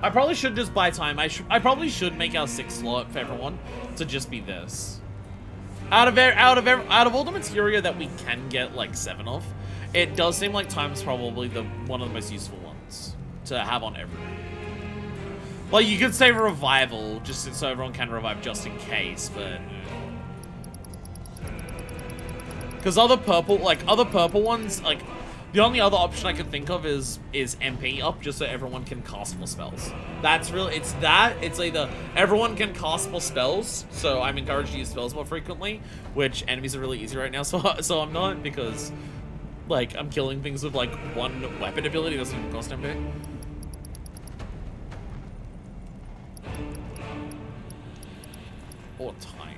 I? I probably should just buy time. I probably should make our 6th slot for everyone to just be this. Out of all the materia that we can get like 7 of, it does seem like time's probably one of the most useful ones to have on everyone. Like, you could say revival just so everyone can revive just in case, but because other purple ones, like, the only other option I can think of is MP up, just so everyone can cast more spells. That's really, it's either everyone can cast more spells, so I'm encouraged to use spells more frequently, which enemies are really easy right now, so I'm not, because, like, I'm killing things with, like, 1 weapon ability, doesn't even cost MP. Or time.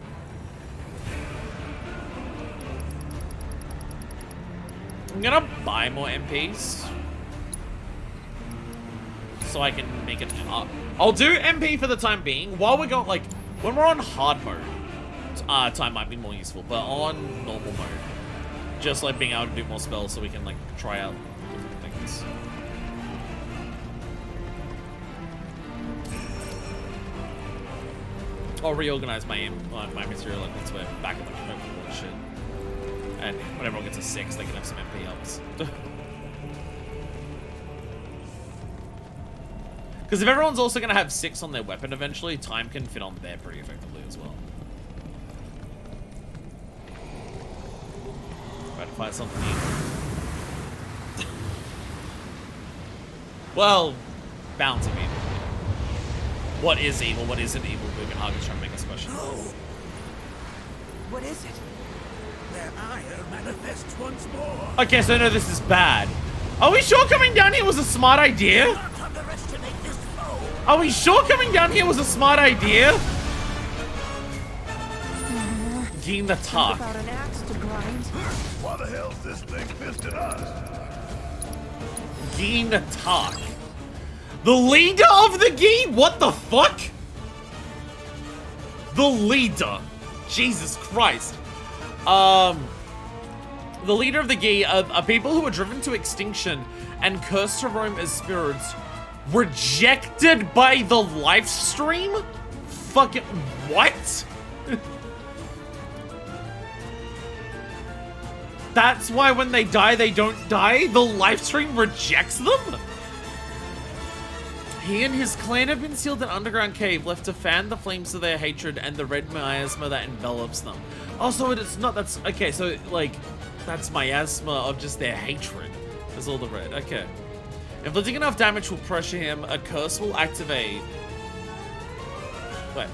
I'm gonna buy more MPs so I can make it up. I'll do MP for the time being. While we're going, like, when we're on hard mode, time might be more useful, but on normal mode, just like being able to do more spells so we can, like, try out different things. I'll reorganize my material like this way, back in the open shit. And when everyone gets a 6, they can have some MP ups. Because if everyone's also going to have 6 on their weapon eventually, time can fit on there pretty effectively as well. Try to find something new. Well, bound to be. What is evil? What isn't evil? Bugenhagen's trying to make us question. What is it? Their ire manifests once more. Okay, so no, this is bad. Are we sure coming down here was a smart idea? Do not underestimate this foe. Are we sure coming down here was a smart idea? Getting the talk. About an axe to grind. Why the hell's this thing pissed at us? Getting the talk. The leader of the game? What the fuck? The leader. Jesus Christ. The leader of the Gi are people who are driven to extinction and cursed to roam as spirits, rejected by the live stream? Fucking what? That's why when they die, they don't die? The live stream rejects them? He and his clan have been sealed in an underground cave, left to fan the flames of their hatred and the red miasma that envelops them. Also, it's not, that's, okay, so, like, that's miasma of just their hatred. There's all the red, okay. Inflicting enough damage will pressure him, a curse will activate. Wait,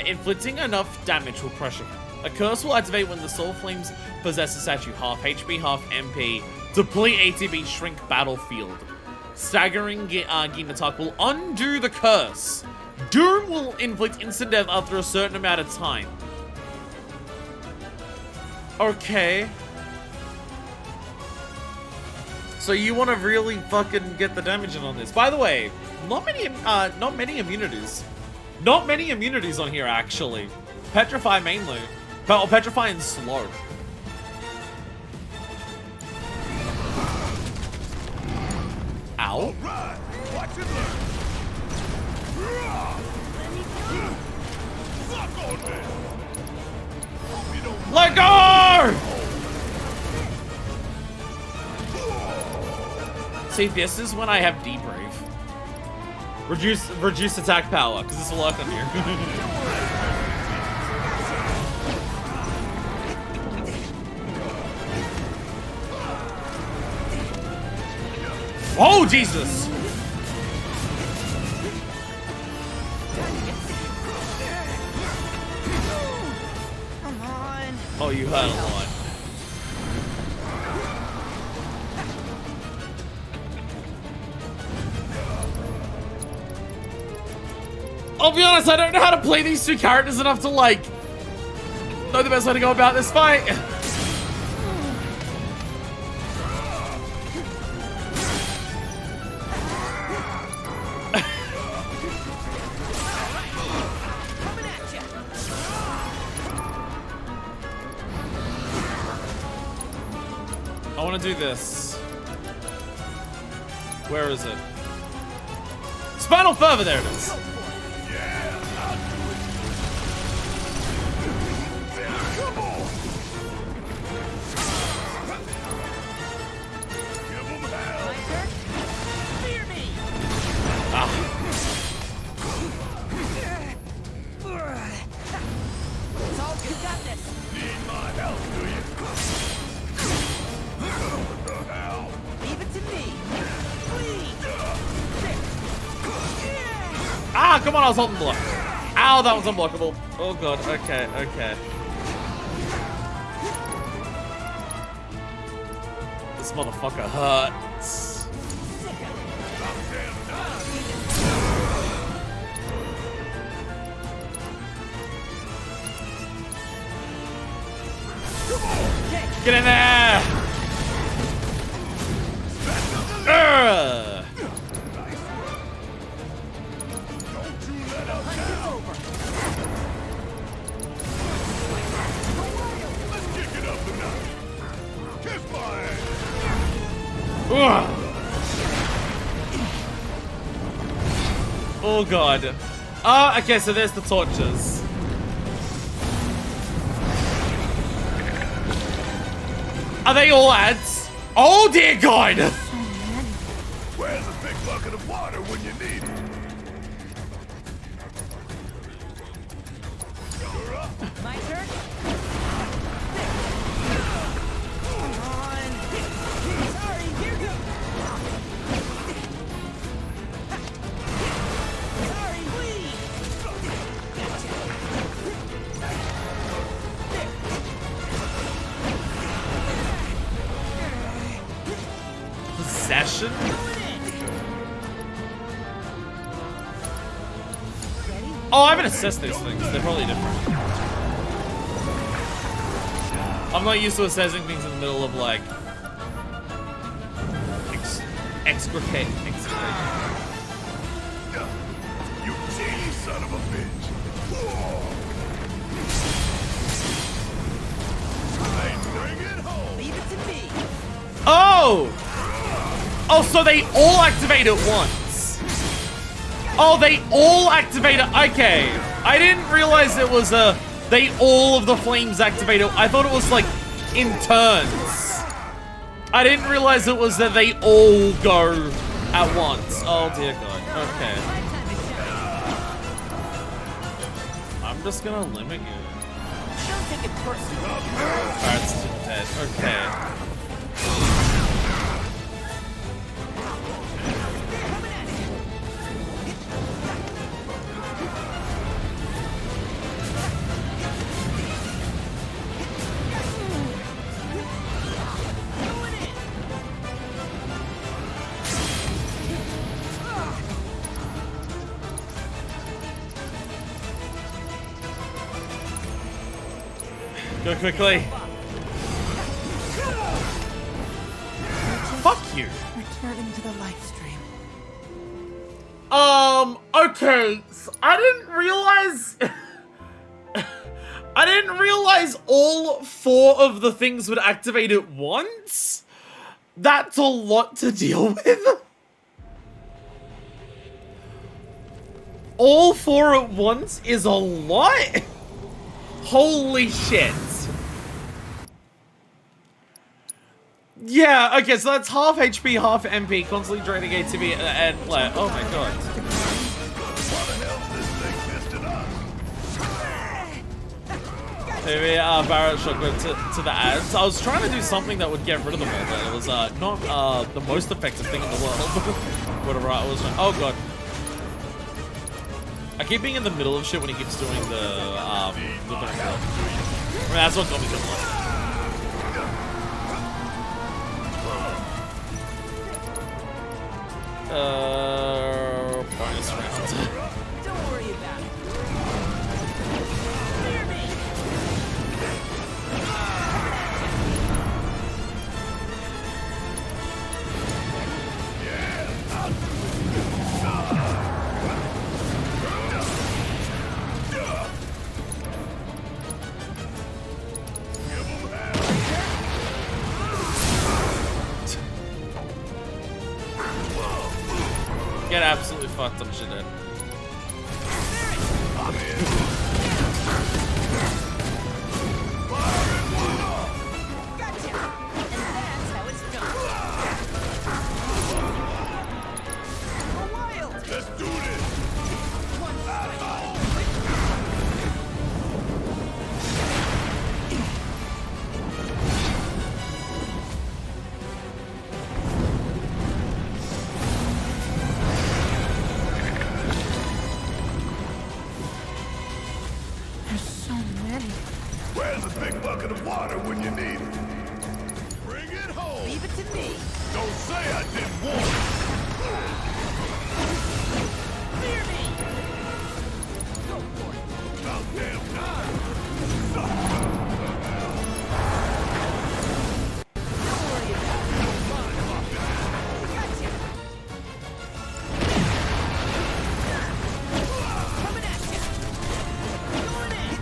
inflicting enough damage will pressure him. A curse will activate when the soul flames possess a statue, half HP, half MP. Deplete ATB, shrink battlefield. Staggering Ginatak will undo the curse. Doom will inflict instant death after a certain amount of time. Okay. So you want to really fucking get the damage in on this. By the way, not many immunities. Not many immunities on here, actually. Petrify mainly. Petrify and slow. Ow. Right. Watch it learn. Fuck on me. Hope you don't Let go! See, this is when I have debrief. Reduce attack power, because this will work on you. Oh, Jesus! Come on. Oh, you hurt a lot. I'll be honest, I don't know how to play these two characters enough to, like, know the best way to go about this fight. Coming at ya. I want to do this. Where is it? Spinal Fervor, there it is. Fear me. It's all good. You got this. Need my help, do you? What the hell? Leave it to me. Please. Ah, come on, I was holding block. Ow, that was unblockable. Oh god, okay, okay. This motherfucker hurts. Get in there! Urgh. Ugh. Oh god. Oh, okay, so there's the torches. Are they all ads? Oh dear god! Where's a big bucket of water when you need it? You're up. My turn. Come on. Sorry, here goes. Sorry, please. Possession? Oh, I haven't assessed these things. They're probably different. I'm not used to assessing things in the middle of, like, extricate. You cheaty son of a bitch. Bring it home. Leave it to me. Oh! Oh, so they all activate at once. Oh, they all activate it. Okay. I didn't realize it was all of the flames activate it. I thought it was like in turns. I didn't realize it was that they all go at once. Oh dear god. Okay. I'm just gonna limit you. Don't take it personally. Alright, it's dead. Okay. Go quickly. Fuck you. Returning to the life stream. Okay. So I didn't realize I didn't realize all 4 of the things would activate at once. That's a lot to deal with. All 4 at once is a lot. Holy shit. Yeah, okay, so that's half HP, half MP, constantly draining ATB, and like, oh my god. Maybe Barrett shotgun to the ads. I was trying to do something that would get rid of them all, but it was not the most effective thing in the world. Whatever I was trying. Oh god. I keep being in the middle of shit when he keeps doing the thing. I mean, that's what got me good luck. Bonus round. Don't worry about it. Clear me. Get absolutely fucked up shit in. Gotcha. And that's how it's done. Go wild. Let's do this. There's so many. Where's a big bucket of water when you need it? Bring it home. Leave it to me. Don't say I didn't warn you. Clear me. Go for it. About damn time. Don't worry about it. Gotcha. Coming at ya. Going in.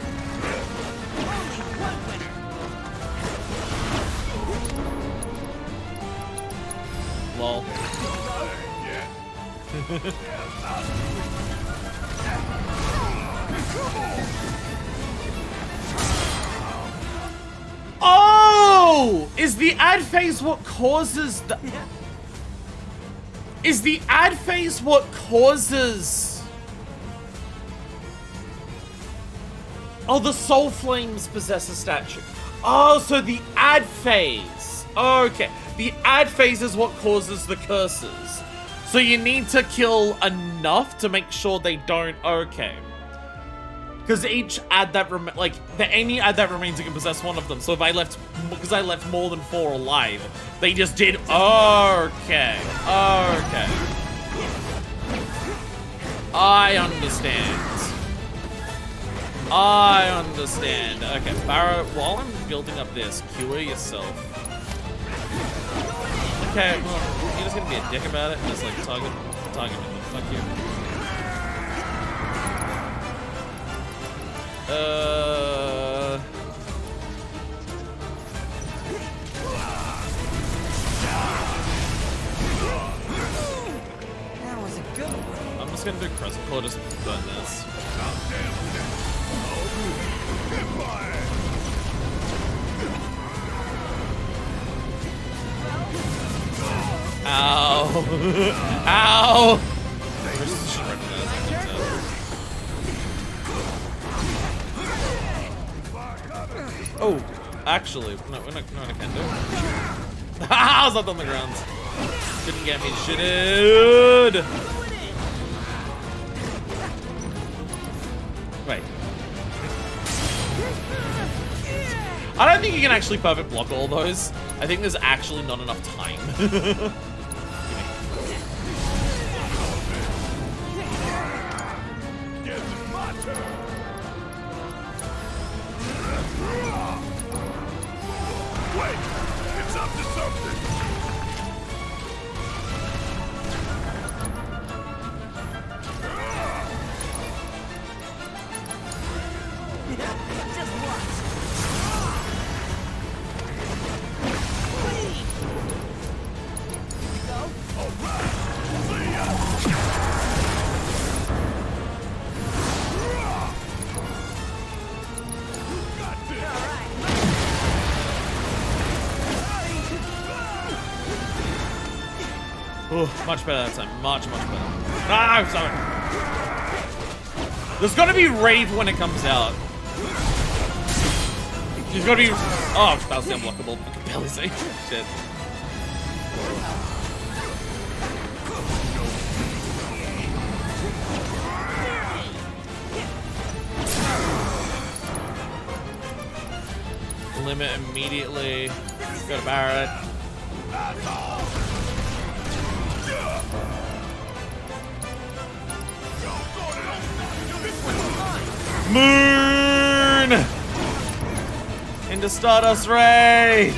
Only one winner. Lol. Oh! Is the ad phase what causes the... Is the ad phase what causes... Oh, the soul flames possess a statue. Oh, so the ad phase. Okay. The ad phase is what causes the curses. So you need to kill enough to make sure they don't... Okay. Because each ad that any ad that remains, you can possess one of them. So if I left, because I left more than 4 alive, they just did. Okay, okay. I understand. I understand. Okay, Barrow. While I'm building up this, cure yourself. Okay, well, you're just gonna be a dick about it and just like target me. Fuck you. That was a good one. I'm just gonna do Crescent Claw, just burn this. Ow! Ow! Oh, actually, no, we're not gonna do it. I was up on the ground. Couldn't get me shitted. Wait. I don't think you can actually perfect block all those. I think there's actually not enough time. Wait, it's up to something. Just watch. Ooh, much better that time. Much better. Ah, I'm sorry. There's gotta be Rave when it comes out. There's gotta be... Oh, that was unblockable. I can barely see. Shit. Limit immediately. Go to Barret. Moon! Into Stardust Ray!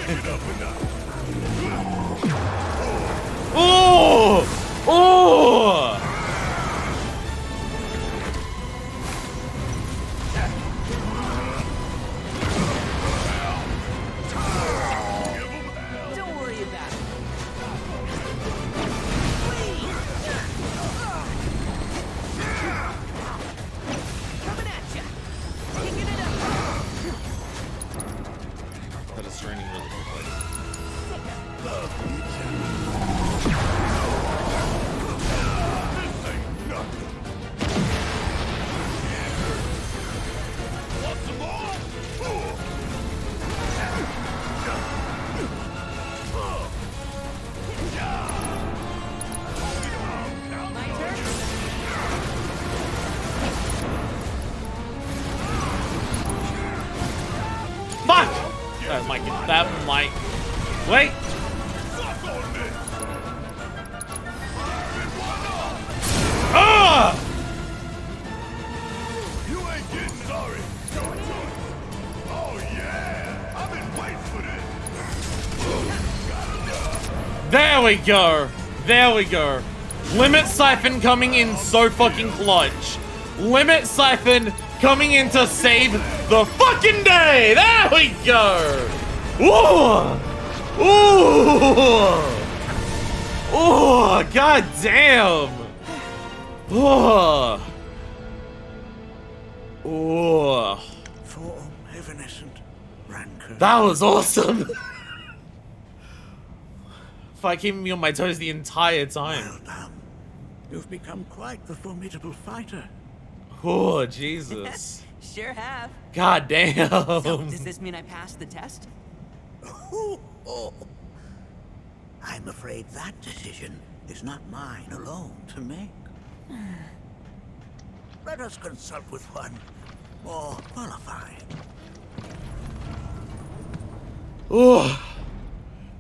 Ooh! Ooh! Don't worry about it. Coming at ya. Picking it up. That is draining really quickly. My turn. Fuck! That might. Wait! Ah! You ain't getting sorry. Oh yeah, I've been waiting for this. There we go. There we go. Limit Siphon coming in so fucking clutch. Limit Siphon coming in to save the fucking day. There we go. Ooh. Ooh. Ooh. God damn. Ooh. Ooh. For evanescent rancor. That was awesome. Fight keeping me on my toes the entire time. Well done. You've become quite the formidable fighter. Oh, Jesus. Sure have. God damn. So, does this mean I passed the test? I'm afraid that decision is not mine alone to make. Let us consult with one more qualified. Ooh.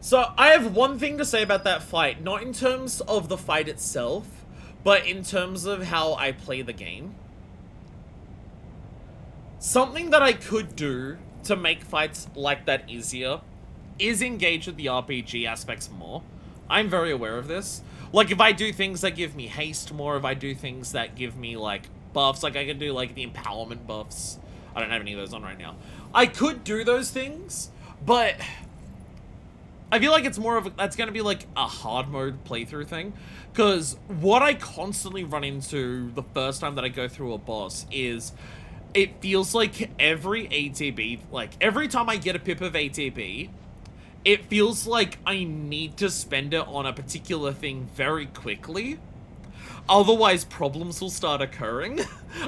So, I have one thing to say about that fight. Not in terms of the fight itself, but in terms of how I play the game. Something that I could do to make fights like that easier is engage with the RPG aspects more. I'm very aware of this. Like, if I do things that give me haste more, if I do things that give me, like, buffs, like I can do, like, the empowerment buffs. I don't have any of those on right now. I could do those things, but I feel like it's more of that's going to be, like, a hard mode playthrough thing. Because what I constantly run into the first time that I go through a boss is it feels like every ATB, like, every time I get a pip of ATB, it feels like I need to spend it on a particular thing very quickly. Otherwise, problems will start occurring.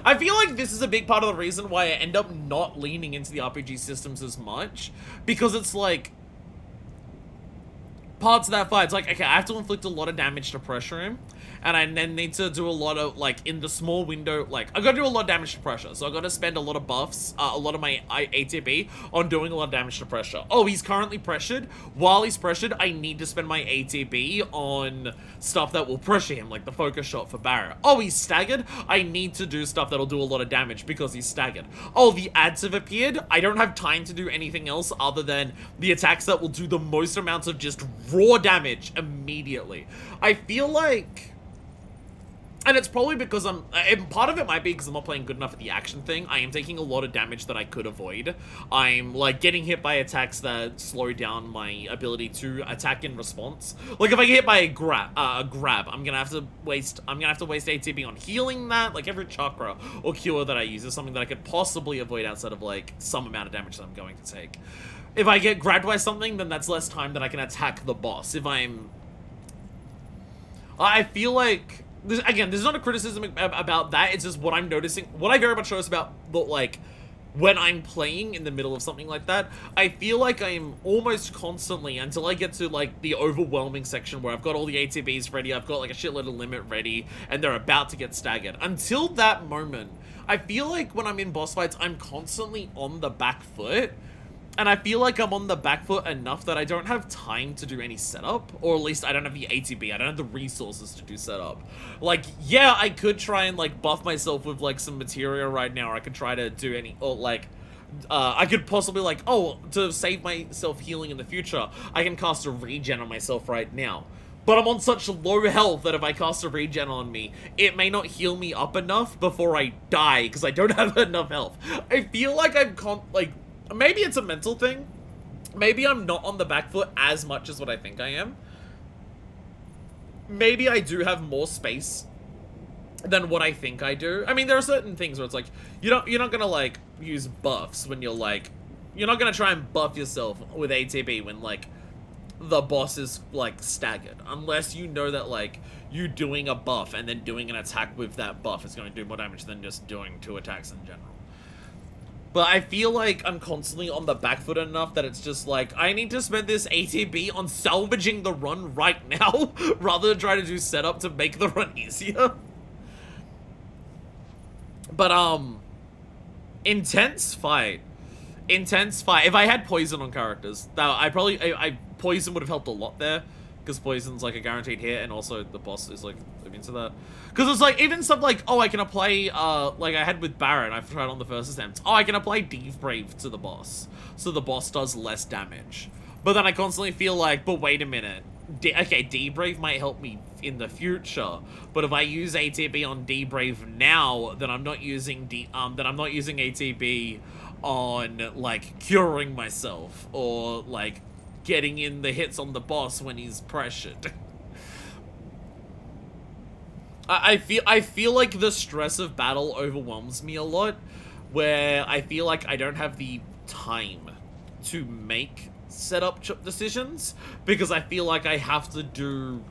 I feel like this is a big part of the reason why I end up not leaning into the RPG systems as much. Because it's like, parts of that fight, it's like, okay, I have to inflict a lot of damage to pressure him. And I then need to do a lot of, like, in the small window, like, I gotta do a lot of damage to pressure. So I gotta spend a lot of buffs, a lot of my ATB on doing a lot of damage to pressure. Oh, he's currently pressured. While he's pressured, I need to spend my ATB on stuff that will pressure him, like the focus shot for Barret. Oh, he's staggered. I need to do stuff that'll do a lot of damage because he's staggered. Oh, the ads have appeared. I don't have time to do anything else other than the attacks that will do the most amounts of just raw damage immediately. I feel like... And it's probably because and part of it might be because I'm not playing good enough at the action thing. I am taking a lot of damage that I could avoid. I'm, like, getting hit by attacks that slow down my ability to attack in response. Like, if I get hit by a grab, I'm gonna have to waste ATB on healing that. Like, every chakra or cure that I use is something that I could possibly avoid outside of, like, some amount of damage that I'm going to take. If I get grabbed by something, then that's less time that I can attack the boss. If I'm... I feel like, this is not a criticism about that, it's just what I'm noticing, what I very much notice about, like, when I'm playing in the middle of something like that, I feel like I'm almost constantly, until I get to, like, the overwhelming section where I've got all the ATBs ready, I've got, like, a shitload of limit ready, and they're about to get staggered. Until that moment, I feel like when I'm in boss fights, I'm constantly on the back foot, and I feel like I'm on the back foot enough that I don't have time to do any setup, or at least I don't have the ATB, I don't have the resources to do setup. Like, yeah, I could try and, like, buff myself with, like, some materia right now, or I could try to do any, or, like, I could possibly, like, oh, to save myself healing in the future, I can cast a regen on myself right now. But I'm on such low health that if I cast a regen on me, it may not heal me up enough before I die, because I don't have enough health. I feel like I'm, maybe it's a mental thing. Maybe I'm not on the back foot as much as what I think I am. Maybe I do have more space than what I think I do. I mean, there are certain things where it's like, you're not gonna, like, use buffs when you're, like, you're not gonna try and buff yourself with ATB when, like, the boss is, like, staggered. Unless you know that, like, you doing a buff and then doing an attack with that buff is going to do more damage than just doing 2 attacks in general. But I feel like I'm constantly on the back foot enough that it's just like, I need to spend this ATB on salvaging the run right now, rather than try to do setup to make the run easier. But, intense fight. Intense fight. If I had poison on characters, poison would have helped a lot there. Because poison's like a guaranteed hit, and also the boss is like immune to that. Because it's like, even stuff like, oh, I can apply, like I had with Baron, I've tried on the first attempt. Oh, I can apply Debrave to the boss. So the boss does less damage. But then I constantly feel like, but wait a minute. Okay, Debrave might help me in the future, but if I use ATB on Debrave now, then I'm not using ATB on, like, curing myself, or, like, getting in the hits on the boss when he's pressured. I feel like the stress of battle overwhelms me a lot, where I feel like I don't have the time to make setup decisions, because I feel like I have to do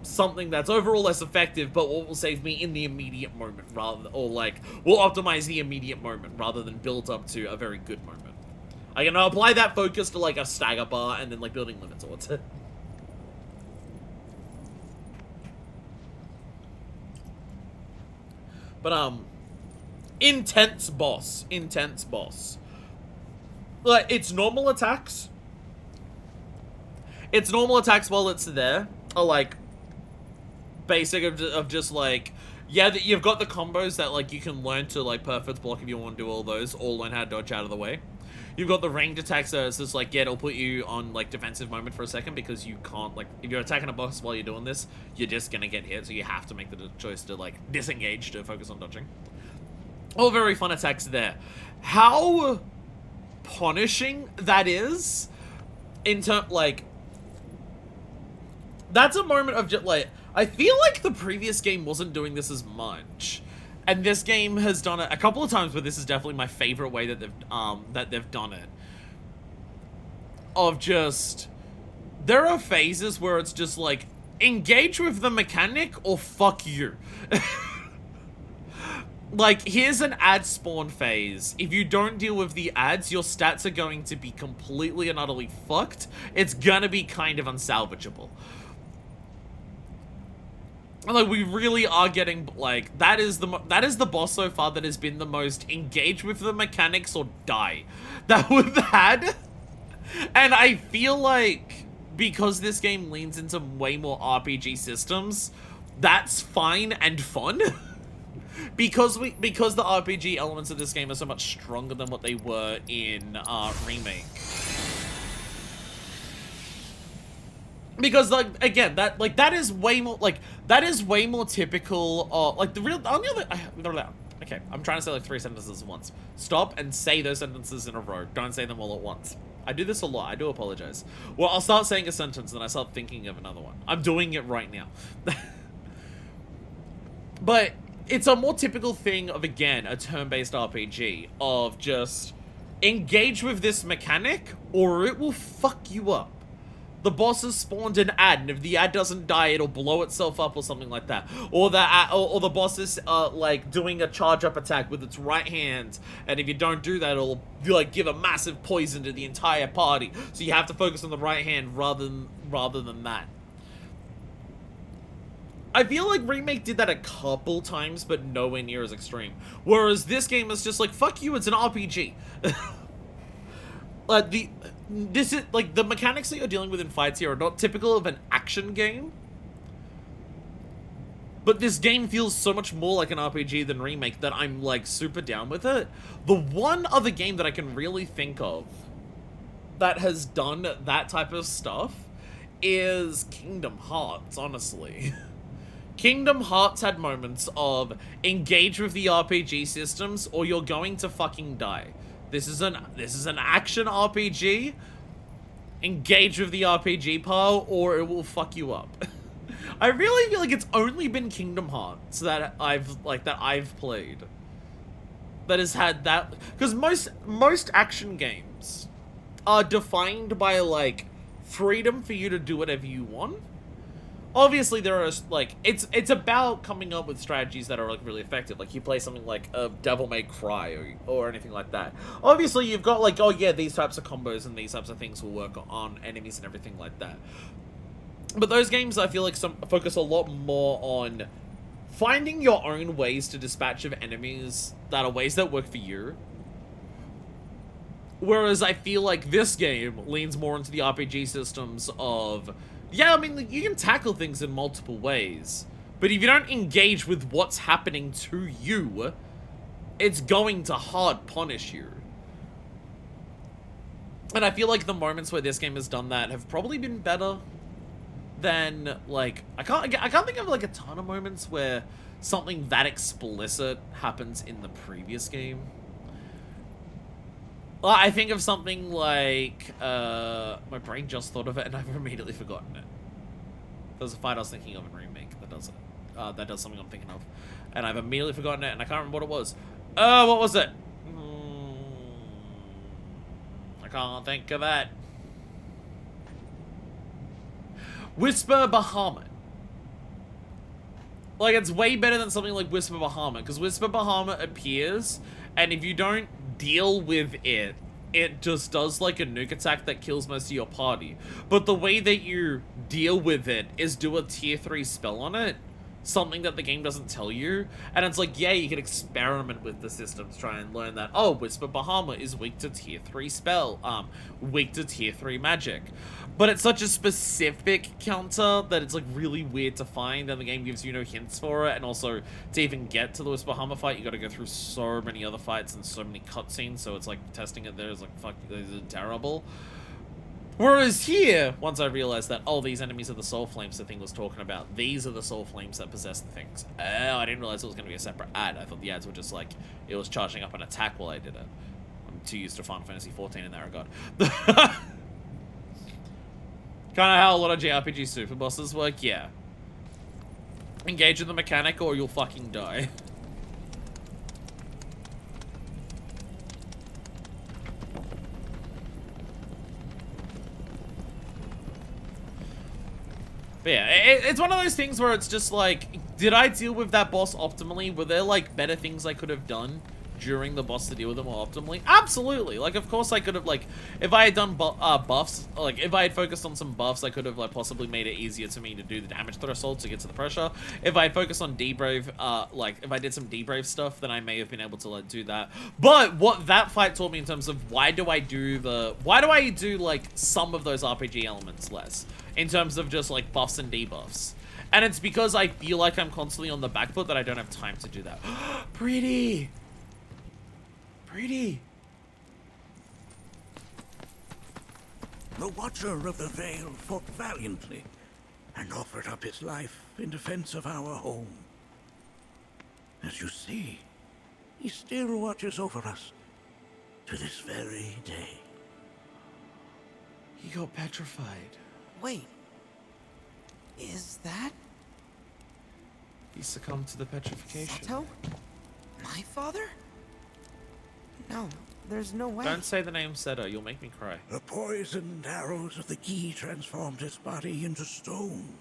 something that's overall less effective, but what will save me in the immediate moment, rather, or like, will optimize the immediate moment, rather than build up to a very good moment. I can apply that focus to, like, a stagger bar, and then, like, building limit towards it. But, intense boss. Intense boss. Like, it's normal attacks. It's normal attacks while it's there are, like, basic of just, like, yeah, you've got the combos that, like, you can learn to, like, perfect block if you want to do all those, or learn how to dodge out of the way. You've got the ranged attacks that it's just like, yeah, it'll put you on, like, defensive moment for a second, because you can't, like, if you're attacking a boss while you're doing this, you're just gonna get hit, so you have to make the choice to, like, disengage to focus on dodging. All very fun attacks there. How punishing that is, in terms, like, that's a moment of just, like, I feel like the previous game wasn't doing this as much. And this game has done it a couple of times, but this is definitely my favorite way that they've done it. Of just, there are phases where it's just like, engage with the mechanic or fuck you. Like, here's an ad spawn phase. If you don't deal with the ads, your stats are going to be completely and utterly fucked. It's gonna be kind of unsalvageable. Like, we really are getting, like, that is the boss so far that has been the most engage with the mechanics or die that we've had. And I feel like, because this game leans into way more RPG systems, that's fine and fun. because the RPG elements of this game are so much stronger than what they were in Remake. Because, like, again, that is way more typical, like, the only other, okay, I'm trying to say, like, 3 sentences at once. Stop and say those sentences in a row. Don't say them all at once. I do this a lot. I do apologize. Well, I'll start saying a sentence, and then I start thinking of another one. I'm doing it right now. But it's a more typical thing of, again, a turn-based RPG, of just engage with this mechanic, or it will fuck you up. the boss has spawned an ad, and if the ad doesn't die, it'll blow itself up or something like that. Or the boss is like doing a charge up attack with its right hand, and if you don't do that, it'll like give a massive poison to the entire party. So you have to focus on the right hand rather than that. I feel like Remake did that a couple times, but nowhere near as extreme. Whereas this game is just like, fuck you, it's an RPG. This is like the mechanics that you're dealing with in fights here are not typical of an action game. But this game feels so much more like an RPG than Remake that I'm like super down with it. The one other game that I can really think of that has done that type of stuff is Kingdom Hearts, honestly. Kingdom Hearts had moments of engage with the RPG systems or you're going to fucking die. This is an action RPG. Engage with the RPG part or it will fuck you up. I really feel like it's only been Kingdom Hearts that I've played that has had that, because most action games are defined by like freedom for you to do whatever you want. Obviously, there are, like, it's about coming up with strategies that are, like, really effective. Like, you play something like Devil May Cry or anything like that. Obviously, you've got, like, oh, yeah, these types of combos and these types of things will work on enemies and everything like that. But those games, I feel like, focus a lot more on finding your own ways to dispatch of enemies that are ways that work for you. Whereas I feel like this game leans more into the RPG systems of... Yeah, I mean, you can tackle things in multiple ways, but if you don't engage with what's happening to you, it's going to hard punish you. And I feel like the moments where this game has done that have probably been better than, like, I can't think of, like, a ton of moments where something that explicit happens in the previous game. Well, I think of something like, my brain just thought of it and I've immediately forgotten it. There's a fight I was thinking of in Remake that does it. That does something I'm thinking of. And I've immediately forgotten it and I can't remember what it was. What was it? I can't think of that. Whisper Bahamut. Like, it's way better than something like Whisper Bahamut, because Whisper Bahamut appears, and if you don't deal with it, it just does like a nuke attack that kills most of your party. But the way that you deal with it is do a tier 3 spell on it. Something that the game doesn't tell you. And it's like, yeah, you can experiment with the system to try and learn that, oh, Whisper Bahamut is weak to tier 3 spell. Weak to tier 3 magic. But it's such a specific counter that it's like really weird to find, and the game gives you no hints for it. And also, to even get to the Whisper Bahamut fight, you gotta go through so many other fights and so many cutscenes, so it's like testing it there is like, fuck, this is terrible. Whereas here, once I realized that, oh, these enemies are the soul flames the thing was talking about. These are the soul flames that possess the things. Oh, I didn't realize it was going to be a separate ad. I thought the ads were just like, it was charging up an attack while I did it. I'm too used to Final Fantasy XIV in that regard. Kind of how a lot of JRPG super bosses work, yeah. Engage with the mechanic or you'll fucking die. But yeah, it's one of those things where it's just like, did I deal with that boss optimally? Were there like better things I could have done during the boss to deal with them more optimally? Absolutely. Like, of course I could have, like, if I had done buffs, like, if I had focused on some buffs, I could have, like, possibly made it easier to me to do the damage threshold to get to the pressure. If I had focused on debrave, like, if I did some debrave stuff, then I may have been able to, like, do that. But what that fight taught me in terms of why do I do, like, some of those RPG elements less? In terms of just, like, buffs and debuffs. And it's because I feel like I'm constantly on the back foot that I don't have time to do that. Pretty! Pretty! The Watcher of the Veil fought valiantly and offered up his life in defense of our home. As you see, he still watches over us to this very day. He got petrified. Wait. Is that He succumbed to the petrification. Sato? My father? No, There's no way. Don't say the name Seto, you'll make me cry. The poisoned arrows of the Gi transformed his body into stone.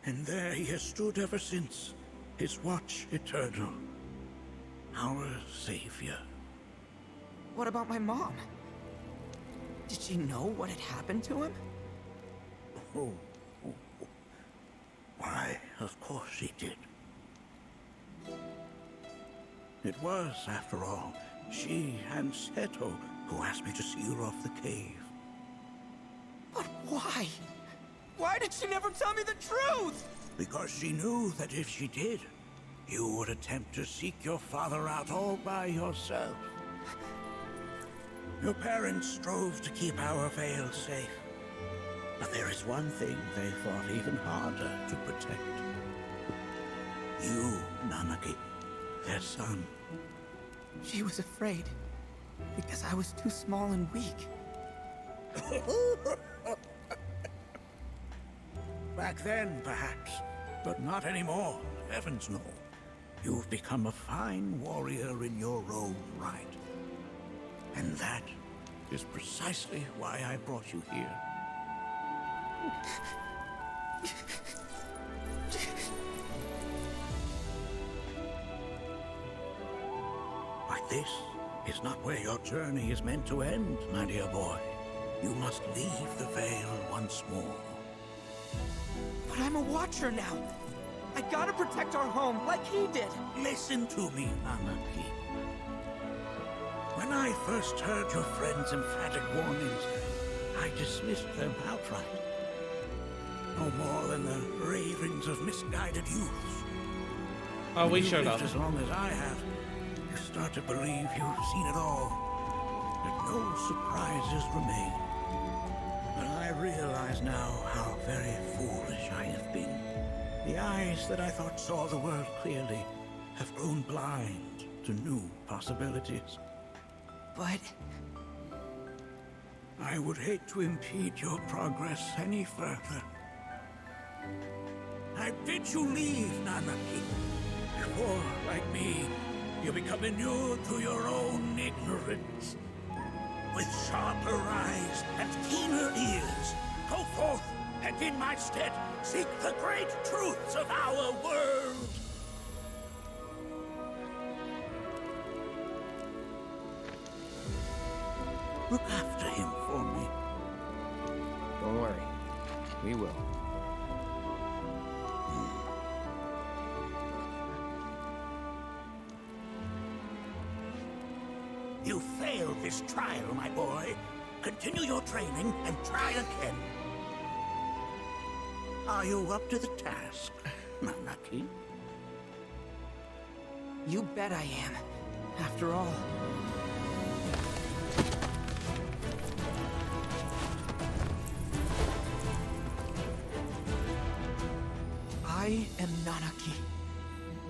And there he has stood ever since, his watch eternal. Our savior. What about my mom? Did she know what had happened to him? Oh. Why, of course she did. It was, after all, she and Seto who asked me to seal off the cave. But why? Why did she never tell me the truth? Because she knew that if she did, you would attempt to seek your father out all by yourself. Your parents strove to keep our Vale safe. But there is one thing they fought even harder to protect. You, Nanaki, their son. She was afraid because I was too small and weak. Back then, perhaps, but not anymore. Heavens no. You've become a fine warrior in your own right. And that is precisely why I brought you here. But this is not where your journey is meant to end, my dear boy. You must leave the Vale once more. But I'm a watcher now. I gotta protect our home like he did. Listen to me, Nanaki. When I first heard your friend's emphatic warnings, I dismissed them outright. No more than the ravings of misguided youths. Oh, we When showed you've up. lived as long as I have, you start to believe you've seen it all. That no surprises remain. But I realize now how very foolish I have been. The eyes that I thought saw the world clearly have grown blind to new possibilities. But I would hate to impede your progress any further. I bid you leave, Nanaki, before, like me, you become inured to your own ignorance. With sharper eyes and keener ears, go forth and in my stead seek the great truths of our world. Look after him for me. don't worry, we will. You failed this trial, my boy. Continue your training and try again. Are you up to the task, Nanaki? You bet I am. After all. I am Nanaki,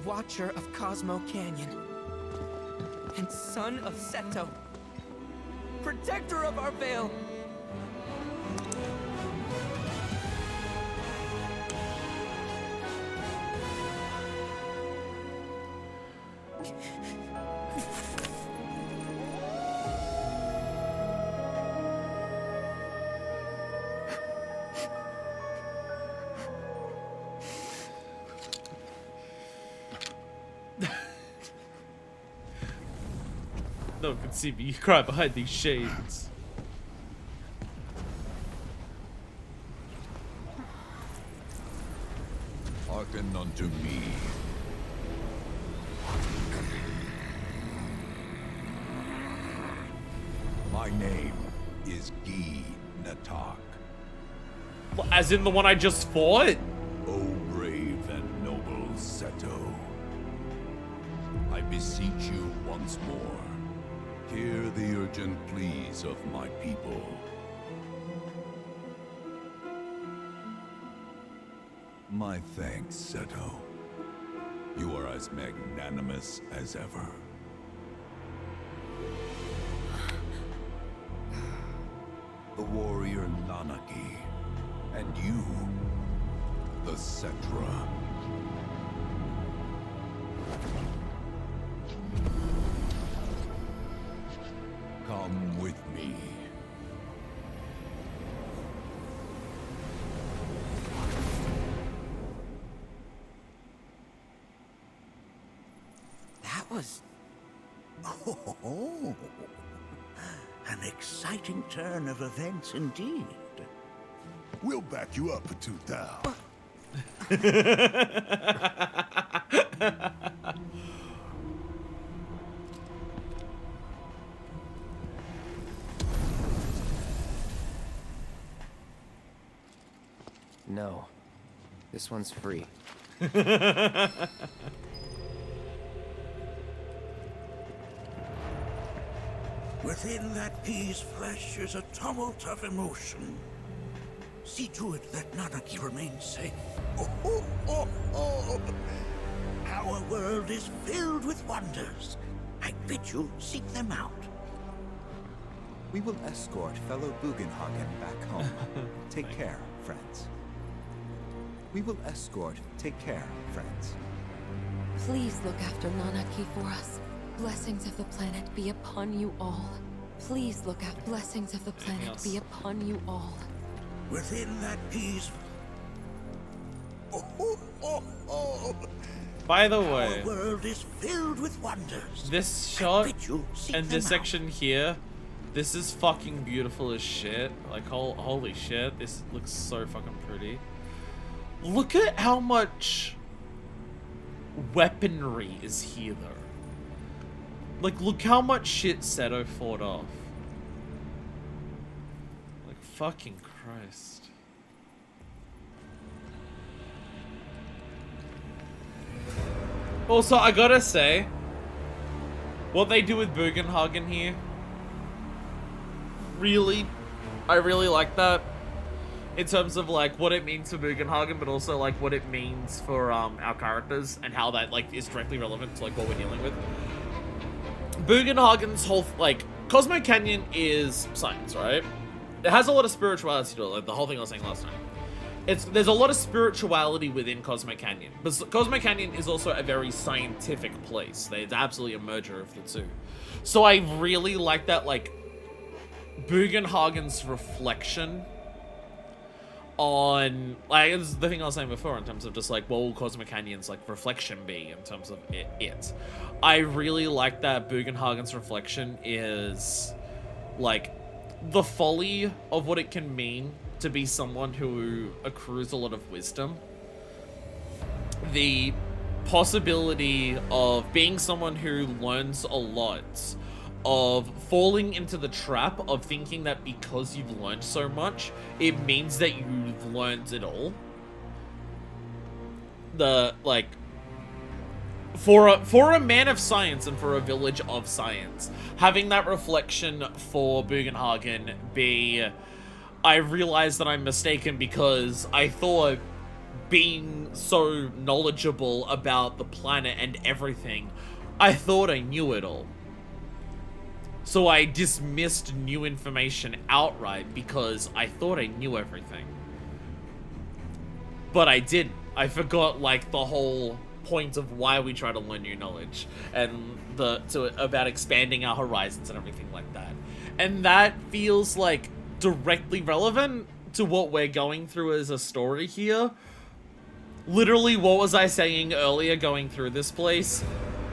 Watcher of Cosmo Canyon, and son of Seto, protector of our Vale. No one can see me cry behind these shades. Hearken unto me. My name is Gi Natak. Well, as in the one I just fought? O brave and noble Seto, I beseech you once more, hear the urgent pleas of my people. My thanks, Seto. You are as magnanimous as ever. The warrior Nanaki, and you, the Cetra. That was... Oh, an exciting turn of events indeed. We'll back you up for 2,000. No. This one's free. Within that pea's flesh is a tumult of emotion. See to it that Nanaki remains safe. Oh. Our world is filled with wonders. I bid you seek them out. We will escort fellow Bugenhagen back home. Take care, friends. We will escort. Take care, friends. Please look after Nanaki for us. Blessings of the planet be upon you all. Please look after blessings of the planet be upon you all. Within that peace... Oh. By the Our way, world is filled with wonders. this shot Bid you seek and them this out. section here, this is fucking beautiful as shit. Like, holy shit, this looks so fucking pretty. Look at how much weaponry is here, though. Like, look how much shit Seto fought off. Like, fucking Christ. Also, I gotta say, what they do with Bugenhagen here, I really like that. In terms of, like, what it means for Bugenhagen, but also, like, what it means for, our characters, and how that, like, is directly relevant to, like, what we're dealing with. Bugenhagen's whole, like, Cosmo Canyon is science, right? It has a lot of spirituality to it, like the whole thing I was saying last time. There's a lot of spirituality within Cosmo Canyon, but Cosmo Canyon is also a very scientific place. It's absolutely a merger of the two. So I really like that, like, Bugenhagen's reflection on, like, it's the thing I was saying before in terms of just, like, what will Cosmo Canyon's, like, reflection be in terms of it. I really like that Bugenhagen's reflection is, like, the folly of what it can mean to be someone who accrues a lot of wisdom. The possibility of being someone who learns a lot, of falling into the trap of thinking that because you've learned so much, it means that you've learned it all. For a man of science and for a village of science, having that reflection for Bugenhagen be, I realize that I'm mistaken because I thought being so knowledgeable about the planet and everything, I thought I knew it all. So I dismissed new information outright because I thought I knew everything. But I didn't. I forgot, like, the whole point of why we try to learn new knowledge and about expanding our horizons and everything like that. And that feels like directly relevant to what we're going through as a story here. Literally, what was I saying earlier going through this place?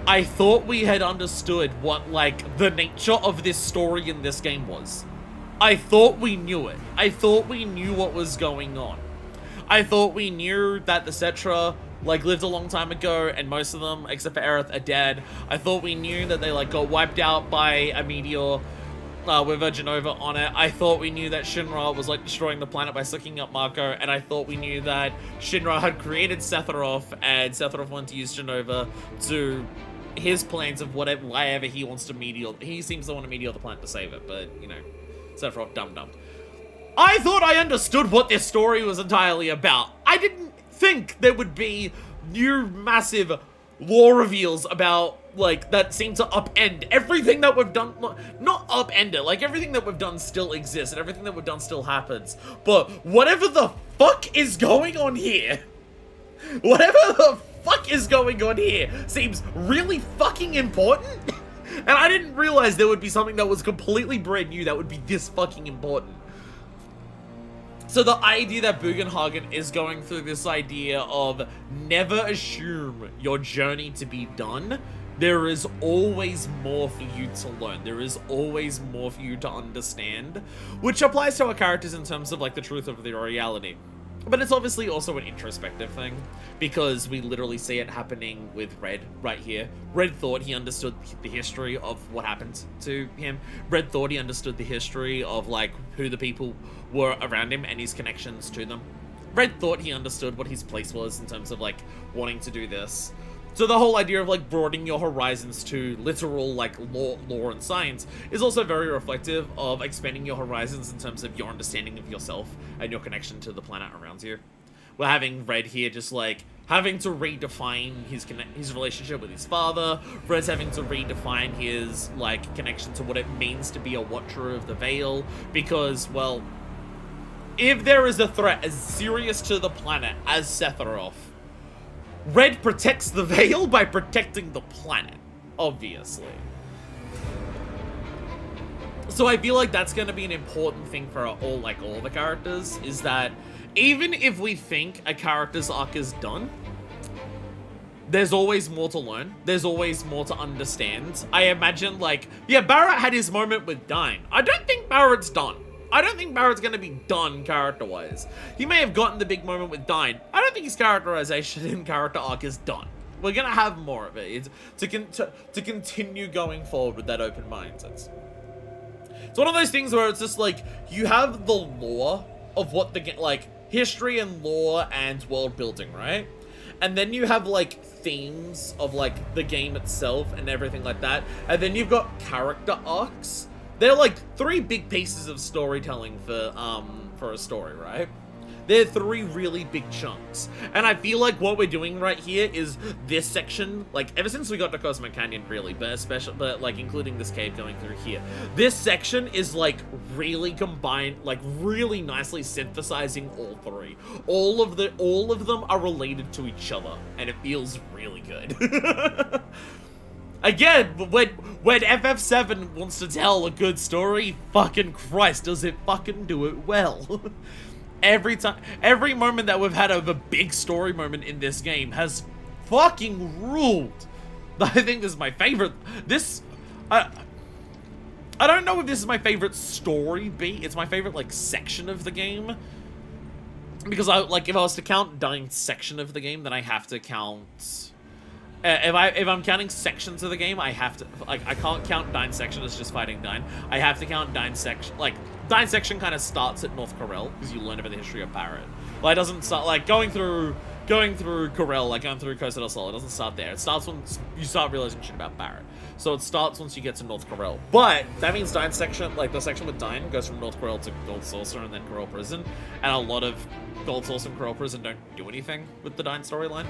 I thought we had understood what, like, the nature of this story in this game was. I thought we knew it. I thought we knew what was going on. I thought we knew that the Cetra, like, lived a long time ago, and most of them, except for Aerith, are dead. I thought we knew that they, like, got wiped out by a meteor with a Genova on it. I thought we knew that Shinra was, like, destroying the planet by sucking up Marco, and I thought we knew that Shinra had created Sephiroth, and Sephiroth wanted to use Genova to his plans of whatever he wants to meteor. He seems to want to meteor the planet to save it, but, you know, Sephiroth, dumb. I thought I understood what this story was entirely about. I didn't think there would be new massive lore reveals about, like, that seem to upend everything that we've done. Not upend it, like, everything that we've done still exists and everything that we've done still happens. But whatever the fuck is going on here, seems really fucking important. And I didn't realize there would be something that was completely brand new that would be this fucking important. So the idea that Bugenhagen is going through this idea of never assume your journey to be done there is always more for you to learn. There is always more for you to understand, which applies to our characters in terms of like the truth of their reality. But it's obviously also an introspective thing, because we literally see it happening with Red right here. Red thought he understood the history of what happened to him. Red thought he understood the history of like who the people were around him and his connections to them. Red thought he understood what his place was in terms of like wanting to do this. So the whole idea of like broadening your horizons to literal like lore and science is also very reflective of expanding your horizons in terms of your understanding of yourself and your connection to the planet around you. We're having Red here just like having to redefine his relationship with his father. Red's having to redefine his like connection to what it means to be a Watcher of the Veil, because, well, if there is a threat as serious to the planet as Sephiroth, Red protects the Veil by protecting the planet, obviously. So I feel like that's going to be an important thing for all the characters, is that even if we think a character's arc is done, there's always more to learn. There's always more to understand. I imagine, like, yeah, Barrett had his moment with Dyne. I don't think Barrett's done. I don't think Barrett's going to be done character-wise. He may have gotten the big moment with Dyne. I don't think his characterization and character arc is done. We're going to have more of it. It's to continue going forward with that open mindset. It's one of those things where it's just like, you have the lore of what the game, like, history and lore and world building, right? And then you have, like, themes of, like, the game itself and everything like that. And then you've got character arcs. They're like 3 big pieces of storytelling for a story, right? They're 3 really big chunks. And I feel like what we're doing right here is this section, like ever since we got to Cosmic Canyon really, but like including this cave going through here. This section is like really combined, like really nicely synthesizing all 3. All of them are related to each other, and it feels really good. Again, when FF7 wants to tell a good story, fucking Christ, does it fucking do it well. Every moment that we've had of a big story moment in this game has fucking ruled. I think this is my favorite. I don't know if this is my favorite story beat. It's my favorite, like, section of the game. Because, if I was to count Dyne's section of the game, then I have to count... If I'm counting sections of the game, I have to, like, I can't count Dyne's section as just fighting Dyne. I have to count Dyne's section, like, Dyne's section kind of starts at North Corel, because you learn about the history of Barret. Like, it doesn't start, like, going through Corel, like, going through Costa del Sol, it doesn't start there. It starts when you start realizing shit about Barret. So it starts once you get to North Corel. But that means Dyne's section, like, the section with Dyne goes from North Corel to Gold Saucer and then Corel Prison. And a lot of Gold Saucer and Corel Prison don't do anything with the Dyne storyline.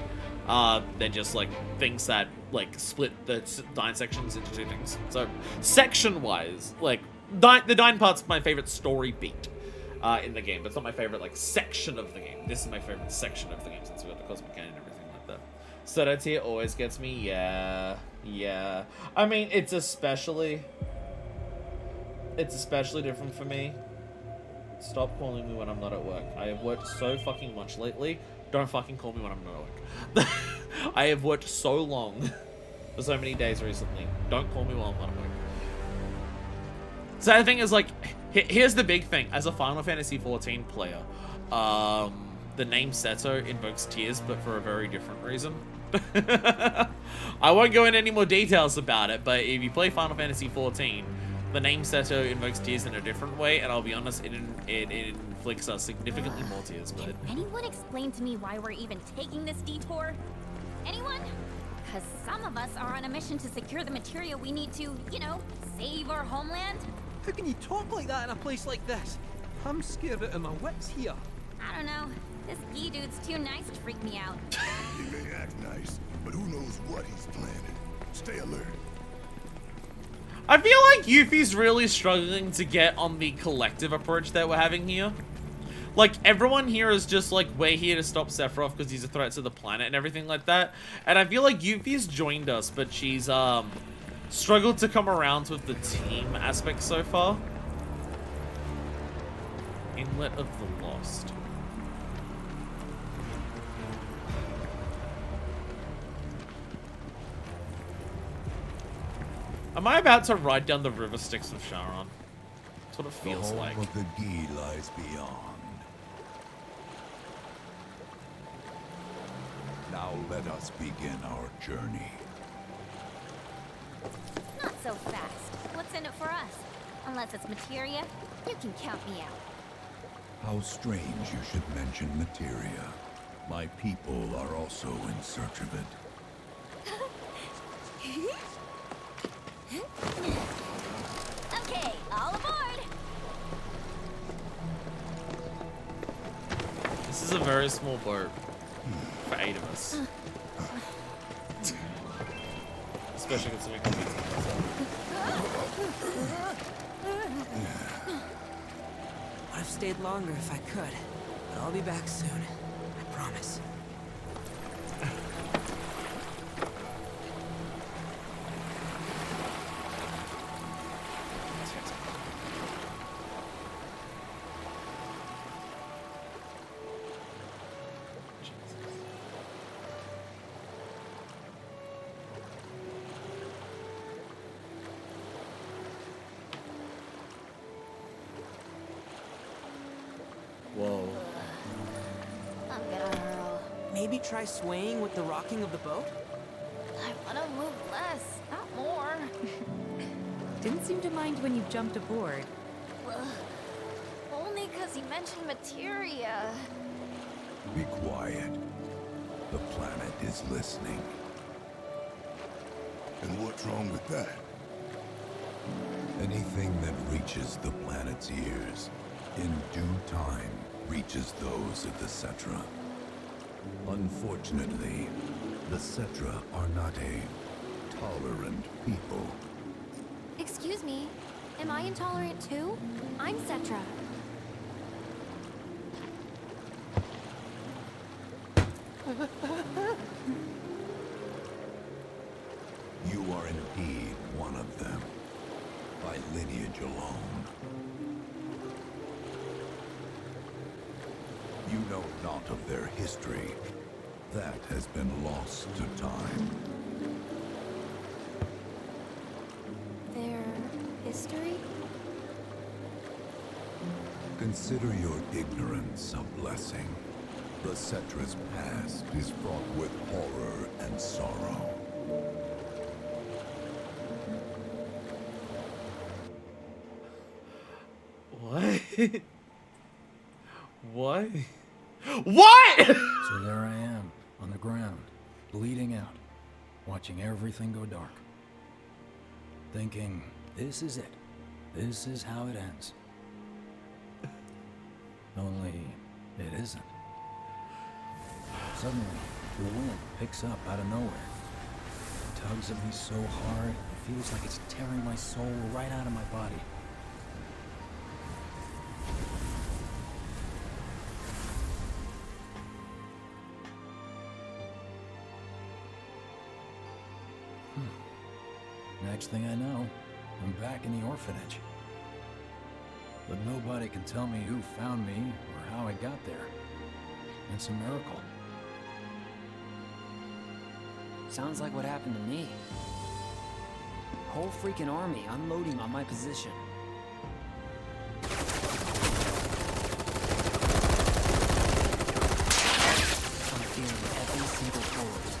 They're just, like, things that, like, split the Dyne sections into 2 things. So, section-wise, like, the Dyne part's my favorite story beat in the game, but it's not my favorite, like, section of the game. This is my favorite section of the game since we got the Cosmic Canyon and everything like that. So that tier always gets me, yeah. I mean, it's especially different for me. Stop calling me when I'm not at work. I have worked so fucking much lately. Don't fucking call me when I'm not at work. I have worked so long for so many days recently. Don't call me while I'm not at work. So the thing is, like, here's the big thing. As a Final Fantasy XIV player, the name Seto invokes tears, but for a very different reason. I won't go into any more details about it, but if you play Final Fantasy XIV, the name Seto invokes tears in a different way, and I'll be honest, it inflicts us significantly more tears. But can anyone explain to me why we're even taking this detour? Anyone? Because some of us are on a mission to secure the material we need to, you know, save our homeland. How can you talk like that in a place like this? I'm scared out of my wits here. I don't know. This Gee dude's too nice to freak me out. He may act nice, but who knows what he's planning. Stay alert. I feel like Yuffie's really struggling to get on the collective approach that we're having here. Like, everyone here is just like, we're here to stop Sephiroth because he's a threat to the planet and everything like that. And I feel like Yuffie's joined us, but she's struggled to come around with the team aspect so far. Inlet of the Lost. Am I about to ride down the river Styx of Charon? That's what it The feels home like. of the Gi lies beyond. Now let us begin our journey. Not so fast. What's in it for us? Unless it's materia, you can count me out. How strange you should mention materia. My people are also in search of it. Okay, all aboard! This is a very small boat for 8 of us. Especially considering how big it is. I'd have stayed longer if I could, but I'll be back soon. I promise. Whoa. I'm gonna hurl. Maybe try swaying with the rocking of the boat? I wanna move less, not more. Didn't seem to mind when you jumped aboard. Only because he mentioned materia. Be quiet. The planet is listening. And what's wrong with that? Anything that reaches the planet's ears, in due time, reaches those of the Cetra. Unfortunately, the Cetra are not a tolerant people. Excuse me, am I intolerant too? I'm Cetra. You are indeed one of them, by lineage alone. You know not of their history. That has been lost to time. Their history? Consider your ignorance a blessing. The Cetra's past is fraught with horror and sorrow. What? What? What? So there I am, on the ground, bleeding out, watching everything go dark. Thinking, this is it. This is how it ends. Only, it isn't. Suddenly, the wind picks up out of nowhere. It tugs at me so hard, it feels like it's tearing my soul right out of my body. Next thing I know, I'm back in the orphanage. But nobody can tell me who found me or how I got there. It's a miracle. Sounds like what happened to me. Whole freaking army unloading on my position. I'm feeling every single bullet.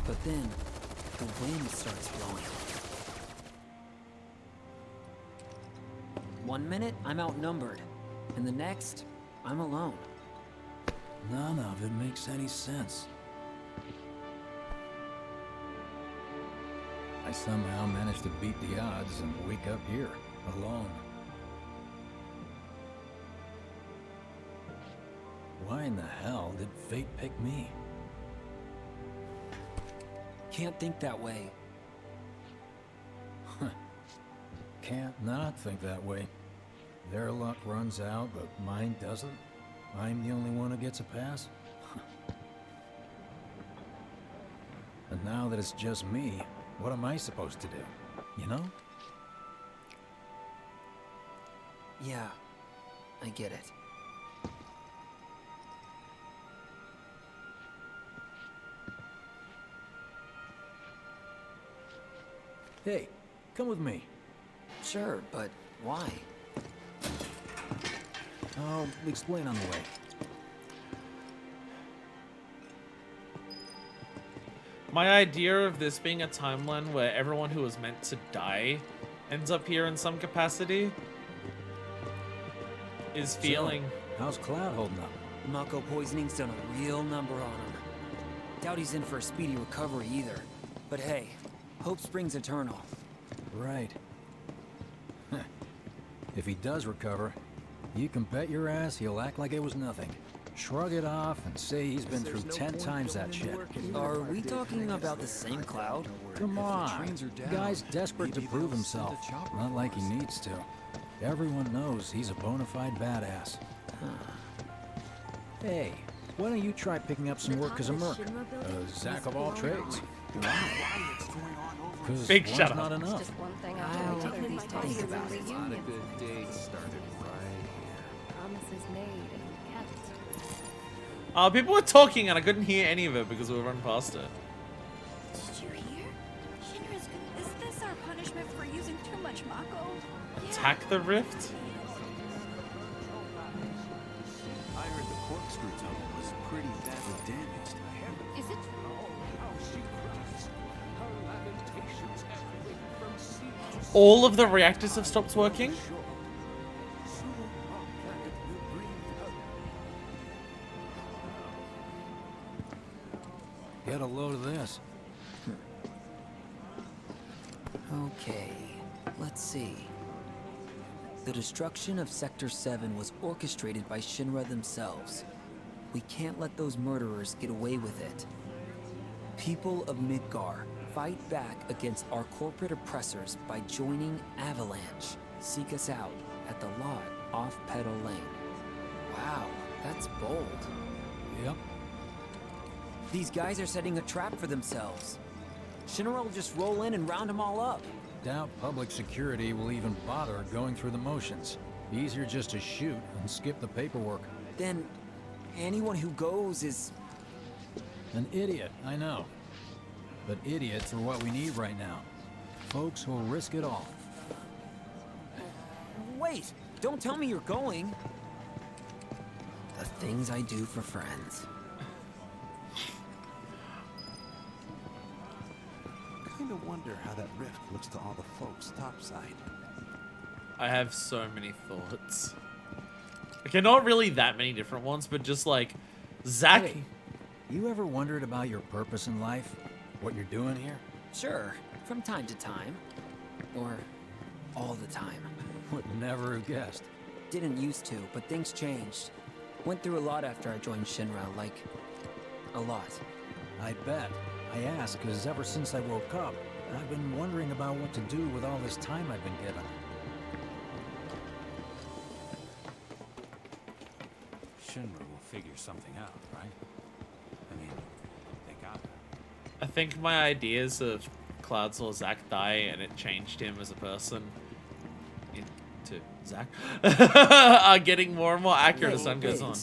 But then, the wind starts blowing. 1 minute, I'm outnumbered. And the next, I'm alone. None of it makes any sense. I somehow managed to beat the odds and wake up here, alone. Why in the hell did fate pick me? Can't think that way. Can't not think that way. Their luck runs out, but mine doesn't. I'm the only one who gets a pass. And now that it's just me, what am I supposed to do? You know? Yeah, I get it. Hey, come with me. Sure, but why? I'll explain on the way. My idea of this being a timeline where everyone who was meant to die ends up here in some capacity is feeling. So, how's Cloud holding up? Mako poisoning's done a real number on him. Doubt he's in for a speedy recovery either. But hey, hope springs eternal. Right. If he does recover, you can bet your ass he'll act like it was nothing. Shrug it off and say he's been through 10 times that shit. Are we talking about the same Cloud? Come on. The guy's desperate to prove himself. Not like he needs to. Everyone knows he's a bona fide badass. Hey, why don't you try picking up some work as a merc? A Zack of all trades. Because Big one's shut up. not enough. Just one thing after another these days. Think about it. Reunion. A lot of good dates started right here. Promises made and kept. People were talking and I couldn't hear any of it because we were running past it. Did you hear? Shinra's is this our punishment for using too much Mako? Attack the rift? I heard the corkscrew tunnel was pretty badly damaged. Is it? All of the reactors have stopped working? Get a load of this. Okay, let's see. The destruction of Sector 7 was orchestrated by Shinra themselves. We can't let those murderers get away with it. People of Midgar, fight back against our corporate oppressors by joining Avalanche. Seek us out at the lot off Petal Lane. Wow, that's bold. Yep. These guys are setting a trap for themselves. Shinra will just roll in and round them all up. Doubt public security will even bother going through the motions. Easier just to shoot and skip the paperwork. Then, anyone who goes is... An idiot, I know. But idiots are what we need right now. Folks who'll risk it all. Wait! Don't tell me you're going! The things I do for friends. Kinda wonder how that rift looks to all the folks topside. I have so many thoughts. Okay, not really that many different ones, but just like Zack. Hey, you ever wondered about your purpose in life? What you're doing here? Sure, from time to time. Or all the time. Would never have guessed. Didn't used to, but things changed. Went through a lot after I joined Shinra, like... a lot. I bet. I ask because ever since I woke up, I've been wondering about what to do with all this time I've been given. Shinra will figure something out, right? I mean, they got it. I think my ideas of Cloud saw Zack die and it changed him as a person into Zack are getting more and more accurate as time goes on.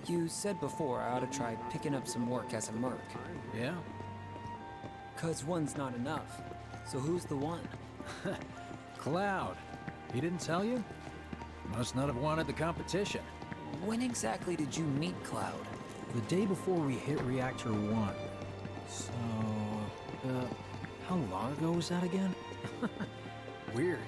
You said before I ought to try picking up some work as a merc. Yeah? 'Cause one's not enough. So who's the one? Cloud. He didn't tell you? Must not have wanted the competition. When exactly did you meet Cloud? The day before we hit Reactor 1. So, how long ago was that again? Weird.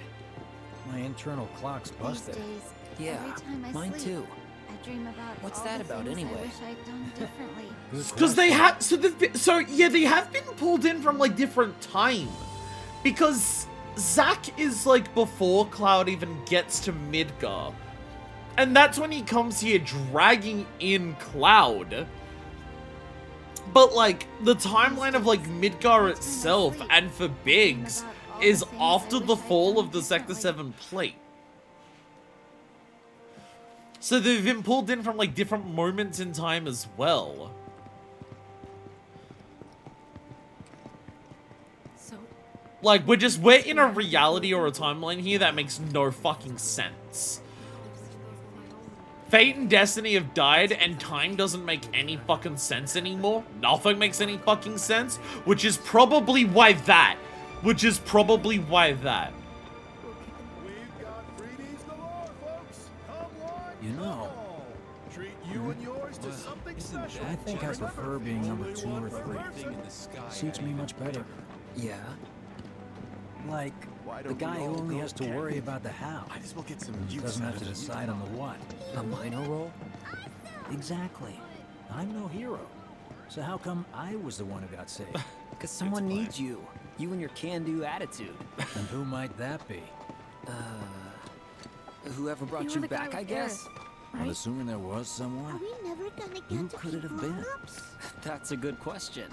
My internal clock's busted. These days, Yeah, every time I mine sleep, too. I dream about What's all that the about things anyway? I wish I'd done differently. Because they have, they have been pulled in from like different time, because Zack is like before Cloud even gets to Midgar, and that's when he comes here dragging in Cloud. But like the timeline of like Midgar itself and for Biggs is after the fall of the Sector 7 plate. So they've been pulled in from like different moments in time as well. So, Like we're in a reality or a timeline here that makes no fucking sense. sense. Fate and destiny have died, and time doesn't make any fucking sense anymore. Nothing makes any fucking sense, which is probably why that. Which is probably why that. We've got freebies galore, folks. Come one, You know, treat you and yours to something special. I think I prefer being number 2 or 3. Suits me much better. Yeah? Like, the guy who only has to worry about the how. Might as well get some Doesn't have to decide on the what. A minor role? Exactly. I'm no hero. So how come I was the one who got saved? Because someone needs you. You and your can-do attitude. And who might that be? Whoever brought you back, I guess? I'm assuming there was someone. Are we never gonna get Who to could it be have been? grown-ups? That's a good question.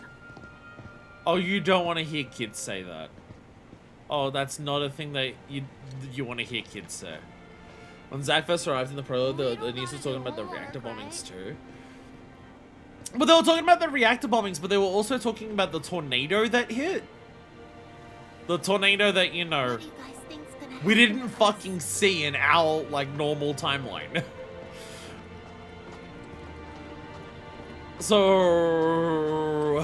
Oh, you don't want to hear kids say that. Oh, that's not a thing that you want to hear kids say. When Zack first arrived in the prologue, the news was talking about the reactor bombings too. But they were talking about the reactor bombings, but they were also talking about the tornado that hit. The tornado that, you know, What do you guys think's gonna we happen didn't to us? fucking see in our, like, normal timeline. So...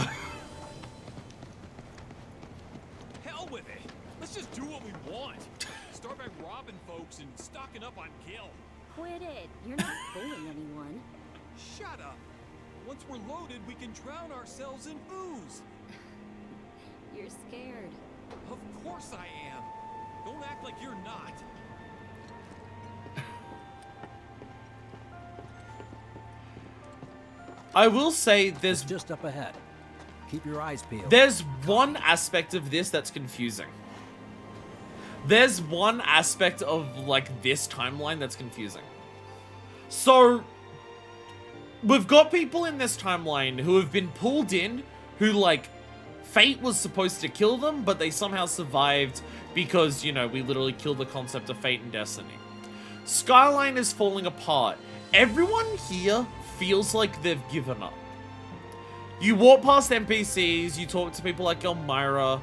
Hell with it. Let's just do what we want. Start by robbing folks and stocking up on gil. Quit it. You're not fooling anyone. Shut up. Once we're loaded, we can drown ourselves in booze. You're scared. Of course I am. Don't act like you're not. I will say there's It's just up ahead. Keep your eyes peeled. There's one aspect of this that's confusing. There's one aspect of, like, this timeline that's confusing. So, we've got people in this timeline who have been pulled in, who, like, fate was supposed to kill them, but they somehow survived because, you know, we literally killed the concept of fate and destiny. Skyline is falling apart. Everyone here feels like they've given up. You walk past NPCs, you talk to people like Elmira,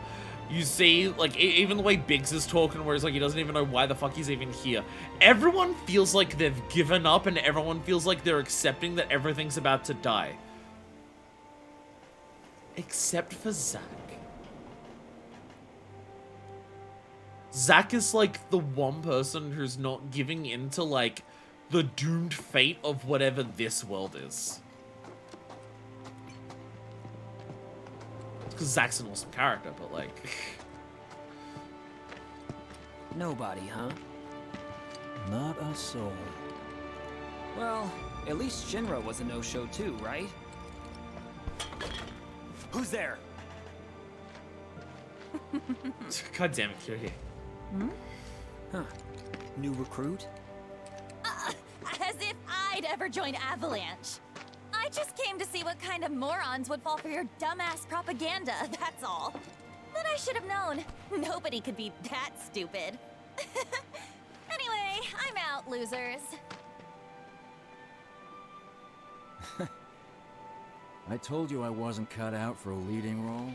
you see, like, even the way Biggs is talking, where he's like, he doesn't even know why the fuck he's even here. Everyone feels like they've given up, and everyone feels like they're accepting that everything's about to die. Except for Zack. Zack is, like, the one person who's not giving in to, like, the doomed fate of whatever this world is. Because Zack's an awesome character, but, like... Nobody, huh? Not a soul. Well, at least Shinra was a no-show too, right? Who's there? God damn it, you're here. Huh. New recruit? As if I'd ever join Avalanche. I just came to see what kind of morons would fall for your dumbass propaganda, that's all. But I should have known. Nobody could be that stupid. Anyway, I'm out, losers. I told you I wasn't cut out for a leading role.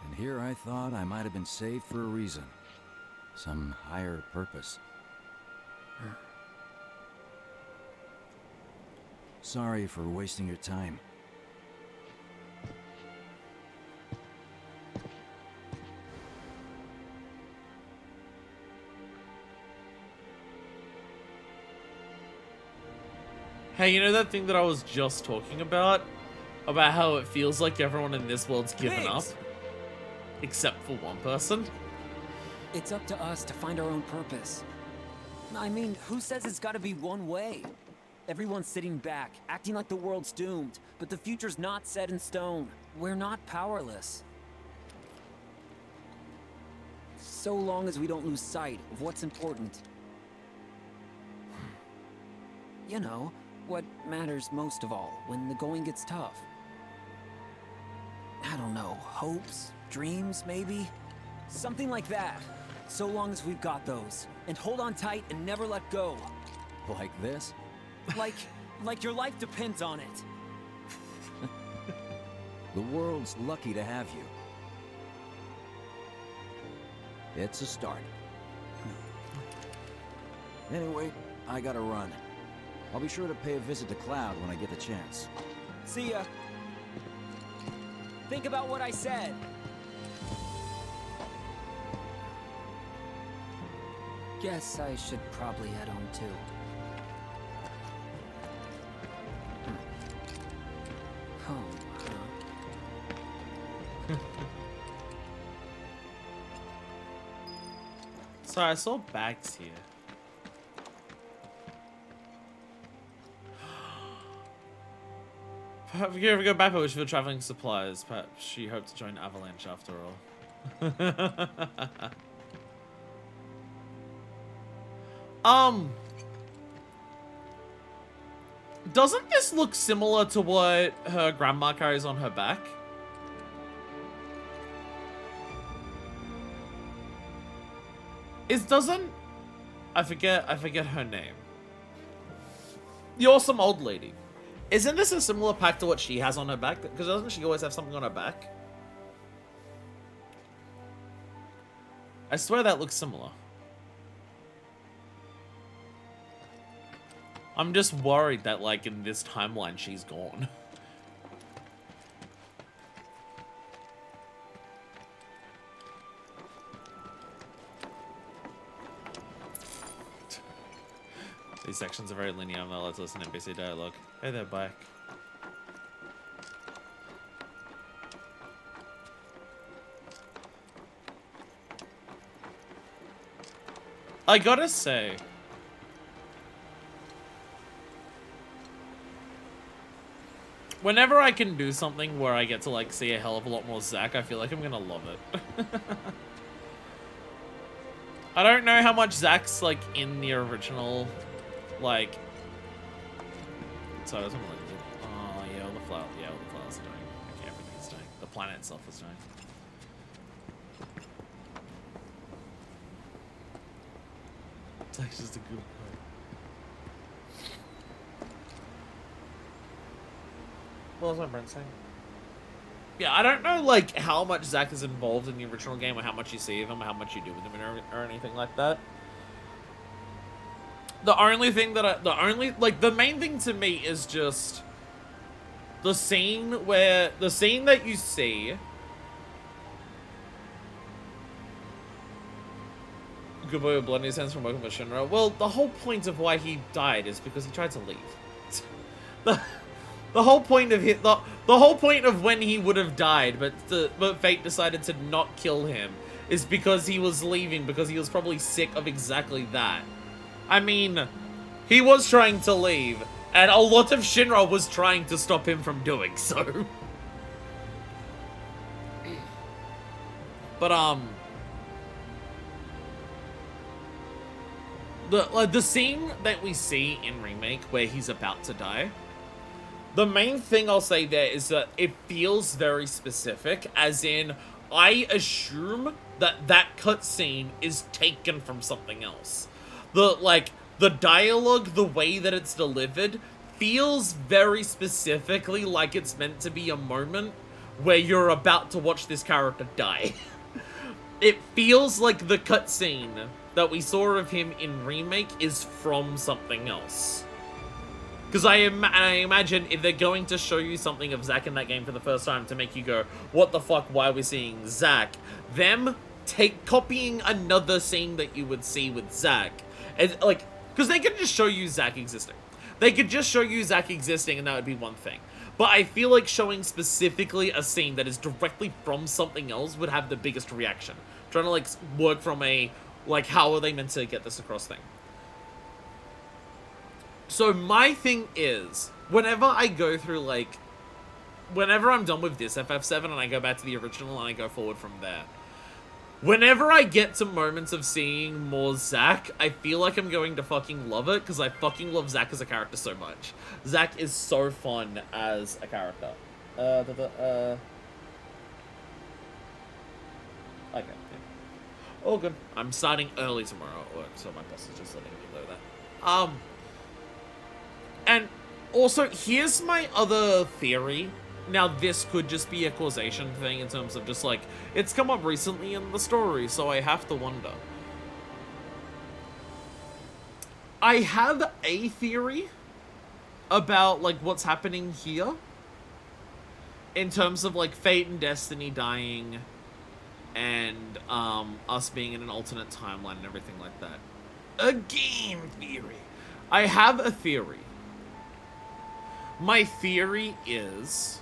And here I thought I might have been saved for a reason. Some higher purpose. Sorry for wasting your time. Hey, you know that thing that I was just talking about? About how it feels like everyone in this world's given up? Except for one person? It's up to us to find our own purpose. I mean, who says it's gotta be one way? Everyone's sitting back, acting like the world's doomed, but the future's not set in stone. We're not powerless. So long as we don't lose sight of what's important. You know, what matters most of all when the going gets tough. I don't know, hopes, dreams, maybe? Something like that. So long as we've got those. And hold on tight and never let go. Like this? Like your life depends on it. The world's lucky to have you. It's a start. Anyway, I gotta run. I'll be sure to pay a visit to Cloud when I get the chance. See ya. Think about what I said. Guess I should probably head home too. Home, huh? So I saw bags here. Perhaps if you ever go back, I wish for traveling supplies. Perhaps she hoped to join Avalanche after all. Doesn't this look similar to what her grandma carries on her back? I forget her name. The awesome old lady. Isn't this a similar pack to what she has on her back? Because doesn't she always have something on her back? I swear that looks similar. I'm just worried that, like, in this timeline, she's gone. These sections are very linear. I'm not allowed to listen to NPC dialogue. Hey there, bike. I gotta say, whenever I can do something where I get to, like, see a hell of a lot more Zack, I feel like I'm gonna love it. I don't know how much Zack's, like, in the original, like... Sorry, I was gonna, like, oh, yeah, all the flowers are doing. Okay, everything's doing. The planet itself is doing. Zack's just a good boy. What was my friend saying? Yeah, I don't know, like, how much Zack is involved in the original game, or how much you see of him, or how much you do with him, or anything like that. The only thing that the main thing to me is just the scene that you see. Good boy with blood in his hands from working with Shinra. Well, the whole point of why he died is because he tried to leave. The whole point of the whole point of when he would have died, but fate decided to not kill him, is because he was leaving, because he was probably sick of exactly that. I mean, he was trying to leave, and a lot of Shinra was trying to stop him from doing so. But the scene that we see in Remake where he's about to die, the main thing I'll say there is that it feels very specific, as in, I assume that that cutscene is taken from something else. The dialogue, the way that it's delivered, feels very specifically like it's meant to be a moment where you're about to watch this character die. It feels like the cutscene that we saw of him in Remake is from something else. Because I imagine if they're going to show you something of Zack in that game for the first time to make you go, what the fuck, why are we seeing Zack? Them copying another scene that you would see with Zack. And, like, because they could just show you Zack existing. They could just show you Zack existing and that would be one thing. But I feel like showing specifically a scene that is directly from something else would have the biggest reaction. Trying to, like, work from a, like, how are they meant to get this across thing. So my thing is, whenever I go through, like, whenever I'm done with this FF7 and I go back to the original and I go forward from there, whenever I get to moments of seeing more Zack, I feel like I'm going to fucking love it, because I fucking love Zack as a character so much. Zack is so fun as a character. Okay, yeah. All good. I'm starting early tomorrow at work, so my boss is just letting me know that. And also, here's my other theory. Now, this could just be a causation thing in terms of just, like, it's come up recently in the story, so I have to wonder. I have a theory about, like, what's happening here. In terms of, like, fate and destiny dying and, us being in an alternate timeline and everything like that. A game theory. I have a theory. My theory is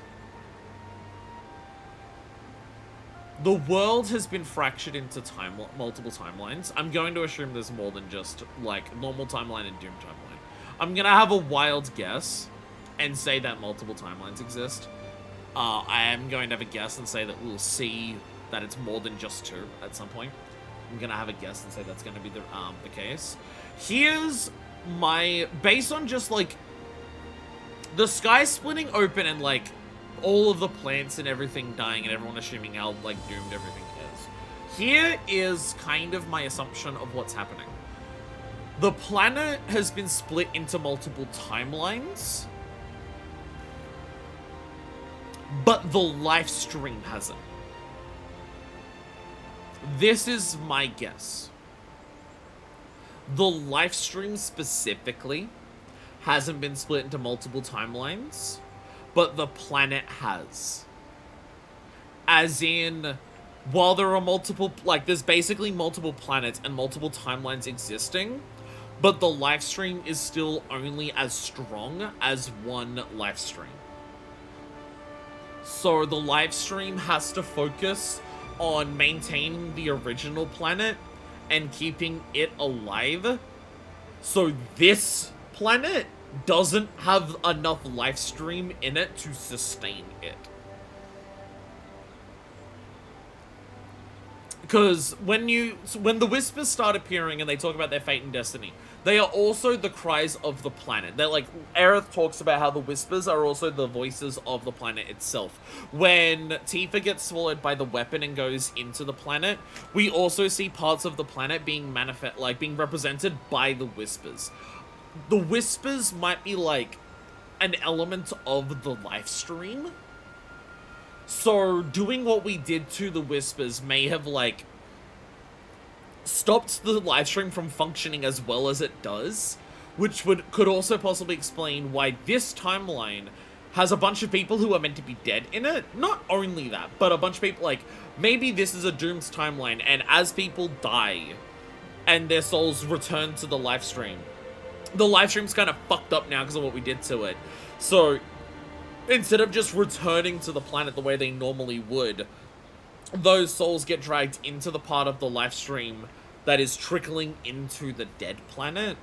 the world has been fractured into multiple timelines. I'm going to assume there's more than just, like, normal timeline and Doom timeline. I'm gonna have a wild guess and say that multiple timelines exist. I am going to have a guess and say that we'll see that it's more than just 2 at some point. I'm gonna have a guess and say that's gonna be the case. Here's my, based on just, like, the sky splitting open and, like, all of the plants and everything dying and everyone assuming how, like, doomed everything is. Here is kind of my assumption of what's happening. The planet has been split into multiple timelines, but the life stream hasn't. This is my guess. The life stream specifically hasn't been split into multiple timelines, but the planet has. As in, while there are multiple, like, there's basically multiple planets and multiple timelines existing, but the life stream is still only as strong as one life stream. So the live stream has to focus on maintaining the original planet and keeping it alive. So this planet doesn't have enough life stream in it to sustain it. Because when the whispers start appearing and they talk about their fate and destiny, they are also the cries of the planet. They're like, Aerith talks about how the whispers are also the voices of the planet itself. When Tifa gets swallowed by the weapon and goes into the planet, we also see parts of the planet being being represented by the whispers. The whispers might be like an element of the life stream. So doing what we did to the whispers may have, like, stopped the live stream from functioning as well as it does, which could also possibly explain why this timeline has a bunch of people who are meant to be dead in it. Not only that, but a bunch of people, like, maybe this is a Doom's timeline, and as people die and their souls return to the live stream's kind of fucked up now because of what we did to it. So instead of just returning to the planet the way they normally would, those souls get dragged into the part of the live stream that is trickling into the dead planet.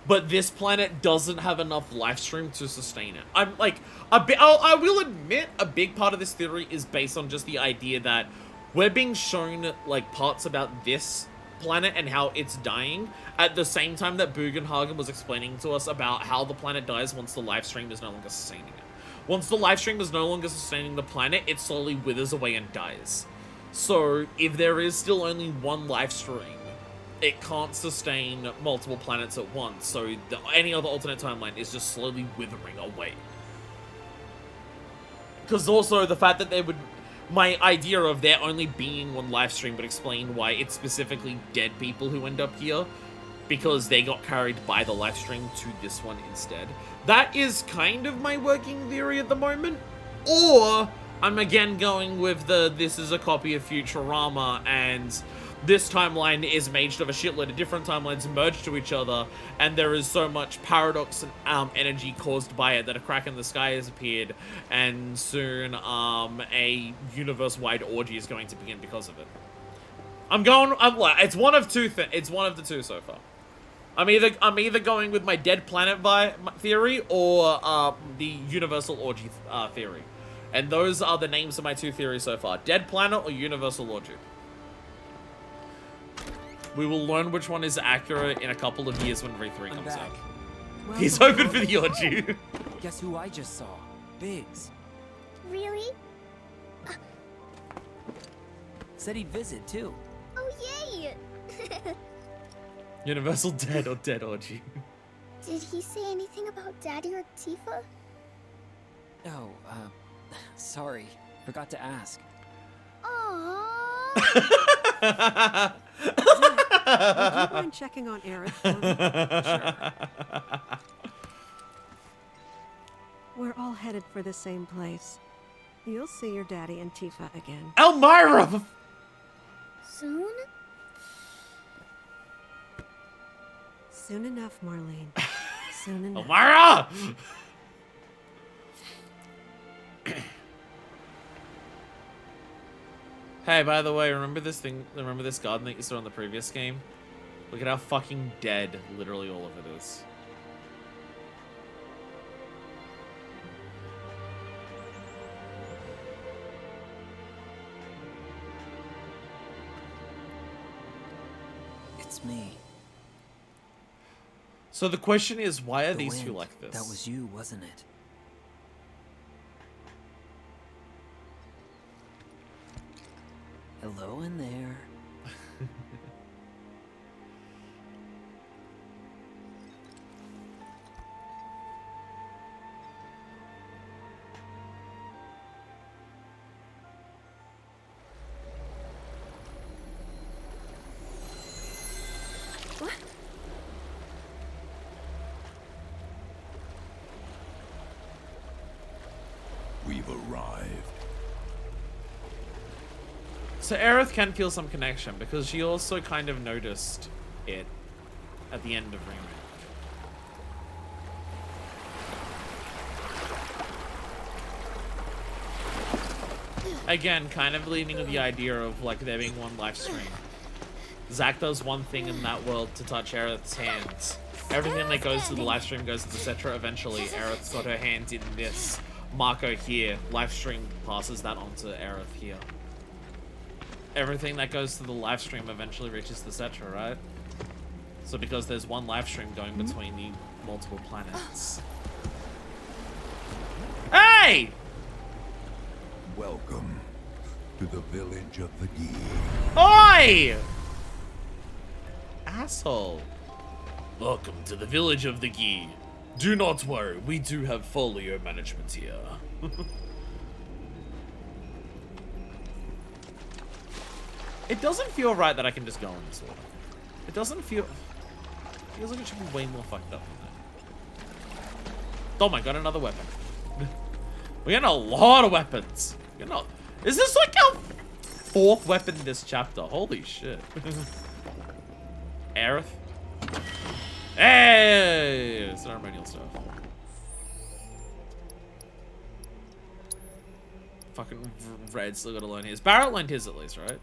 But this planet doesn't have enough life stream to sustain it. I'm like, I will admit a big part of this theory is based on just the idea that we're being shown, like, parts about this planet and how it's dying at the same time that Bugenhagen was explaining to us about how the planet dies once the live stream is no longer sustaining it. Once the live stream is no longer sustaining the planet, it slowly withers away and dies. So if there is still only one live stream, it can't sustain multiple planets at once. So any other alternate timeline is just slowly withering away. Because also the fact that my idea of there only being one live stream would explain why it's specifically dead people who end up here, because they got carried by the live stream to this one instead. That is kind of my working theory at the moment. Or I'm again going with this is a copy of Futurama and this timeline is made of a shitload of different timelines merged to each other, and there is so much paradox and energy caused by it that a crack in the sky has appeared, and soon a universe-wide orgy is going to begin because of it. It's one of the two so far. I'm either going with my dead planet theory or the universal orgy theory. And those are the names of my two theories so far. Dead planet or universal orgy. We will learn which one is accurate in a couple of years when V3 comes out. Well, He's hoping for the orgy. Guess who I just saw? Biggs. Really? Said he'd visit too. Oh, yay! Universal dead or dead orgy. Did he say anything about Daddy or Tifa? Oh, sorry. Forgot to ask. Aww. Would you mind checking on Aerith for me? Sure. We're all headed for the same place. You'll see your daddy and Tifa again. Elmira! Soon? Soon enough, Marlene. Soon enough. Elmira! Hey, by the way, remember this garden that you saw in the previous game? Look at how fucking dead literally all of it is. It's me. So the question is, why are The these two wind. like this? That was you, wasn't it? Hello in there. What? We've arrived. So Aerith can feel some connection because she also kind of noticed it at the end of Remake. Again, kind of leaning to the idea of like there being one live stream. Zack does one thing in that world to touch Aerith's hands. Everything that goes to the live stream goes to the Cetra eventually. Aerith's got her hands in this Marco here. Live stream passes that on to Aerith here. Everything that goes to the live stream eventually reaches the Cetra, right? So because there's one live stream going between the multiple planets. Hey! Welcome to the village of the Gi. Oi! Asshole. Welcome to the village of the Gi. Do not worry, we do have folio management here. It doesn't feel right that I can just go in this water. It doesn't feel... It feels like it should be way more fucked up than that. Oh my god, another weapon. We're getting a lot of weapons. You're not... Is this like our fourth weapon this chapter? Holy shit. Aerith. Hey! Ceremonial stuff. Fucking Red still gotta learn his. Barrett learned his at least, right?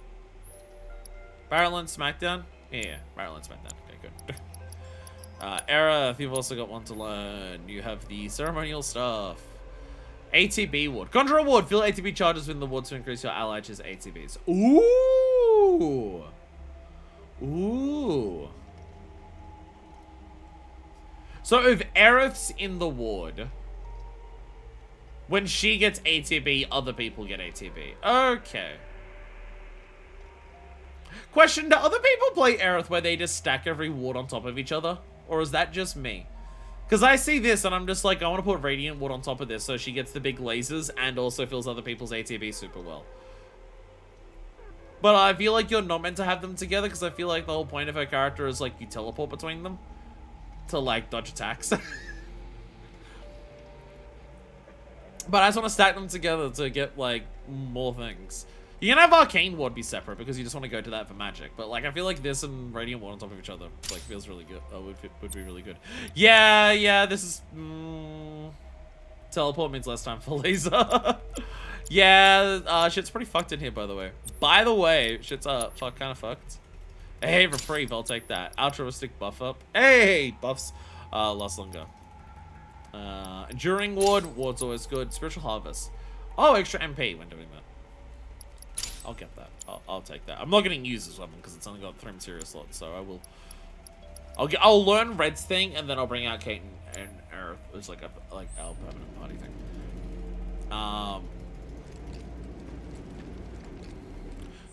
Barrett learned Smackdown? Yeah, Barrett learned Smackdown. Okay, good. Aerith, you've also got one to learn. You have the ceremonial stuff. ATB ward. Conjure a ward. Fill ATB charges within the ward to increase your allies' ATBs. Ooh! Ooh. So if Aerith's in the ward, when she gets ATB, other people get ATB. Okay. Question, do other people play Aerith where they just stack every ward on top of each other? Or is that just me? Because I see this and I'm just like, I want to put Radiant Ward on top of this so she gets the big lasers and also fills other people's ATB super well. But I feel like you're not meant to have them together because I feel like the whole point of her character is like you teleport between them to like dodge attacks. But I just want to stack them together to get like more things. You can have Arcane Ward be separate because you just want to go to that for magic. But like I feel like this and Radiant Ward on top of each other like feels really good. Would be really good. Yeah, this is teleport means less time for laser. Yeah, shit's pretty fucked in here by the way. By the way, shit's kind of fucked. Hey, reprieve, I'll take that. Altruistic buff up. Hey, buffs last longer. Enduring Ward, Ward's always good. Spiritual Harvest. Oh, extra MP when doing that. I'll get that. I'll take that. I'm not getting used this weapon because it's only got 3 material slots, so I will. I'll learn Red's thing and then I'll bring out Kate and Aerith. It's like our permanent party thing.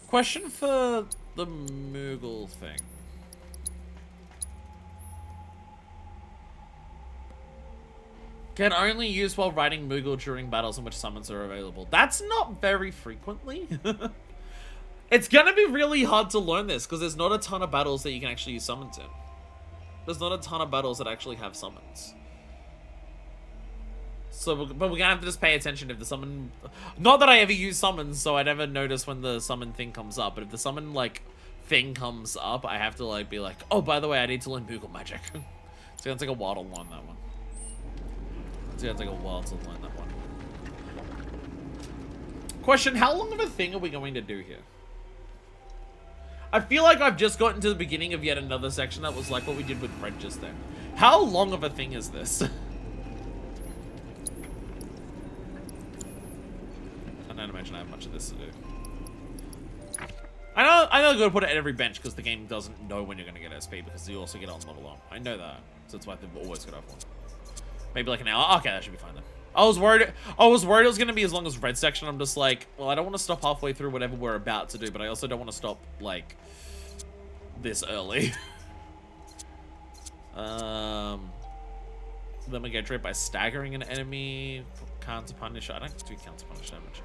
Question for the Moogle thing. Can only use while riding Moogle during battles in which summons are available. That's not very frequently. It's gonna be really hard to learn this, because there's not a ton of battles that you can actually use summons in. There's not a ton of battles that actually have summons. So, but we're gonna have to just pay attention if the summon... Not that I ever use summons, so I never notice when the summon thing comes up, but if the summon, like, thing comes up, I have to, like, be like, oh, by the way, I need to learn Moogle Magic. It's gonna take a while to learn that one. It's gonna take a while to learn that one. Question, how long of a thing are we going to do here? I feel like I've just gotten to the beginning of yet another section that was like what we did with Fred just then. How long of a thing is this? I don't imagine I have much of this to do. I know I'm gonna put it at every bench because the game doesn't know when you're gonna get SP because you also get on level long. I know that. So that's why they've always got up one. Maybe like an hour. Okay, that should be fine then. I was worried it was gonna be as long as Red section. I'm just like, well, I don't want to stop halfway through whatever we're about to do, but I also don't want to stop like this early. Then we get tripped by staggering an enemy. Counter punish. I don't do counter punish damage.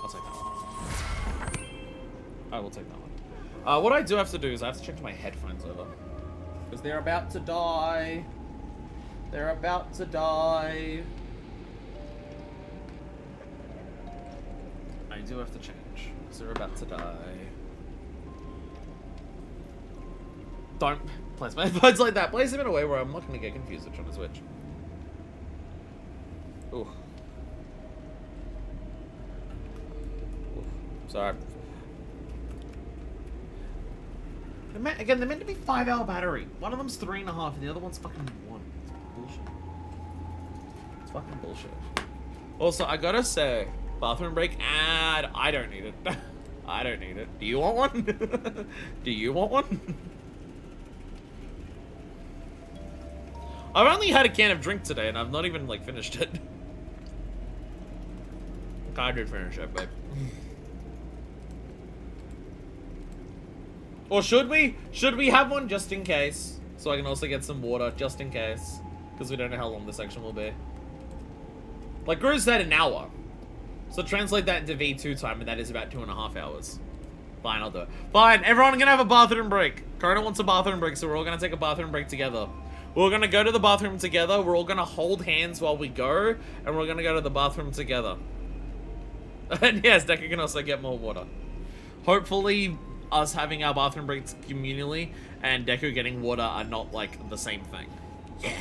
I'll take that one. I will take that one. What I do have to do is I have to check my headphones over. Because they're about to die. They're about to die. I do have to change. Because they're about to die. Don't place my headphones like that. Place them in a way where I'm not going to get confused which one is which. Ooh. Sorry. Again, they're meant to be 5-hour battery. One of them's 3.5 and the other one's fucking 1. It's bullshit. It's fucking bullshit. Also, I gotta say, bathroom break, and I don't need it. I don't need it. Do you want one? Do you want one? I've only had a can of drink today and I've not even, like, finished it. I did finish it, babe. Or should we? Should we have one just in case? So I can also get some water just in case. Because we don't know how long this section will be. Like Guru said, an hour. So translate that into V2 time and that is about 2.5 hours. Fine, I'll do it. Fine, everyone can have a bathroom break. Corona wants a bathroom break, so we're all going to take a bathroom break together. We're going to go to the bathroom together. We're all going to hold hands while we go. And we're going to go to the bathroom together. And yes, Deku can also get more water. Hopefully, us having our bathroom breaks communally and Deku getting water are not like the same thing. Yeah.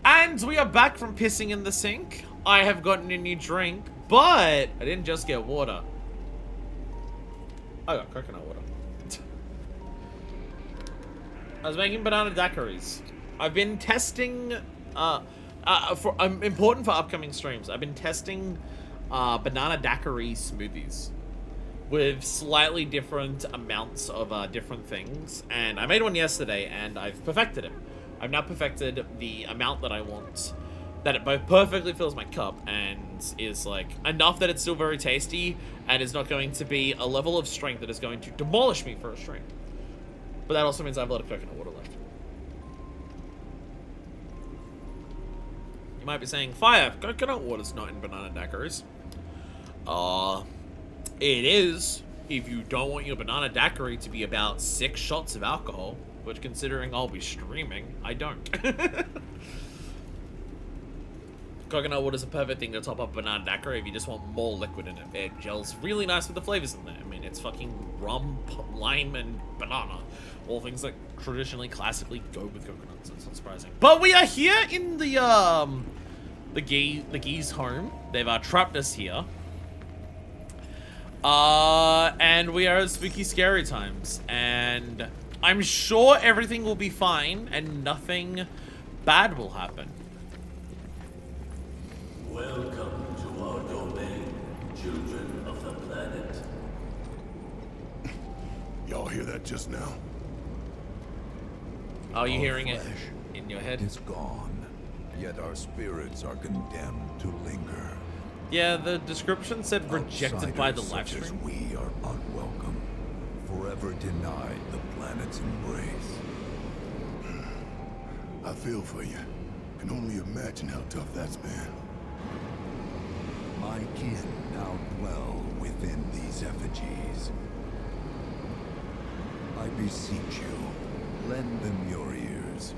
And we are back from pissing in the sink. I have gotten a new drink, but I didn't just get water. I got coconut water. I was making banana daiquiris. I've been testing, important for upcoming streams. I've been testing banana daiquiri smoothies with slightly different amounts of different things. And I made one yesterday and I've perfected it. I've now perfected the amount that I want, that it both perfectly fills my cup and is like enough that it's still very tasty and is not going to be a level of strength that is going to demolish me for a stream. But that also means I have a lot of coconut water left. You might be saying, Fire, coconut water's not in banana daiquiris. It is, if you don't want your banana daiquiri to be about 6 shots of alcohol, which considering I'll be streaming, I don't. Coconut water is a perfect thing to top up banana daiquiri if you just want more liquid in it. It gels really nice with the flavors in there. I mean, it's fucking rum, lime, and banana. All things that traditionally, classically go with coconuts. It's not surprising. But we are here in the geese home. They've trapped us here. And we are at spooky, scary times. And I'm sure everything will be fine and nothing bad will happen. Welcome to our domain, children of the planet. Y'all hear that just now? Are you hearing it in your head? It's gone, yet our spirits are condemned to linger. Yeah, the description said rejected by the live Outsiders such as stream. we are unwelcome, forever denied the planet. planet's embrace. I feel for you. Can only imagine how tough that's been. My kin now dwell within these effigies. I beseech you, lend them your ears.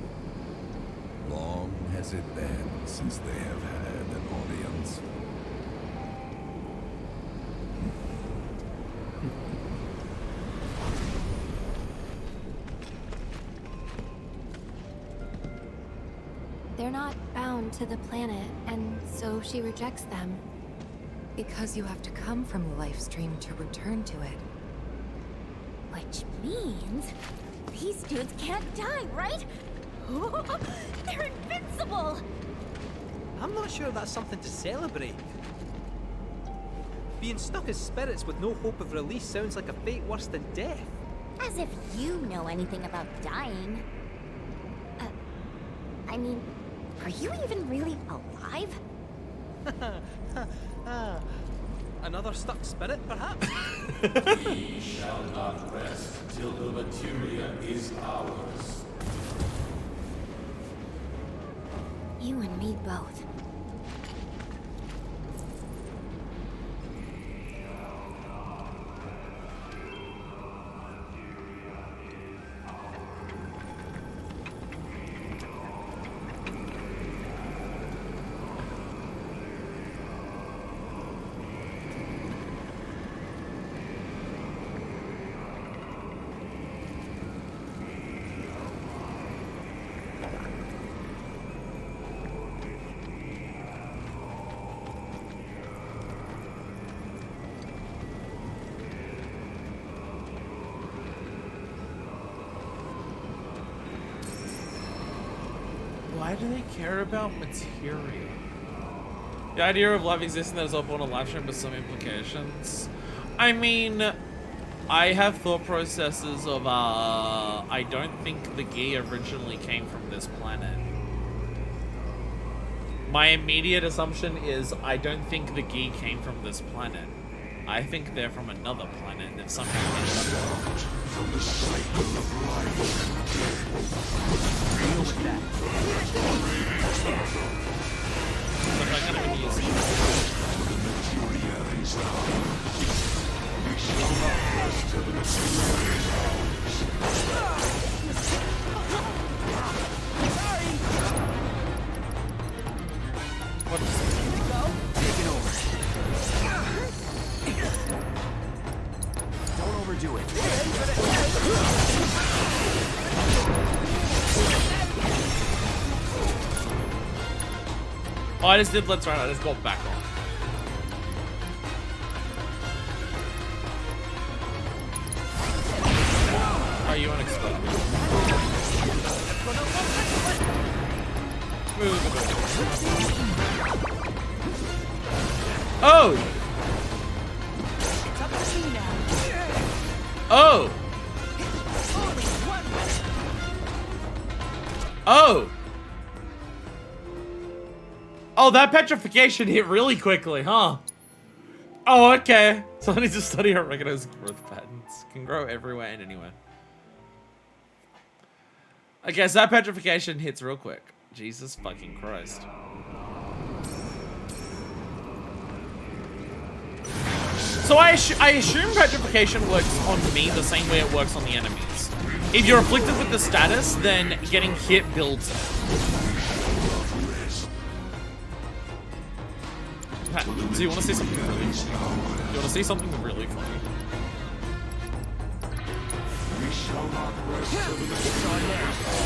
Long has it been since they have had an audience. They're not bound to the planet, and so she rejects them. Because you have to come from the life stream to return to it. Which means these dudes can't die, right? They're invincible! I'm not sure that's something to celebrate. Being stuck as spirits with no hope of release sounds like a fate worse than death. As if you know anything about dying. I mean, are you even really alive? Another stuck spirit, perhaps? We shall not rest till the materia is ours. You and me both. Why do they care about materia? The idea of life existing that is up on a live stream has some implications. I mean, I have thought processes of, I don't think the Gi originally came from this planet. My immediate assumption is I don't think the Gi came from this planet. I think they're from another planet and they've somehow ended up from the cycle of life. Deal with that. Look, I can't even use it. The materia is ours. We shall not rest till the materia is ours. Sorry! What is it? Here we go. Taking over. Don't overdo it. Oh, I just did let's run. I just got back on. Oh, you unexploded. Oh! Oh! Oh! Oh, that petrification hit really quickly, huh? Oh, okay. So I need to study how recognized growth patterns can grow everywhere and anywhere. I guess that petrification hits real quick. Jesus fucking Christ. So I assume petrification works on me the same way it works on the enemies. If you're afflicted with the status, then getting hit builds it. Do you want to see something really funny? Do you want to see something really funny?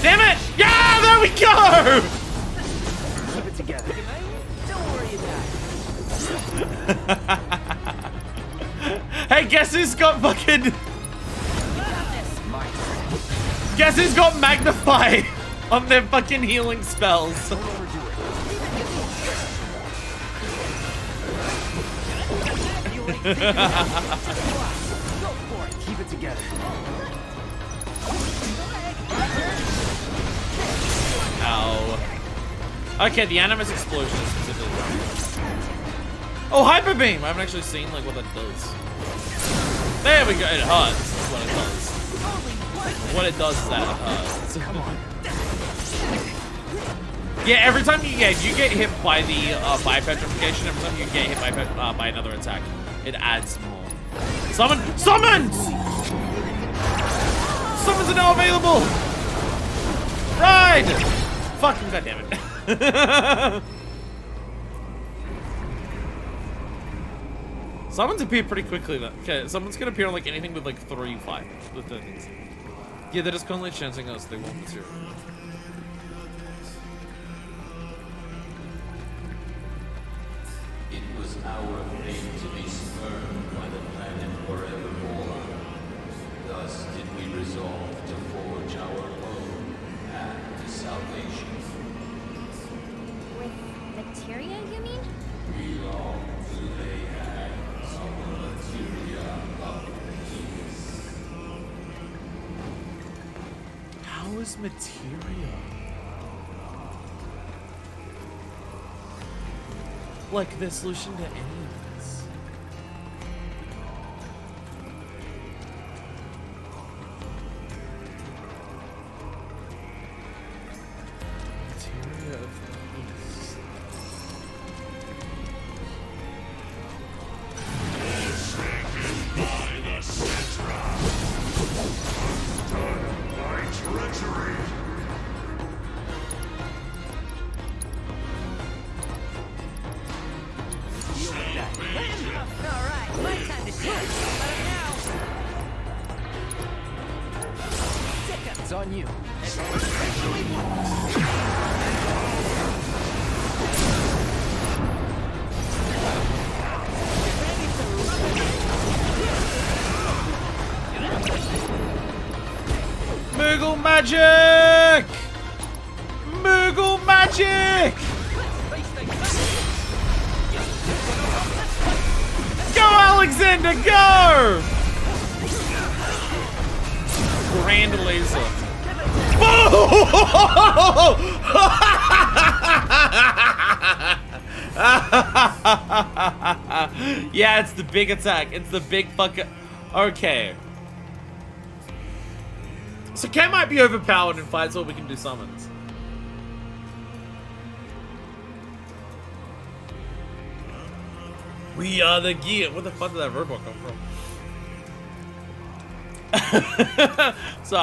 Damn it! Yeah, there we go! Keep it together. Don't worry about it. Hey, guess who's got fucking... Guess who's got magnify on their fucking healing spells? Don't overdo it. Go for it. Keep it together. Ow. Okay, the animus explosion is specifically. Oh, hyper beam! I haven't actually seen like what that does. There we go. It hurts. That's what it does. what it does is that it hurts. Come on. Yeah, every time you get hit by the by petrification, every time you get hit by another attack, it adds more. Summon! Summons! Summons are now available! Ride! Fucking goddammit. Summons appear pretty quickly though. Okay, summons can appear on like anything with like 3 5 with the things. Yeah, they're just constantly chancing us, they want material. It was our fate to be spurned by the planet forevermore. Thus did we resolve to forge our own path to salvation. With materia, you mean? We long to lay hands on the materia of peace. How is materia? Like the solution to any of this? Materia of peace. Alright, my time to shine. Let him know. It's on you. Moogle magic! Moogle magic! Go, Alexander, go! Grand laser. Yeah, it's the big attack. It's the big fucker. Okay. So Ken might be overpowered in fights, or we can do summons. We are the gear. Where the fuck did that robot come from? So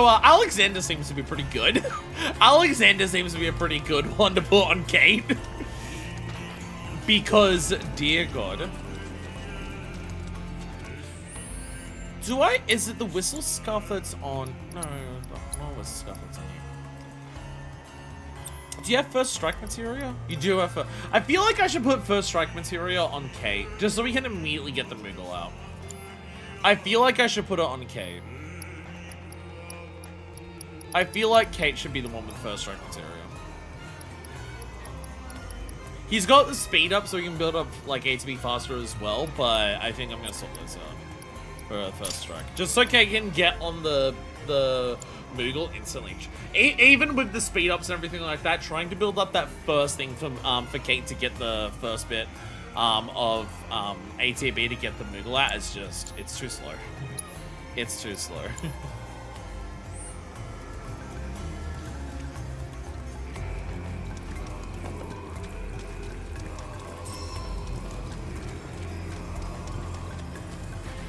Alexander seems to be pretty good. Alexander seems to be a pretty good one to put on Kate. Because, dear God. Is it the whistle scuff that's on? No, not whistle scuff that's on. Do you have first strike materia? You do have I feel like I should put first strike materia on Kate, just so we can immediately get the Moogle out. I feel like I should put it on Kate. I feel like Kate should be the one with first strike materia. He's got the speed up so he can build up like ATB faster as well, but I think I'm gonna sort this out for first strike. Just so Kate can get on the Moogle instantly. Even with the speed ups and everything like that, trying to build up that first thing for Kate to get the first bit of ATB to get the Moogle out is just, it's too slow. It's too slow.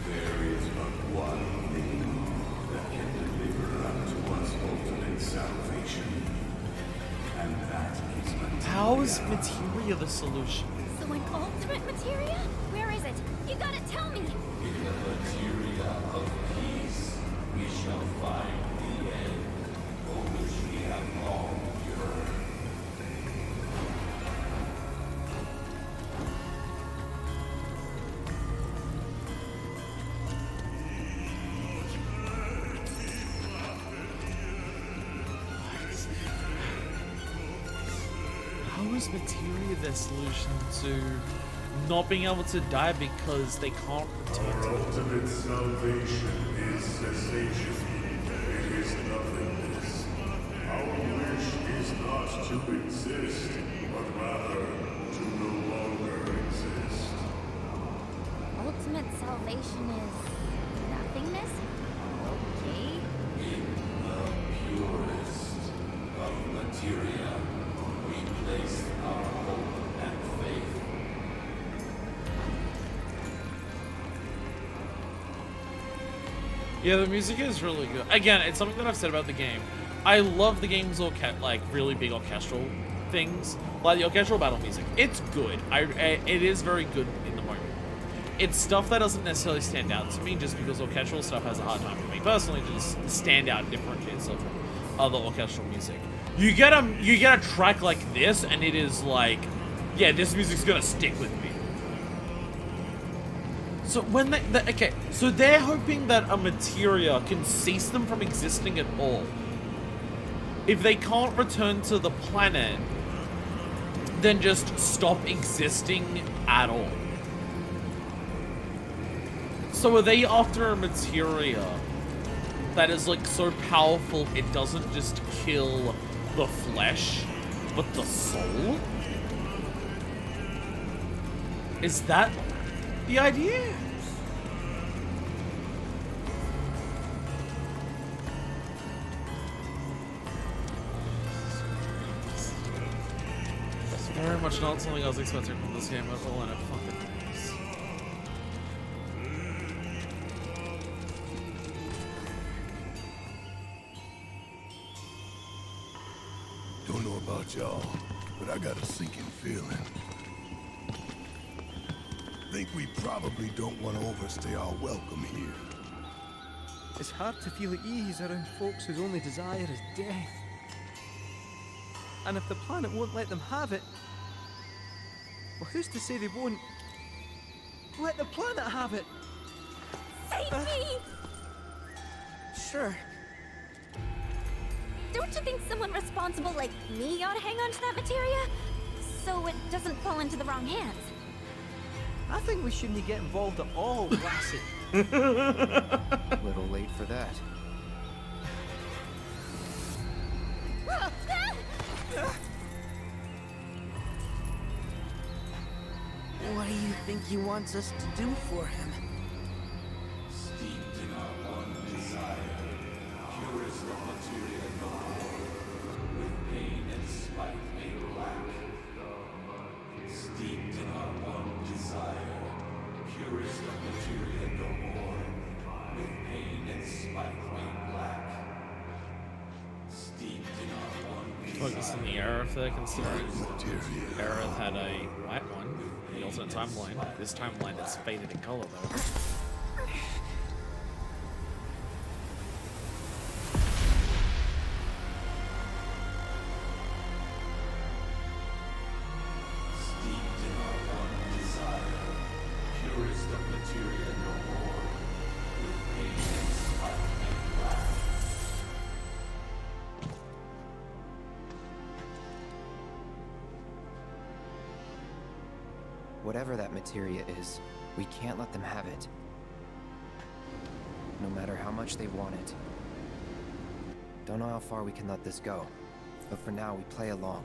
There is but one thing that can deliver unto us ultimate salvation, and that is materia. How is materia the solution? So an ultimate materia? Where is it? You gotta tell me! In the materia of peace, we shall find the end for which we have long yearned. How is materia their solution to not being able to die because they can't protect Our it? ultimate salvation is cessation. It is nothingness. Our wish is not to exist, but rather to no longer exist. Ultimate salvation is nothingness? Okay. We Yeah, the music is really good. Again, it's something that I've said about the game. I love the game's like really big orchestral things, like the orchestral battle music. It's good. It is very good in the moment. It's stuff that doesn't necessarily stand out to me, just because orchestral stuff has a hard time for me personally to just stand out and differentiate itself from other orchestral music. You get a track like this, and it is like, yeah, this music's gonna stick with me. So when okay, so they're hoping that a materia can cease them from existing at all. If they can't return to the planet, then just stop existing at all. So are they after a materia that is like so powerful it doesn't just kill the flesh, but the soul? Is that the idea? It's very much not something I was expecting from this game at all, and it fucking is. Don't know about y'all, but I got a sinking feeling. Think we probably don't want to overstay our welcome here. It's hard to feel at ease around folks whose only desire is death. And if the planet won't let them have it, well, who's to say they won't let the planet have it? Save me! Sure. Don't you think someone responsible like me ought to hang on to that materia? So it doesn't fall into the wrong hands. I think we shouldn't get involved at all, Lassie. Little late for that. What do you think he wants us to do for him? Steeped in our one desire, purest of materia no more, with pain and spite made black. Steeped in our one desire, purest of materia no more, with pain and spite made black. Steeped in our one Focus on the Aerith there, considering Aerith had a white one. The alternate timeline. This timeline is faded in color though. Steeped in our one desire, purest of materia no more, with pain and spite made black. Whatever that materia is, we can't let them have it. No matter how much they want it. Don't know how far we can let this go, but for now we play along.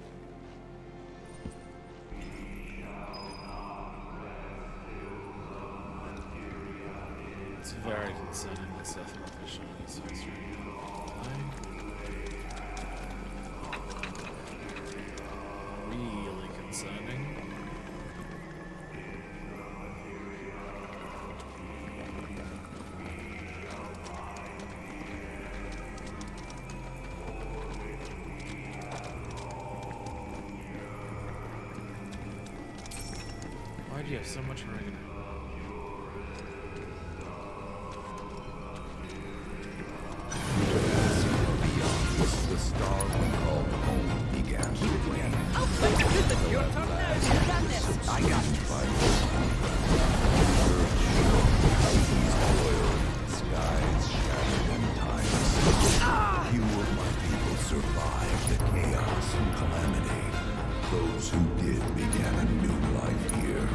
It's very concerning that Seth and official is so strange. Really concerning. Why do you have so much oregano? The star we call home began to wane. Your turn now. You got this. I got you. Skies shattered and times. Few of my people survived the chaos and calamity. Those who did began a new life here.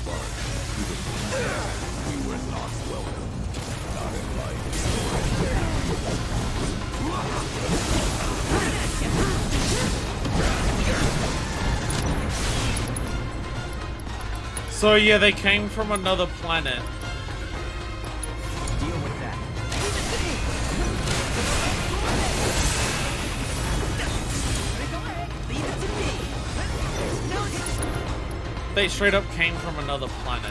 But to the planet, we were not welcome. Not in life. So yeah, they came from another planet. Deal with that. They straight up came from another planet.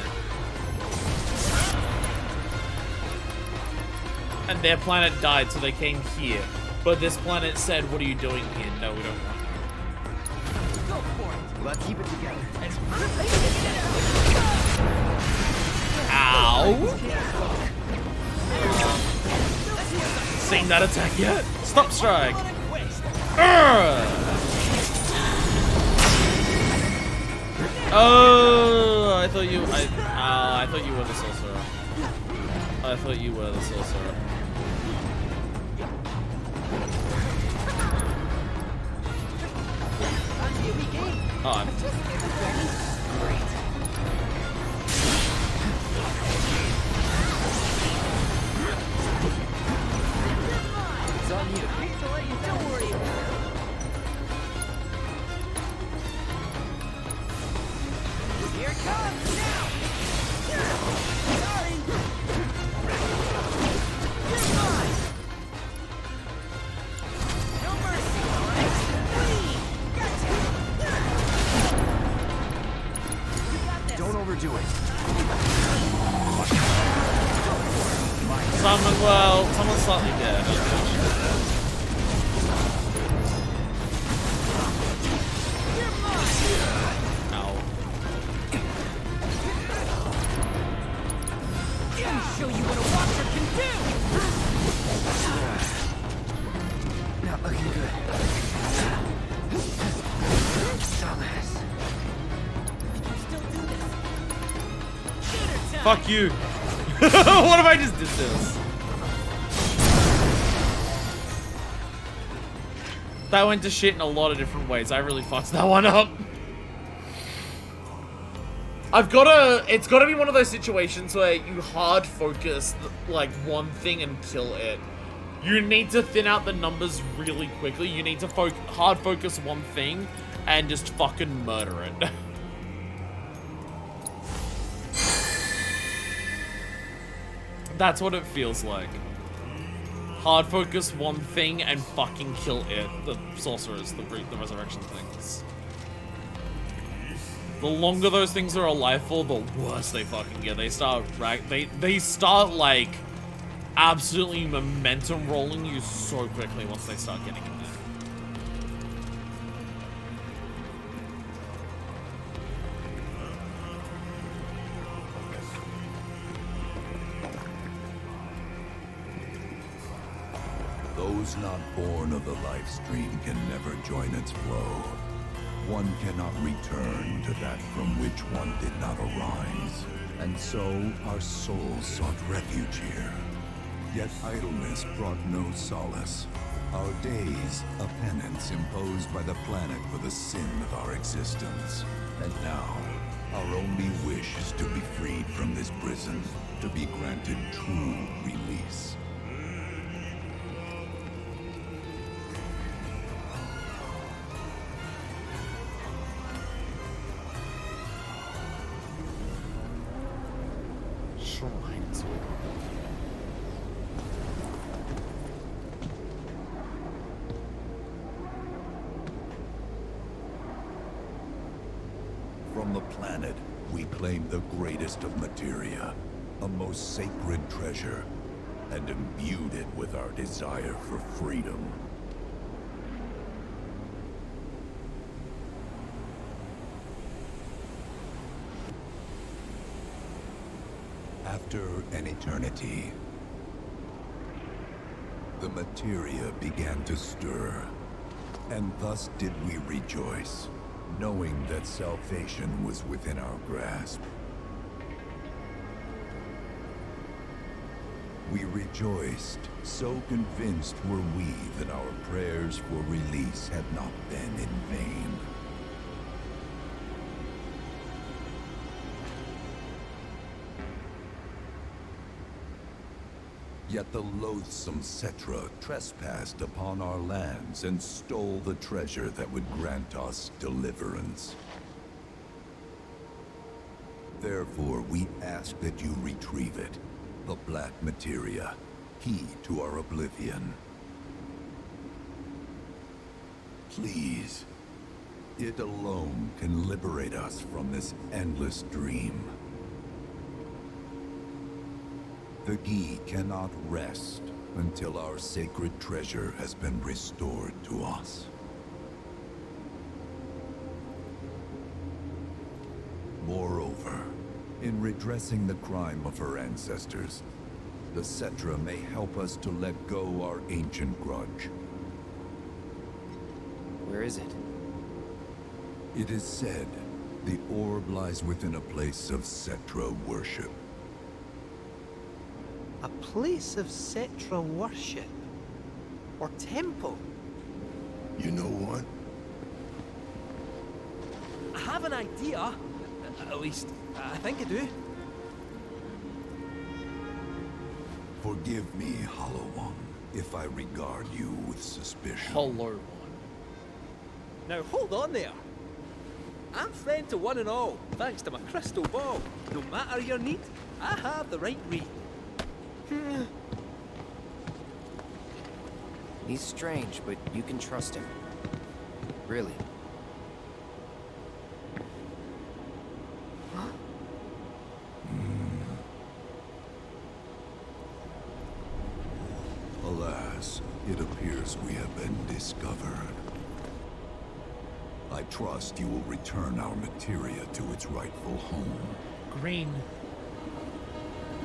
and their planet died, so they came here. But this planet said, what are you doing here? No, we don't want you. Go for it. Let's keep it together. Ow! Seen that attack yet? Stop strike! Oh, I thought you. I thought you were the sorcerer. I thought you were the sorcerer. Oh, I'm... It's on you. Hate to let you. Don't worry about it. Here it comes now. Sorry. You're mine. No mercy, all right? Gotcha. You got this. Don't overdo it. Someone's slightly dead. Ow. Let me show you what a watcher can do. Not looking good. Dumbass. Still do this. Shooter time. Fuck you. What if I just did this? That went to shit in a lot of different ways. I really fucked that one up. It's gotta be one of those situations where you hard focus like one thing and kill it. You need to thin out the numbers really quickly. You need to hard focus one thing and just fucking murder it. That's what it feels like. Hard focus one thing and fucking kill it. The sorcerers, the resurrection things. The longer those things are alive for, the worse they fucking get. They start like absolutely momentum rolling you so quickly once they start getting in there. Those not born of the life stream can never join its flow. One cannot return to that from which one did not arise. And so our souls sought refuge here. Yet idleness brought no solace. Our days, a penance imposed by the planet for the sin of our existence. And now, our only wish is to be freed from this prison, to be granted true release. Shrines. From the planet, we claim the greatest of materia, a most sacred treasure, and imbued it with our desire for freedom. After an eternity, the materia began to stir, and thus did we rejoice, knowing that salvation was within our grasp. We rejoiced, so convinced were we that our prayers for release had not been in vain. Yet the loathsome Cetra trespassed upon our lands and stole the treasure that would grant us deliverance. Therefore, we ask that you retrieve it, the black materia, key to our oblivion. Please, it alone can liberate us from this endless dream. The Gi cannot rest until our sacred treasure has been restored to us. Moreover, in redressing the crime of her ancestors, the Cetra may help us to let go our ancient grudge. Where is it? It is said the orb lies within a place of Cetra worship. A place of Cetra worship? Or temple? You know what? I have an idea. At least, I think I do. Forgive me, Hollow One, if I regard you with suspicion. Hollow One. Now hold on there. I'm friend to one and all, thanks to my crystal ball. No matter your need, I have the right read. He's strange, but you can trust him. Really. Alas, it appears we have been discovered. I trust you will return our materia to its rightful home. Green.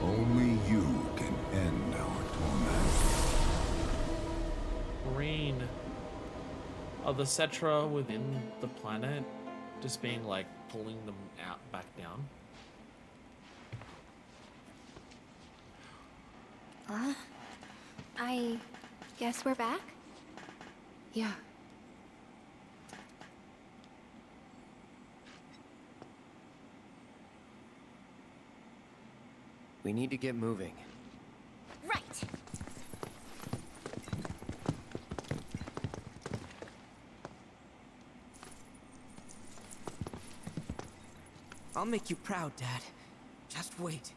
Only you can end our torment. Green. Are the Cetra within the planet just being like pulling them out back down? I guess we're back? Yeah. We need to get moving. Right. I'll make you proud, Dad. Just wait.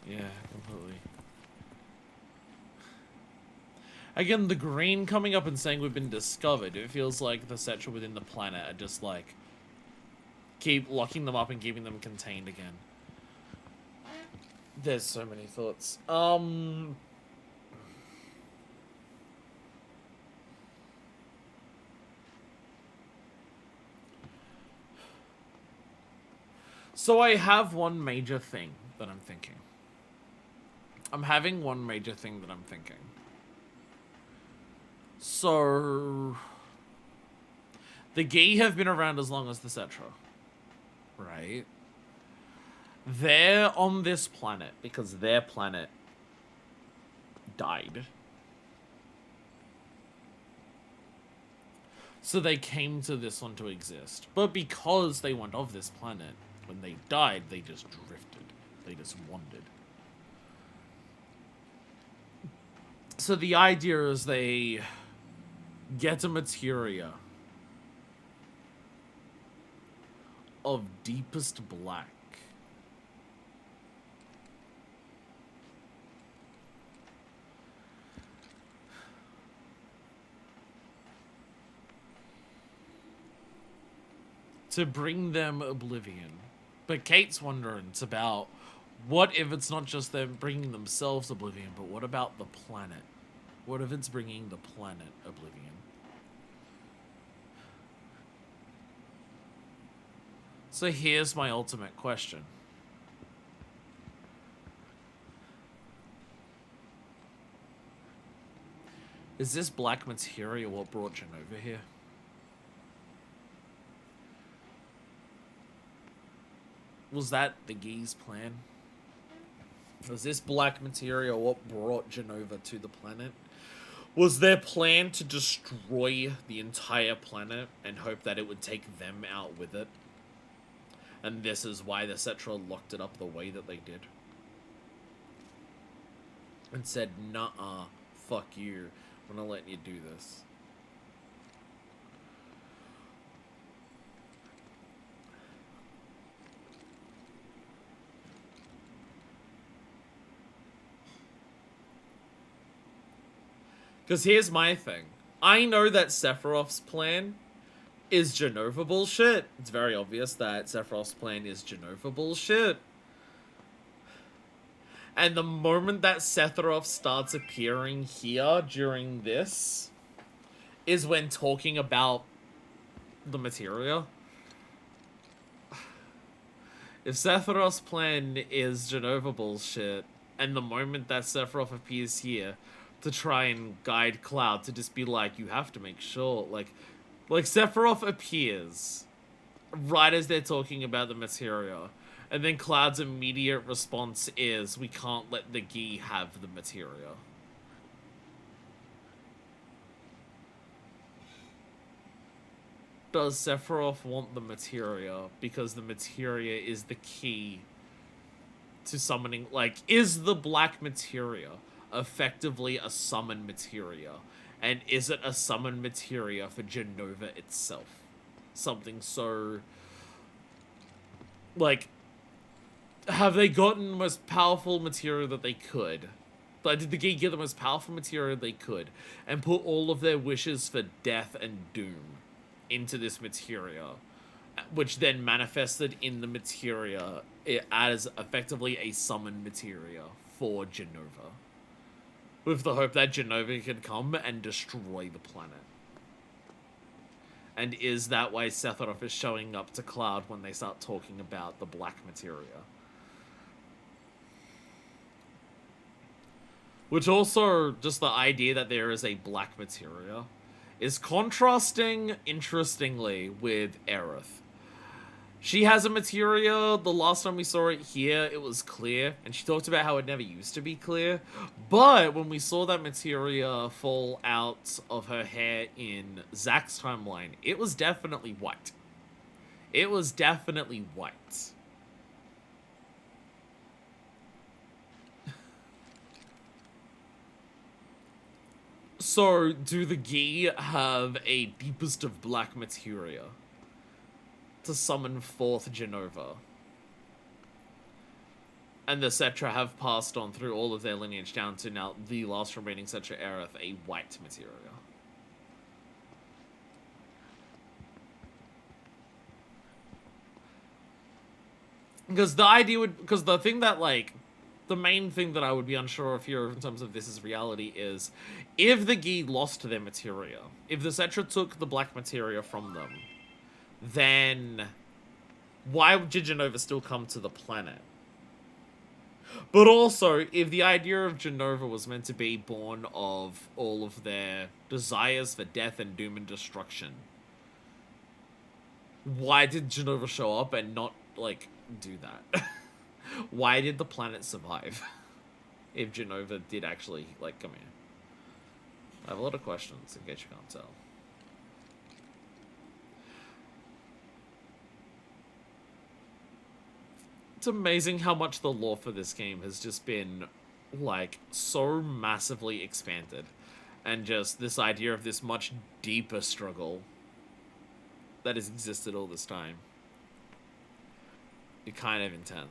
Yeah, completely. Again, the green coming up and saying we've been discovered. It feels like the Cetra within the planet are just like keep locking them up and keeping them contained again. There's so many thoughts. So I have one major thing that I'm thinking. I'm having one major thing that I'm thinking. So the Gi have been around as long as the Cetra, right? They're on this planet because their planet died. So they came to this one to exist. But because they weren't of this planet, when they died, they just drifted. They just wandered. So the idea is they get a materia of deepest black. To bring them Oblivion. But Kate's wondering, it's about, what if it's not just them bringing themselves Oblivion, but what about the planet? What if it's bringing the planet Oblivion? So here's my ultimate question. Is this black materia what brought Jenova here? Was that the Gi's plan? Was this black materia what brought Jenova to the planet? Was their plan to destroy the entire planet and hope that it would take them out with it? And this is why the Cetra locked it up the way that they did. And said, nuh-uh, fuck you. I'm not letting you do this. Because here's my thing. I know that Sephiroth's plan is Jenova bullshit. It's very obvious that Sephiroth's plan is Jenova bullshit. And the moment that Sephiroth starts appearing here during this is when talking about the materia. If Sephiroth's plan is Jenova bullshit, and the moment that Sephiroth appears here to try and guide Cloud to just be like, you have to make sure, like Sephiroth appears right as they're talking about the materia, and then Cloud's immediate response is, we can't let the Gi have the materia. Does Sephiroth want the materia because the materia is the key to summoning? Like, is the black materia effectively a summon materia? And is it a summon materia for Jenova itself? Something so... Like, have they gotten the most powerful materia that they could? Like, did the Gi get the most powerful materia they could? And put all of their wishes for death and doom into this materia, which then manifested in the materia as effectively a summon materia for Jenova, with the hope that Jenova could come and destroy the planet. And is that why Sephiroth is showing up to Cloud when they start talking about the black materia? Which also, just the idea that there is a black materia is contrasting, interestingly, with Aerith. She has a materia. The last time we saw it here, it was clear, and she talked about how it never used to be clear. But when we saw that materia fall out of her hair in Zack's timeline, it was definitely white. It was definitely white. So, do the Gi have a deepest of black materia to summon forth Jenova? And the Cetra have passed on through all of their lineage down to now the last remaining Cetra Aerith, a white materia. Because the idea would... Because the thing that, like... The main thing that I would be unsure of here in terms of this is reality is, if the Gi lost their materia, if the Cetra took the black materia from them, then why did Jenova still come to the planet? But also, if the idea of Jenova was meant to be born of all of their desires for death and doom and destruction, why did Jenova show up and not, like, do that? Why did the planet survive? If Jenova did actually, like, come here. I have a lot of questions, in case you can't tell. It's amazing how much the lore for this game has just been, like, so massively expanded. And just this idea of this much deeper struggle that has existed all this time. It's kind of intense.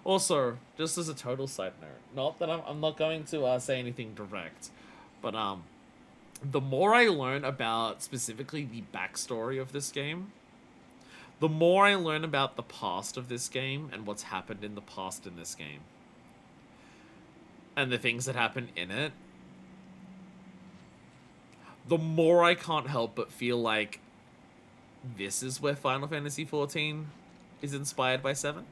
Also, just as a total side note, not that I'm not going to say anything direct, but the more I learn about specifically the backstory of this game, the more I learn about the past of this game and what's happened in the past in this game, and the things that happen in it, the more I can't help but feel like this is where Final Fantasy XIV is inspired by 7.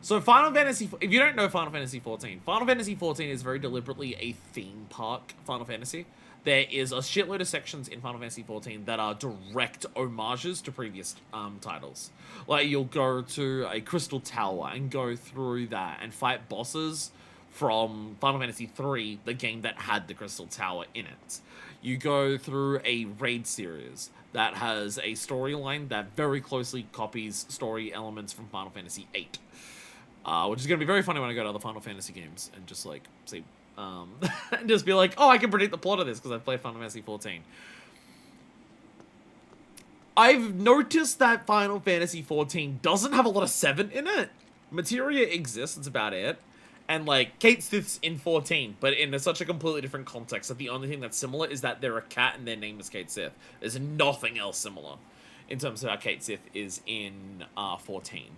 So Final Fantasy, if you don't know Final Fantasy XIV, Final Fantasy XIV is very deliberately a theme park Final Fantasy. There is a shitload of sections in Final Fantasy XIV that are direct homages to previous titles. Like, you'll go to a Crystal Tower and go through that and fight bosses from Final Fantasy III, the game that had the Crystal Tower in it. You go through a raid series that has a storyline that very closely copies story elements from Final Fantasy VIII. Which is going to be very funny when I go to other Final Fantasy games and just, like, see, and just be like, oh, I can predict the plot of this because I've played Final Fantasy XIV. I've noticed that Final Fantasy XIV doesn't have a lot of 7 in it. Materia exists, that's about it. And, like, Kate Sith's in 14, but in such a completely different context that the only thing that's similar is that they're a cat and their name is Kate Sith. There's nothing else similar in terms of how Kate Sith is in 14.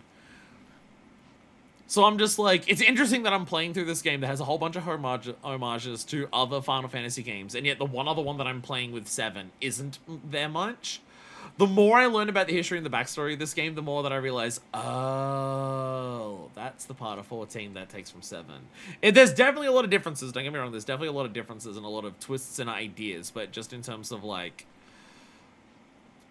So I'm just like, it's interesting that I'm playing through this game that has a whole bunch of homages to other Final Fantasy games, and yet the one other one that I'm playing with 7 isn't there much. The more I learn about the history and the backstory of this game, the more that I realize, oh, that's the part of 14 that takes from 7. There's definitely a lot of differences, don't get me wrong, there's definitely a lot of differences and a lot of twists and ideas, but just in terms of, like,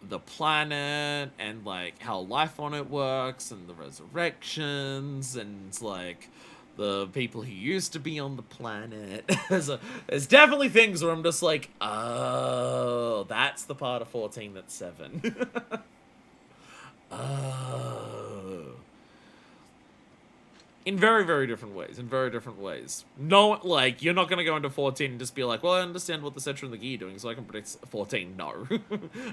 the planet and, like, how life on it works and the resurrections and, like, the people who used to be on the planet. There's definitely things where I'm just like, oh, that's the part of 14 that's 7. Oh. In very, very different ways. No, like, you're not going to go into 14 and just be like, well, I understand what the Cetra and the Gi are doing, so I can predict 14. No.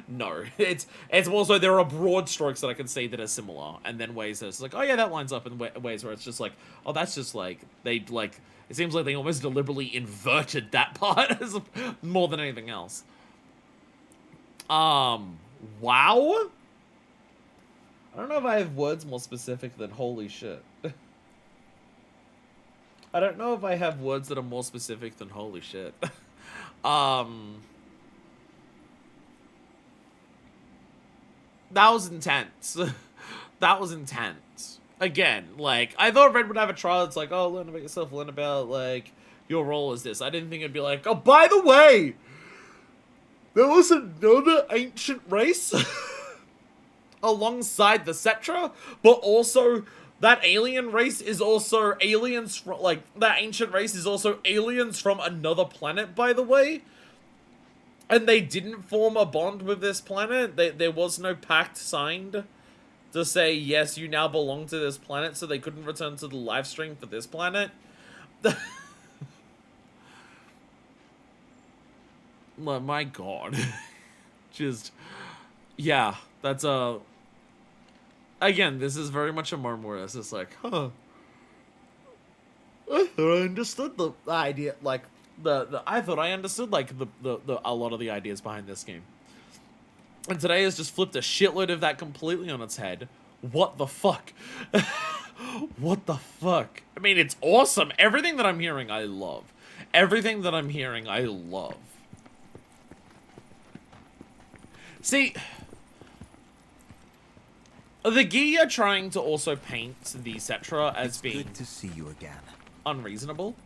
No. It's more so there are broad strokes that I can see that are similar, and then ways that it's like, oh yeah, that lines up, in ways where it's just like, oh, that's just like, they, like, it seems like they almost deliberately inverted that part as more than anything else. Wow? I don't know if I have words more specific than holy shit. I don't know if I have words that are more specific than holy shit. That was intense. That was intense. Again, like, I thought Red would have a trial. It's like, oh, learn about yourself, learn about, like, your role as this. I didn't think it'd be like, oh, by the way, there was another ancient race alongside the Cetra, but also that alien race is also aliens from, like, that ancient race is also aliens from another planet, by the way. And they didn't form a bond with this planet. There was no pact signed to say, yes, you now belong to this planet, so they couldn't return to the live stream for this planet. My god. Just, yeah, that's a... Again, this is very much a moment where it's just like, huh. I thought I understood the idea, like, I thought I understood, like, a lot of the ideas behind this game. And today has just flipped a shitload of that completely on its head. What the fuck? What the fuck? I mean, it's awesome. Everything that I'm hearing, I love. Everything that I'm hearing, I love. See... The Gi are trying to also paint the Cetra as being good to see you again. Unreasonable.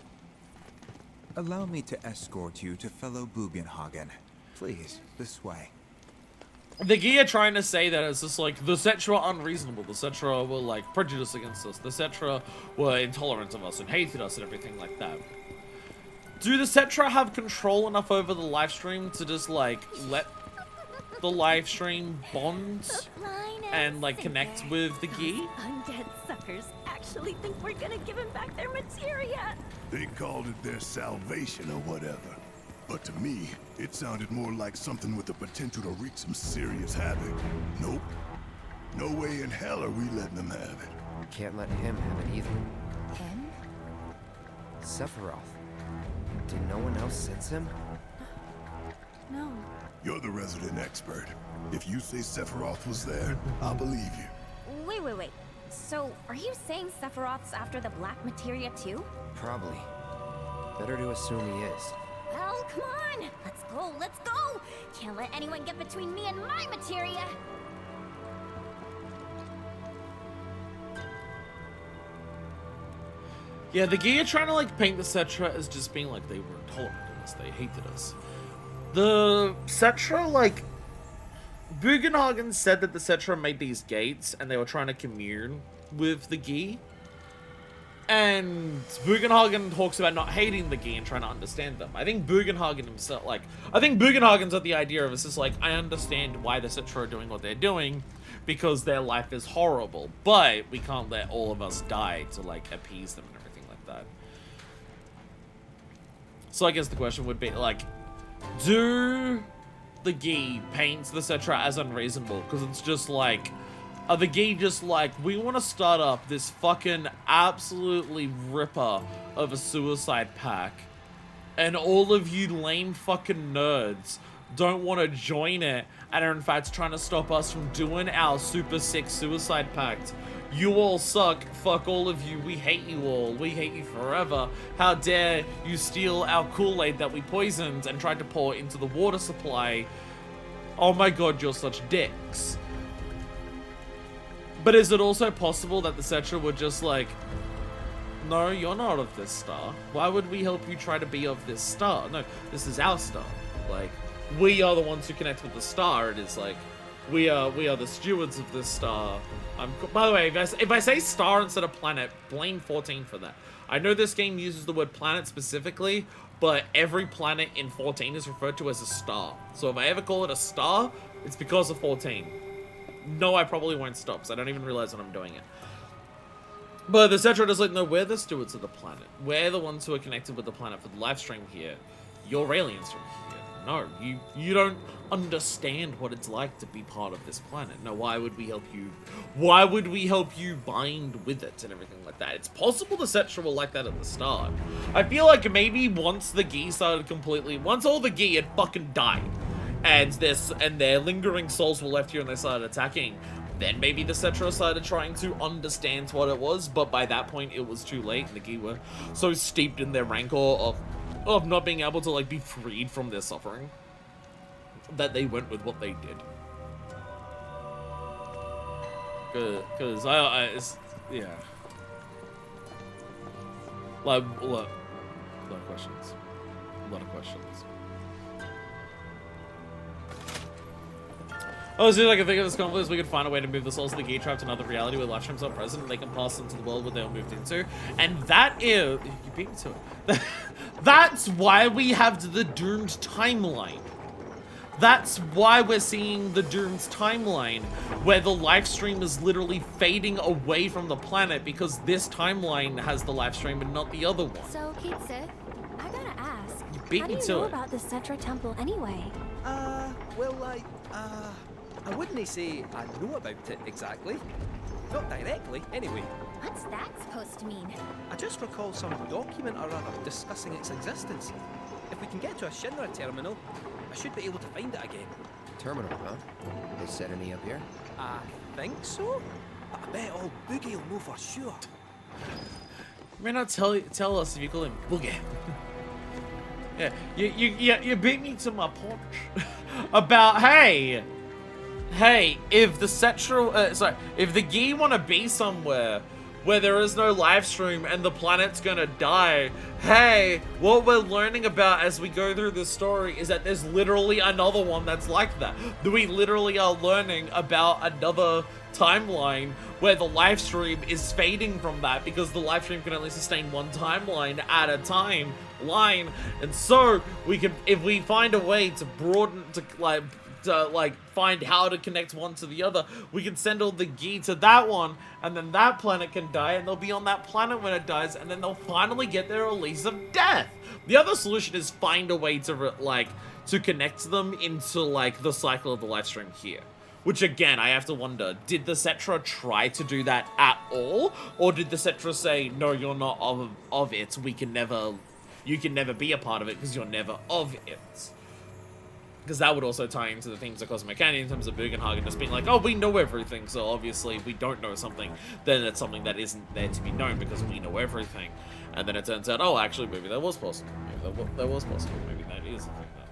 Allow me to escort you to fellow Bugenhagen. Please, this way. The Gi are trying to say that it's just like, the Cetra are unreasonable. The Cetra were, like, prejudiced against us. The Cetra were intolerant of us and hated us and everything like that. Do the Cetra have control enough over the live stream to just, like, let the live stream bond and, like, connect with the Gi? Undead suckers actually think we're gonna give them back their materia. They called it their salvation or whatever. But to me, it sounded more like something with the potential to wreak some serious havoc. Nope. No way in hell are we letting them have it. Can't let him have it either. Him? Sephiroth. Did no one else sense him? No. You're the resident expert. If you say Sephiroth was there, I'll believe you. Wait. So, are you saying Sephiroth's after the black materia too? Probably. Better to assume he is. Well, come on! Let's go! Can't let anyone get between me and my materia! Yeah, the Gi are trying to, like, paint the Cetra as just being like, they were intolerant of us, they hated us. The Cetra, like, Bugenhagen said that the Cetra made these gates and they were trying to commune with the Gi. And Bugenhagen talks about not hating the Gi and trying to understand them. I think Bugenhagen himself, like, Bugenhagen's at the idea of it's just like, I understand why the Cetra are doing what they're doing because their life is horrible, but we can't let all of us die to, like, appease them and everything like that. So I guess the question would be, like, do the Gi paint the Cetra as unreasonable? Because it's just like, Are the Gi just like, we want to start up this fucking absolutely ripper of a suicide pack, and all of you lame fucking nerds don't want to join it, and are in fact trying to stop us from doing our super sick suicide pact? You all suck. Fuck all of you. We hate you all. We hate you forever. How dare you steal our Kool-Aid that we poisoned and tried to pour into the water supply? Oh my god, you're such dicks. But is it also possible that the Cetra were just like, no, you're not of this star. Why would we help you try to be of this star? No, this is our star. Like, we are the ones who connect with the star. It is like, we are the stewards of this star. By the way, if I say star instead of planet, blame 14 for that. I know this game uses the word planet specifically, but every planet in 14 is referred to as a star. So if I ever call it a star, it's because of 14. No, I probably won't stop, so I don't even realize when I'm doing it. But the Cetra is like, no, we're the stewards of the planet. We're the ones who are connected with the planet for the live stream here. You're aliens from here. No, you don't understand what it's like to be part of this planet. No, why would we help you? Why would we help you bind with it and everything like that? It's possible the Cetra were like that at the start. I feel like maybe once the Gi started completely, once all the Gi had fucking died, and their lingering souls were left here and they started attacking, then maybe the Cetra started trying to understand what it was, but by that point it was too late, and the Gi were so steeped in their rancor of not being able to like be freed from their suffering that they went with what they did. Cause yeah. Like, look, a lot of questions. A lot of questions. Oh, as soon as I can think of this conflict, we could find a way to move the souls of the Gi tribe to another reality where life streams are present and they can pass into the world where they were moved into. And that is... You beat me to it. That's why we have the Doomed timeline. That's why we're seeing the Doomed timeline, where the live stream is literally fading away from the planet because this timeline has the live stream and not the other one. So, Kitsu, I gotta ask, You beat how me do you to know it. about the Cetra Temple anyway? Well, I wouldn't say I know about it exactly. Not directly, anyway. What's that supposed to mean? I just recall some document or other discussing its existence. If we can get to a Shinra terminal, I should be able to find it again. Terminal, huh? They said any up here? I think so. But I bet old Boogie will know for sure. You may not tell us if you call him Boogie. Yeah, you beat me to my punch about, hey, if the Cetra, if the Gi want to be somewhere where there is no live stream and the planet's gonna die, hey, what we're learning about as we go through this story is that there's literally another one that's like that. We literally are learning about another timeline where the live stream is fading from that because the live stream can only sustain one timeline at a time line, and so we can, if we find a way to broaden, to find how to connect one to the other, we can send all the Gi to that one, and then that planet can die, and they'll be on that planet when it dies, and then they'll finally get their release of death. The other solution is find a way to to connect them into the cycle of the live stream here. Which again, I have to wonder, did the Cetra try to do that at all? Or did the Cetra say, no, you're not of it, you can never be a part of it because you're never of it? Because that would also tie into the themes of Cosmic Canyon in terms of Bugenhagen just being like, oh, we know everything, so obviously if we don't know something, then it's something that isn't there to be known because we know everything. And then it turns out, oh, actually, maybe that was possible. Maybe that was possible. Maybe that is the thing that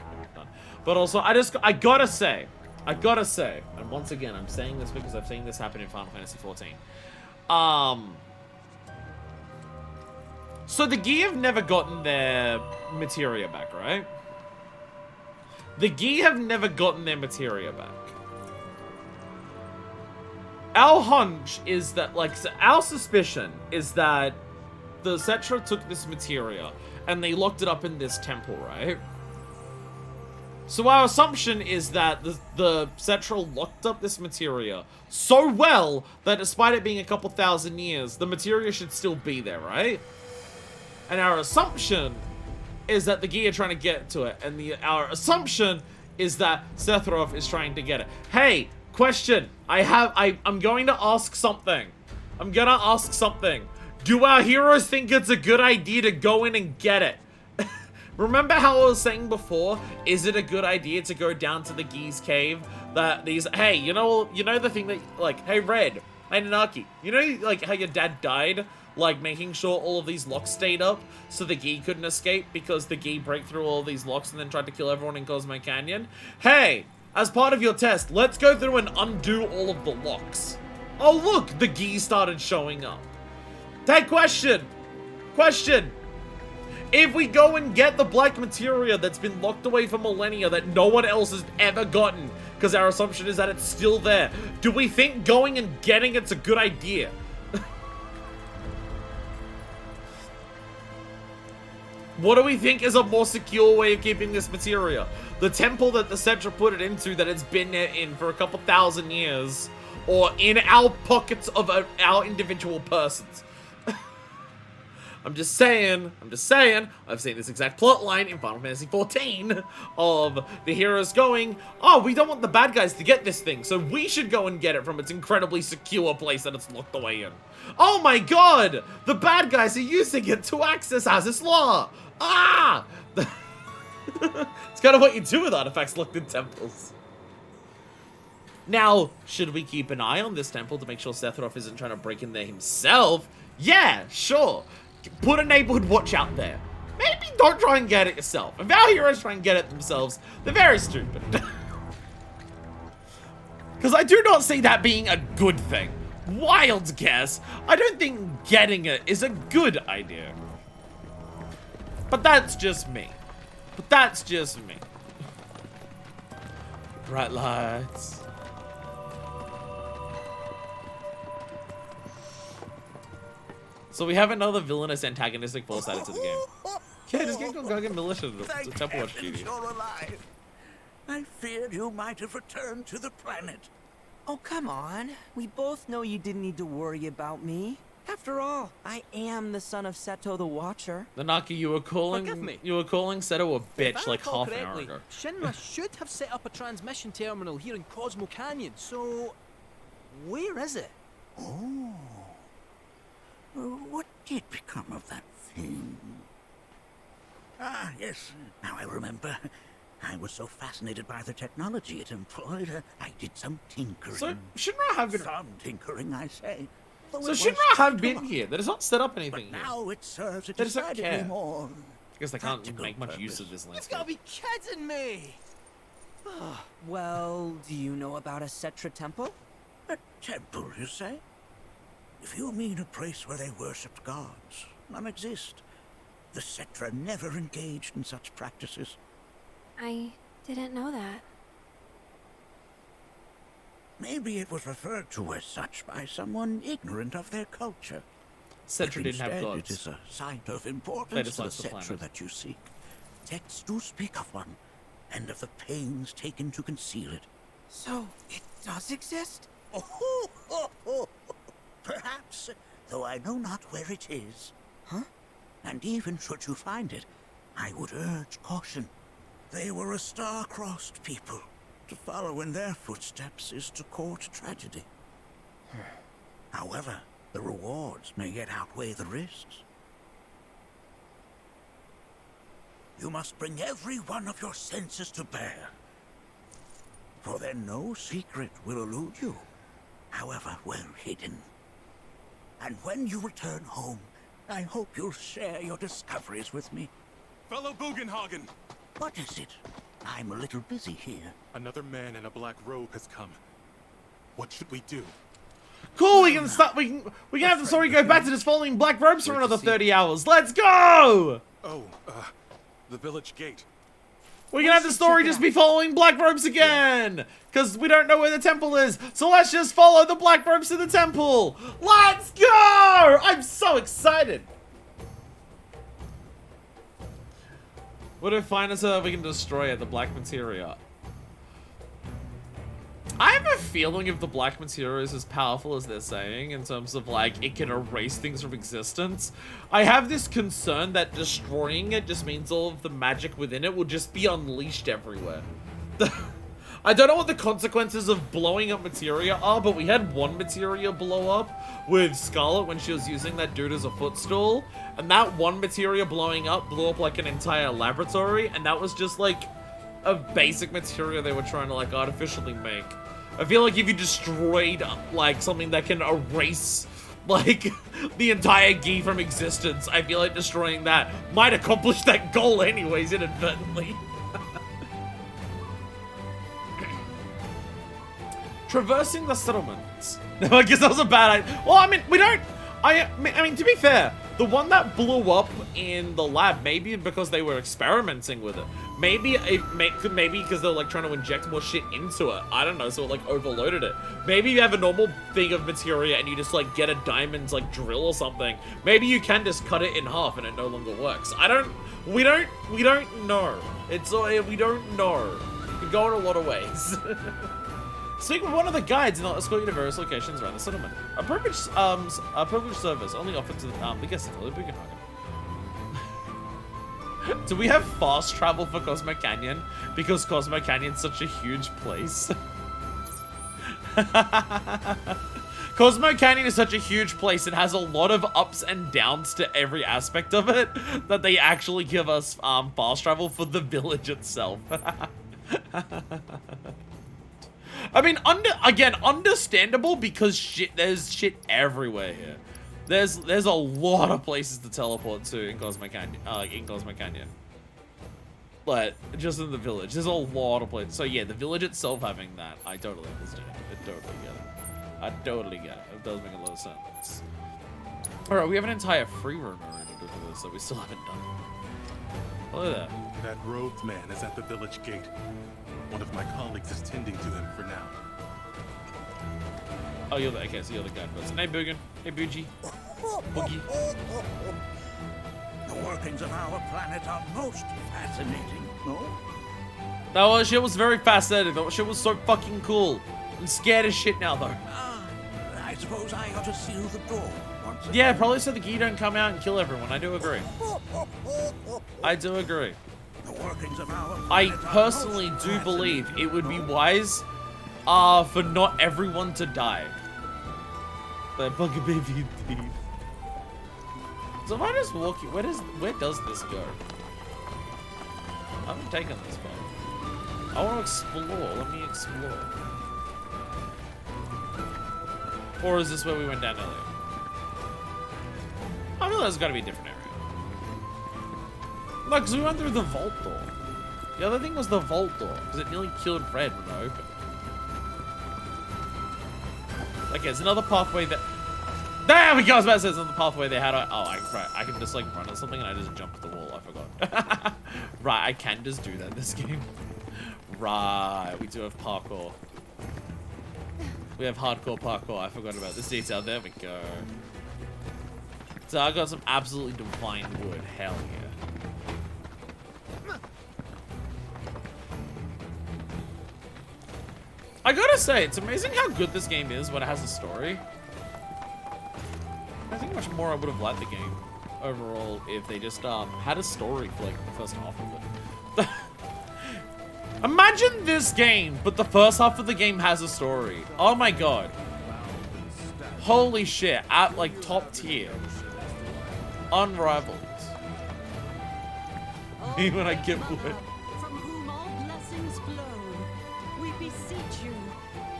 could be done. But also, I gotta say, and once again, I'm saying this because I've seen this happen in Final Fantasy XIV. So the Gi have never gotten their materia back, right? The Gi have never gotten their materia back. Our hunch is that, our suspicion is that the Cetra took this materia and they locked it up in this temple, right? So our assumption is that the Cetra locked up this materia so well that despite it being a couple thousand years, the materia should still be there, right? And our assumption is that the Gi are trying to get to it, and our assumption is that Sephiroth is trying to get it. Hey, Question. I'm going to ask something. I'm gonna ask something. Do our heroes think it's a good idea to go in and get it? Remember how I was saying before, is it a good idea to go down to the Geese cave? Hey, you know the thing that, like, hey Red, hey Nanaki, you know, like, how your dad died? Like, making sure all of these locks stayed up so the Gee couldn't escape because the Gee break through all of these locks and then tried to kill everyone in Cosmo Canyon? Hey, as part of your test, let's go through and undo all of the locks. Oh look, the Gee started showing up. Hey, question. If we go and get the black materia that's been locked away for millennia that no one else has ever gotten, because our assumption is that it's still there, do we think going and getting it's a good idea? What do we think is a more secure way of keeping this materia? The temple that the Cetra put it into that it's been in for a couple thousand years, or in our pockets of our individual persons? I'm just saying, I've seen this exact plot line in Final Fantasy XIV of the heroes going, oh, we don't want the bad guys to get this thing, so we should go and get it from its incredibly secure place that it's locked away in. Oh my god! The bad guys are using it to access Azys Law! Ah! It's kind of what you do with artifacts locked in temples. Now, should we keep an eye on this temple to make sure Sephiroth isn't trying to break in there himself? Yeah, sure. Put a neighborhood watch out there. Maybe don't try and get it yourself. If our heroes try and get it themselves, they're very stupid. Because I do not see that being a good thing. Wild guess. I don't think getting it is a good idea. But that's just me. Bright lights. So we have another villainous antagonistic force added to the game. Yeah, just go get militia to Temple Watch duty. You're alive. I feared you might have returned to the planet. Oh, come on. We both know you didn't need to worry about me. After all, I am the son of Seto the Watcher. Nanaki, you were calling Seto a bitch like half an hour ago. Shinra should have set up a transmission terminal here in Cosmo Canyon, so where is it? Oh. What did become of that thing? Ah, yes, now I remember. I was so fascinated by the technology it employed, I did some tinkering. So, Shinra have been... Some tinkering, I say. So Shinra have been here. That has not set up anything but now it serves a they just don't decidedly care. more I guess they can't make much use of this landscape. You gotta be kidding me! Well, do you know about a Cetra temple? A temple, you say? If you mean a place where they worshipped gods, none exist. The Cetra never engaged in such practices. I didn't know that. Maybe it was referred to as such by someone ignorant of their culture. Cetra didn't have gods. It is a site of importance to the Cetra that you seek. Texts do speak of one, and of the pains taken to conceal it. So, it does exist? Oh, perhaps, though I know not where it is. Huh? And even should you find it, I would urge caution. They were a star-crossed people. To follow in their footsteps is to court tragedy. However, the rewards may yet outweigh the risks. You must bring every one of your senses to bear. For then no secret will elude you, however well hidden. And when you return home, I hope you'll share your discoveries with me. Fellow Bugenhagen! What is it? I'm a little busy here. Another man in a black robe has come. What should we do? Cool, we can start. We can have the story go back to just following black robes for another 30 hours. Let's go! Oh, the village gate. We can have the story just be following black robes again, because we don't know where the temple is. So let's just follow the black robes to the temple. Let's go! I'm so excited. What if we find us we can destroy it, the black materia? I have a feeling if the black materia is as powerful as they're saying in terms of like it can erase things from existence, I have this concern that destroying it just means all of the magic within it will just be unleashed everywhere. I don't know what the consequences of blowing up materia are, but we had one materia blow up with Scarlet when she was using that dude as a footstool. And that one materia blowing up blew up like an entire laboratory. And that was just like a basic materia they were trying to like artificially make. I feel like if you destroyed like something that can erase like the entire Gi from existence, I feel like destroying that might accomplish that goal anyways inadvertently. Traversing the settlements. No, I guess that was a bad idea. Well, I mean, we don't... I mean, to be fair, the one that blew up in the lab, maybe because they were experimenting with it. Maybe maybe because they were like trying to inject more shit into it. I don't know, so it like overloaded it. Maybe you have a normal thing of materia and you just like get a diamond like drill or something. Maybe you can just cut it in half and it no longer works. We don't know. We don't know. It could go in a lot of ways. Speak with one of the guides and they'll escort you to various locations around the settlement. A privileged service only offered to the guests of Bugenhagen. Do we have fast travel for Cosmo Canyon? Because Cosmo Canyon's such a huge place. Cosmo Canyon is such a huge place. It has a lot of ups and downs to every aspect of it that they actually give us fast travel for the village itself. I mean, understandable because there's shit everywhere here. There's a lot of places to teleport to in Cosmo Canyon. But just in the village, there's a lot of places. So yeah, the village itself having that, I totally understand. I totally get it. I totally get it. It does make a lot of sense. All right, we have an entire free room already to do for this that we still haven't done. Look at that. That robed man is at the village gate. One of my colleagues is tending to him for now. Oh, okay, so you're the guy person. Hey, Boogan. Hey, Boogie. Boogie. The workings of our planet are most fascinating, no? That shit was very fascinating. That shit was so fucking cool. I'm scared as shit now, though. I suppose I ought to seal the door once again. Yeah, probably so the Gi don't come out and kill everyone. I do agree. I do agree. I personally do believe it would be wise for not everyone to die. But buggy baby indeed. So if I just walk you, where does this go? I haven't taken this far. I want to explore. Let me explore. Or is this where we went down earlier? I feel there's got to be a different area. No, because we went through the vault door. The other thing was the vault door, because it nearly killed Fred when it opened. Okay, it's another pathway that... There we go! I was about to say it's another pathway they had. I can just like run or something and I just jump the wall. I forgot. Right, I can just do that in this game. Right, we do have parkour. We have hardcore parkour. I forgot about this detail. There we go. So I got some absolutely divine wood. Hell yeah. I gotta say, it's amazing how good this game is when it has a story. I think much more I would have liked the game overall if they just had a story for like the first half of it. Imagine this game, but the first half of the game has a story. Oh my god. Holy shit, at like top tier. Unrivaled. Even when I get wood. From whom all blessings flow, we beseech you,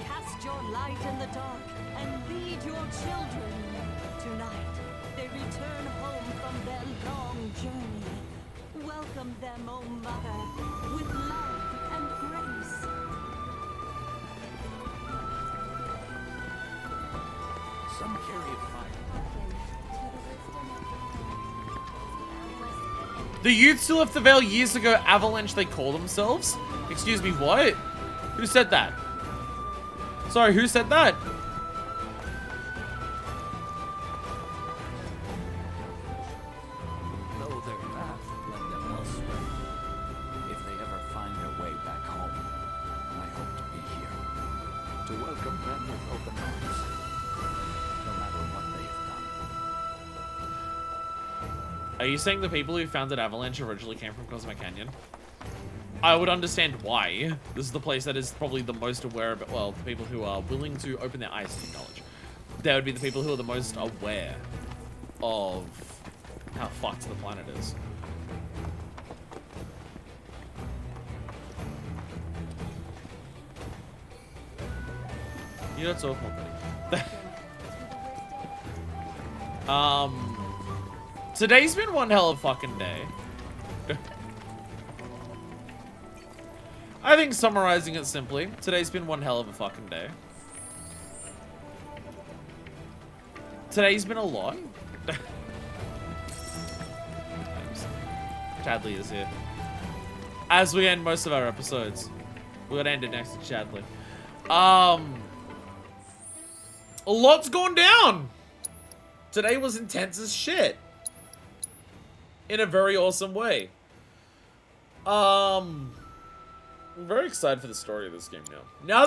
cast your light in the dark and lead your children. Tonight, they return home from their long journey. Welcome them, O Mother, with love and grace. Some chariot fire. The youths who left the Veil years ago, Avalanche they call themselves? Excuse me, what? Who said that? Sorry, who said that? Though their path led them elsewhere, if they ever find their way back home, I hope to be here, to welcome them with open arms, no matter what they have done. Are you saying the people who founded Avalanche originally came from Cosmo Canyon? I would understand why. This is the place that is probably the most aware of it. Well, the people who are willing to open their eyes to knowledge. They would be the people who are the most aware of how fucked the planet is. Yeah, it's awful. Today's been one hell of a fucking day. I think summarizing it simply, today's been one hell of a fucking day. Today's been a lot. Chadley is here. As we end most of our episodes. We're gonna end it next to Chadley. A lot's gone down. Today was intense as shit. In a very awesome way. I'm very excited for the story of this game now. Now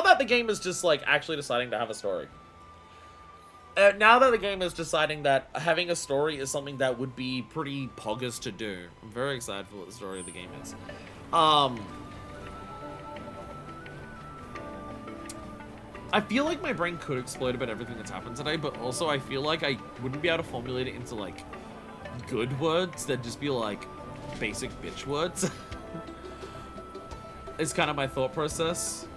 that the game is just like actually deciding to have a story. Now that the game is deciding that having a story is something that would be pretty poggers to do. I'm very excited for what the story of the game is. I feel like my brain could explode about everything that's happened today, but also I feel like I wouldn't be able to formulate it into like good words. That'd just be like basic bitch words. It's kind of my thought process.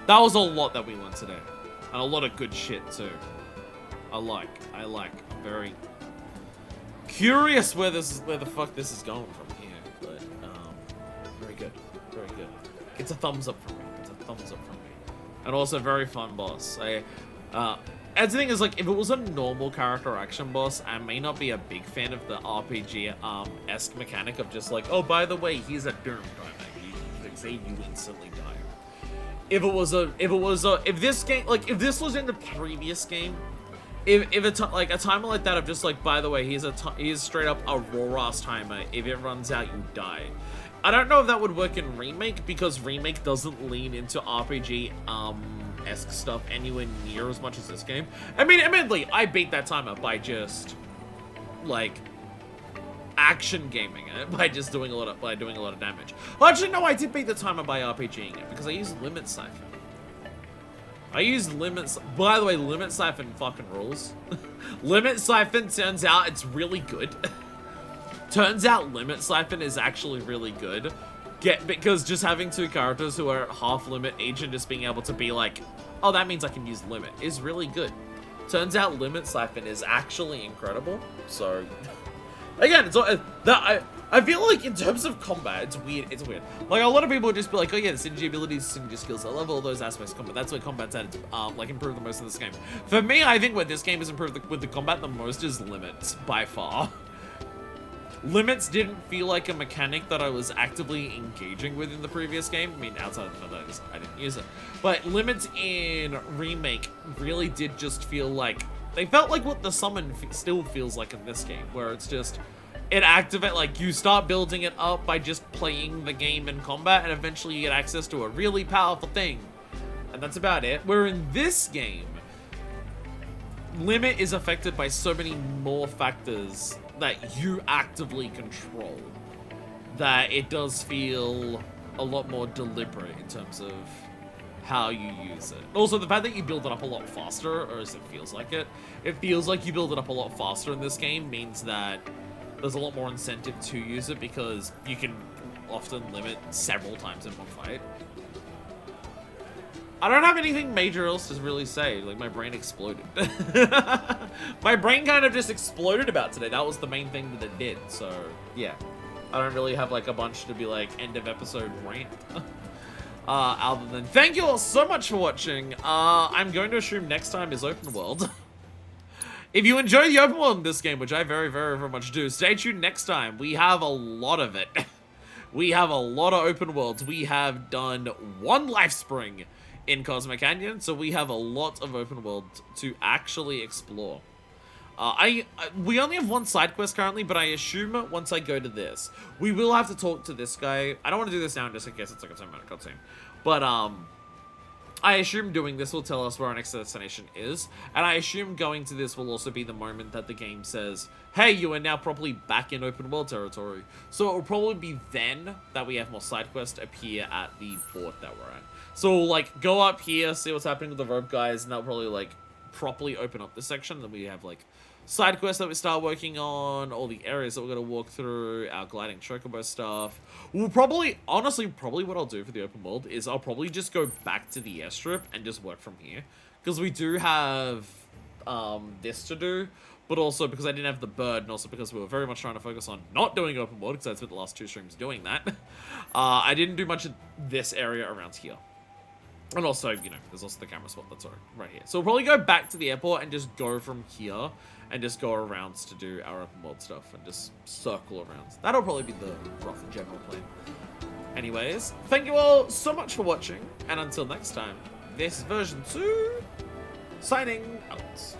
That was a lot that we learned today. And a lot of good shit too. I like. I'm very curious where the fuck this is going from here. But very good. Very good. It's a thumbs up from me. And also very fun boss. And the thing is, like, if it was a normal character action boss, I may not be a big fan of the RPG-esque mechanic of just like, oh, by the way, he's a derm timer. You say you instantly die. If this game, like, if this was in the previous game, if a timer like that of just like, by the way, he's straight up a raw-ass timer. If it runs out, you die. I don't know if that would work in Remake, because Remake doesn't lean into RPG-esque stuff anywhere near as much as this game. I mean, admittedly, I beat that timer by just, like, action gaming it, by just doing a lot of damage. Well, actually, no, I did beat the timer by RPGing it, because I used Limit Siphon. By the way, Limit Siphon fucking rules. Limit Siphon, turns out, it's really good. Turns out Limit Siphon is actually really good. Because just having two characters who are half limit each and just being able to be like, oh, that means I can use limit, is really good. Turns out Limit Siphon is actually incredible. So, again, I feel like in terms of combat, it's weird. Like, a lot of people would just be like, oh yeah, the synergy abilities, synergy skills, I love all those aspects of combat. That's where combat's at, like, improved the most in this game. For me, I think where this game has improved with the combat the most is limits, by far. Limits didn't feel like a mechanic that I was actively engaging with in the previous game. I mean, outside of that, I didn't use it. But limits in Remake really did just feel like... They felt like what the summon still feels like in this game, where it's just... It activates, like, you start building it up by just playing the game in combat, and eventually you get access to a really powerful thing. And that's about it. Where in this game, Limit is affected by so many more factors that you actively control, that it does feel a lot more deliberate in terms of how you use it. Also, the fact that you build it up a lot faster, or as it feels like it feels like you build it up a lot faster in this game, means that there's a lot more incentive to use it, because you can often limit several times in one fight. I don't have anything major else to really say. Like, my brain exploded. My brain kind of just exploded about today. That was the main thing that it did. So, yeah. I don't really have, like, a bunch to be, like, end of episode rant. Other than, thank you all so much for watching. I'm going to assume next time is open world. If you enjoy the open world in this game, which I very, very, very much do, stay tuned next time. We have a lot of it. We have a lot of open worlds. We have done one life spring in Cosmic Canyon, so we have a lot of open world to actually explore. We only have one side quest currently, but I assume once I go to this, we will have to talk to this guy. I don't want to do this now just in case it's like a 10-minute cutscene. But, I assume doing this will tell us where our next destination is, and I assume going to this will also be the moment that the game says, hey, you are now properly back in open world territory. So it will probably be then that we have more side quests appear at the fort that we're at. So we'll, like, go up here, see what's happening with the rope guys, and that'll probably, like, properly open up this section. Then we have, like, side quests that we start working on, all the areas that we're going to walk through, our gliding chocobo stuff. We'll probably, honestly, probably what I'll do for the open world is I'll probably just go back to the airstrip and just work from here. Because we do have this to do, but also because I didn't have the bird, and also because we were very much trying to focus on not doing open world, because I spent the last 2 streams doing that. I didn't do much of this area around here. And also, you know, there's also the camera spot that's right here. So we'll probably go back to the airport and just go from here and just go around to do our open world stuff and just circle around. That'll probably be the rough general plan. Anyways, thank you all so much for watching, and until next time, this is version 2, signing out.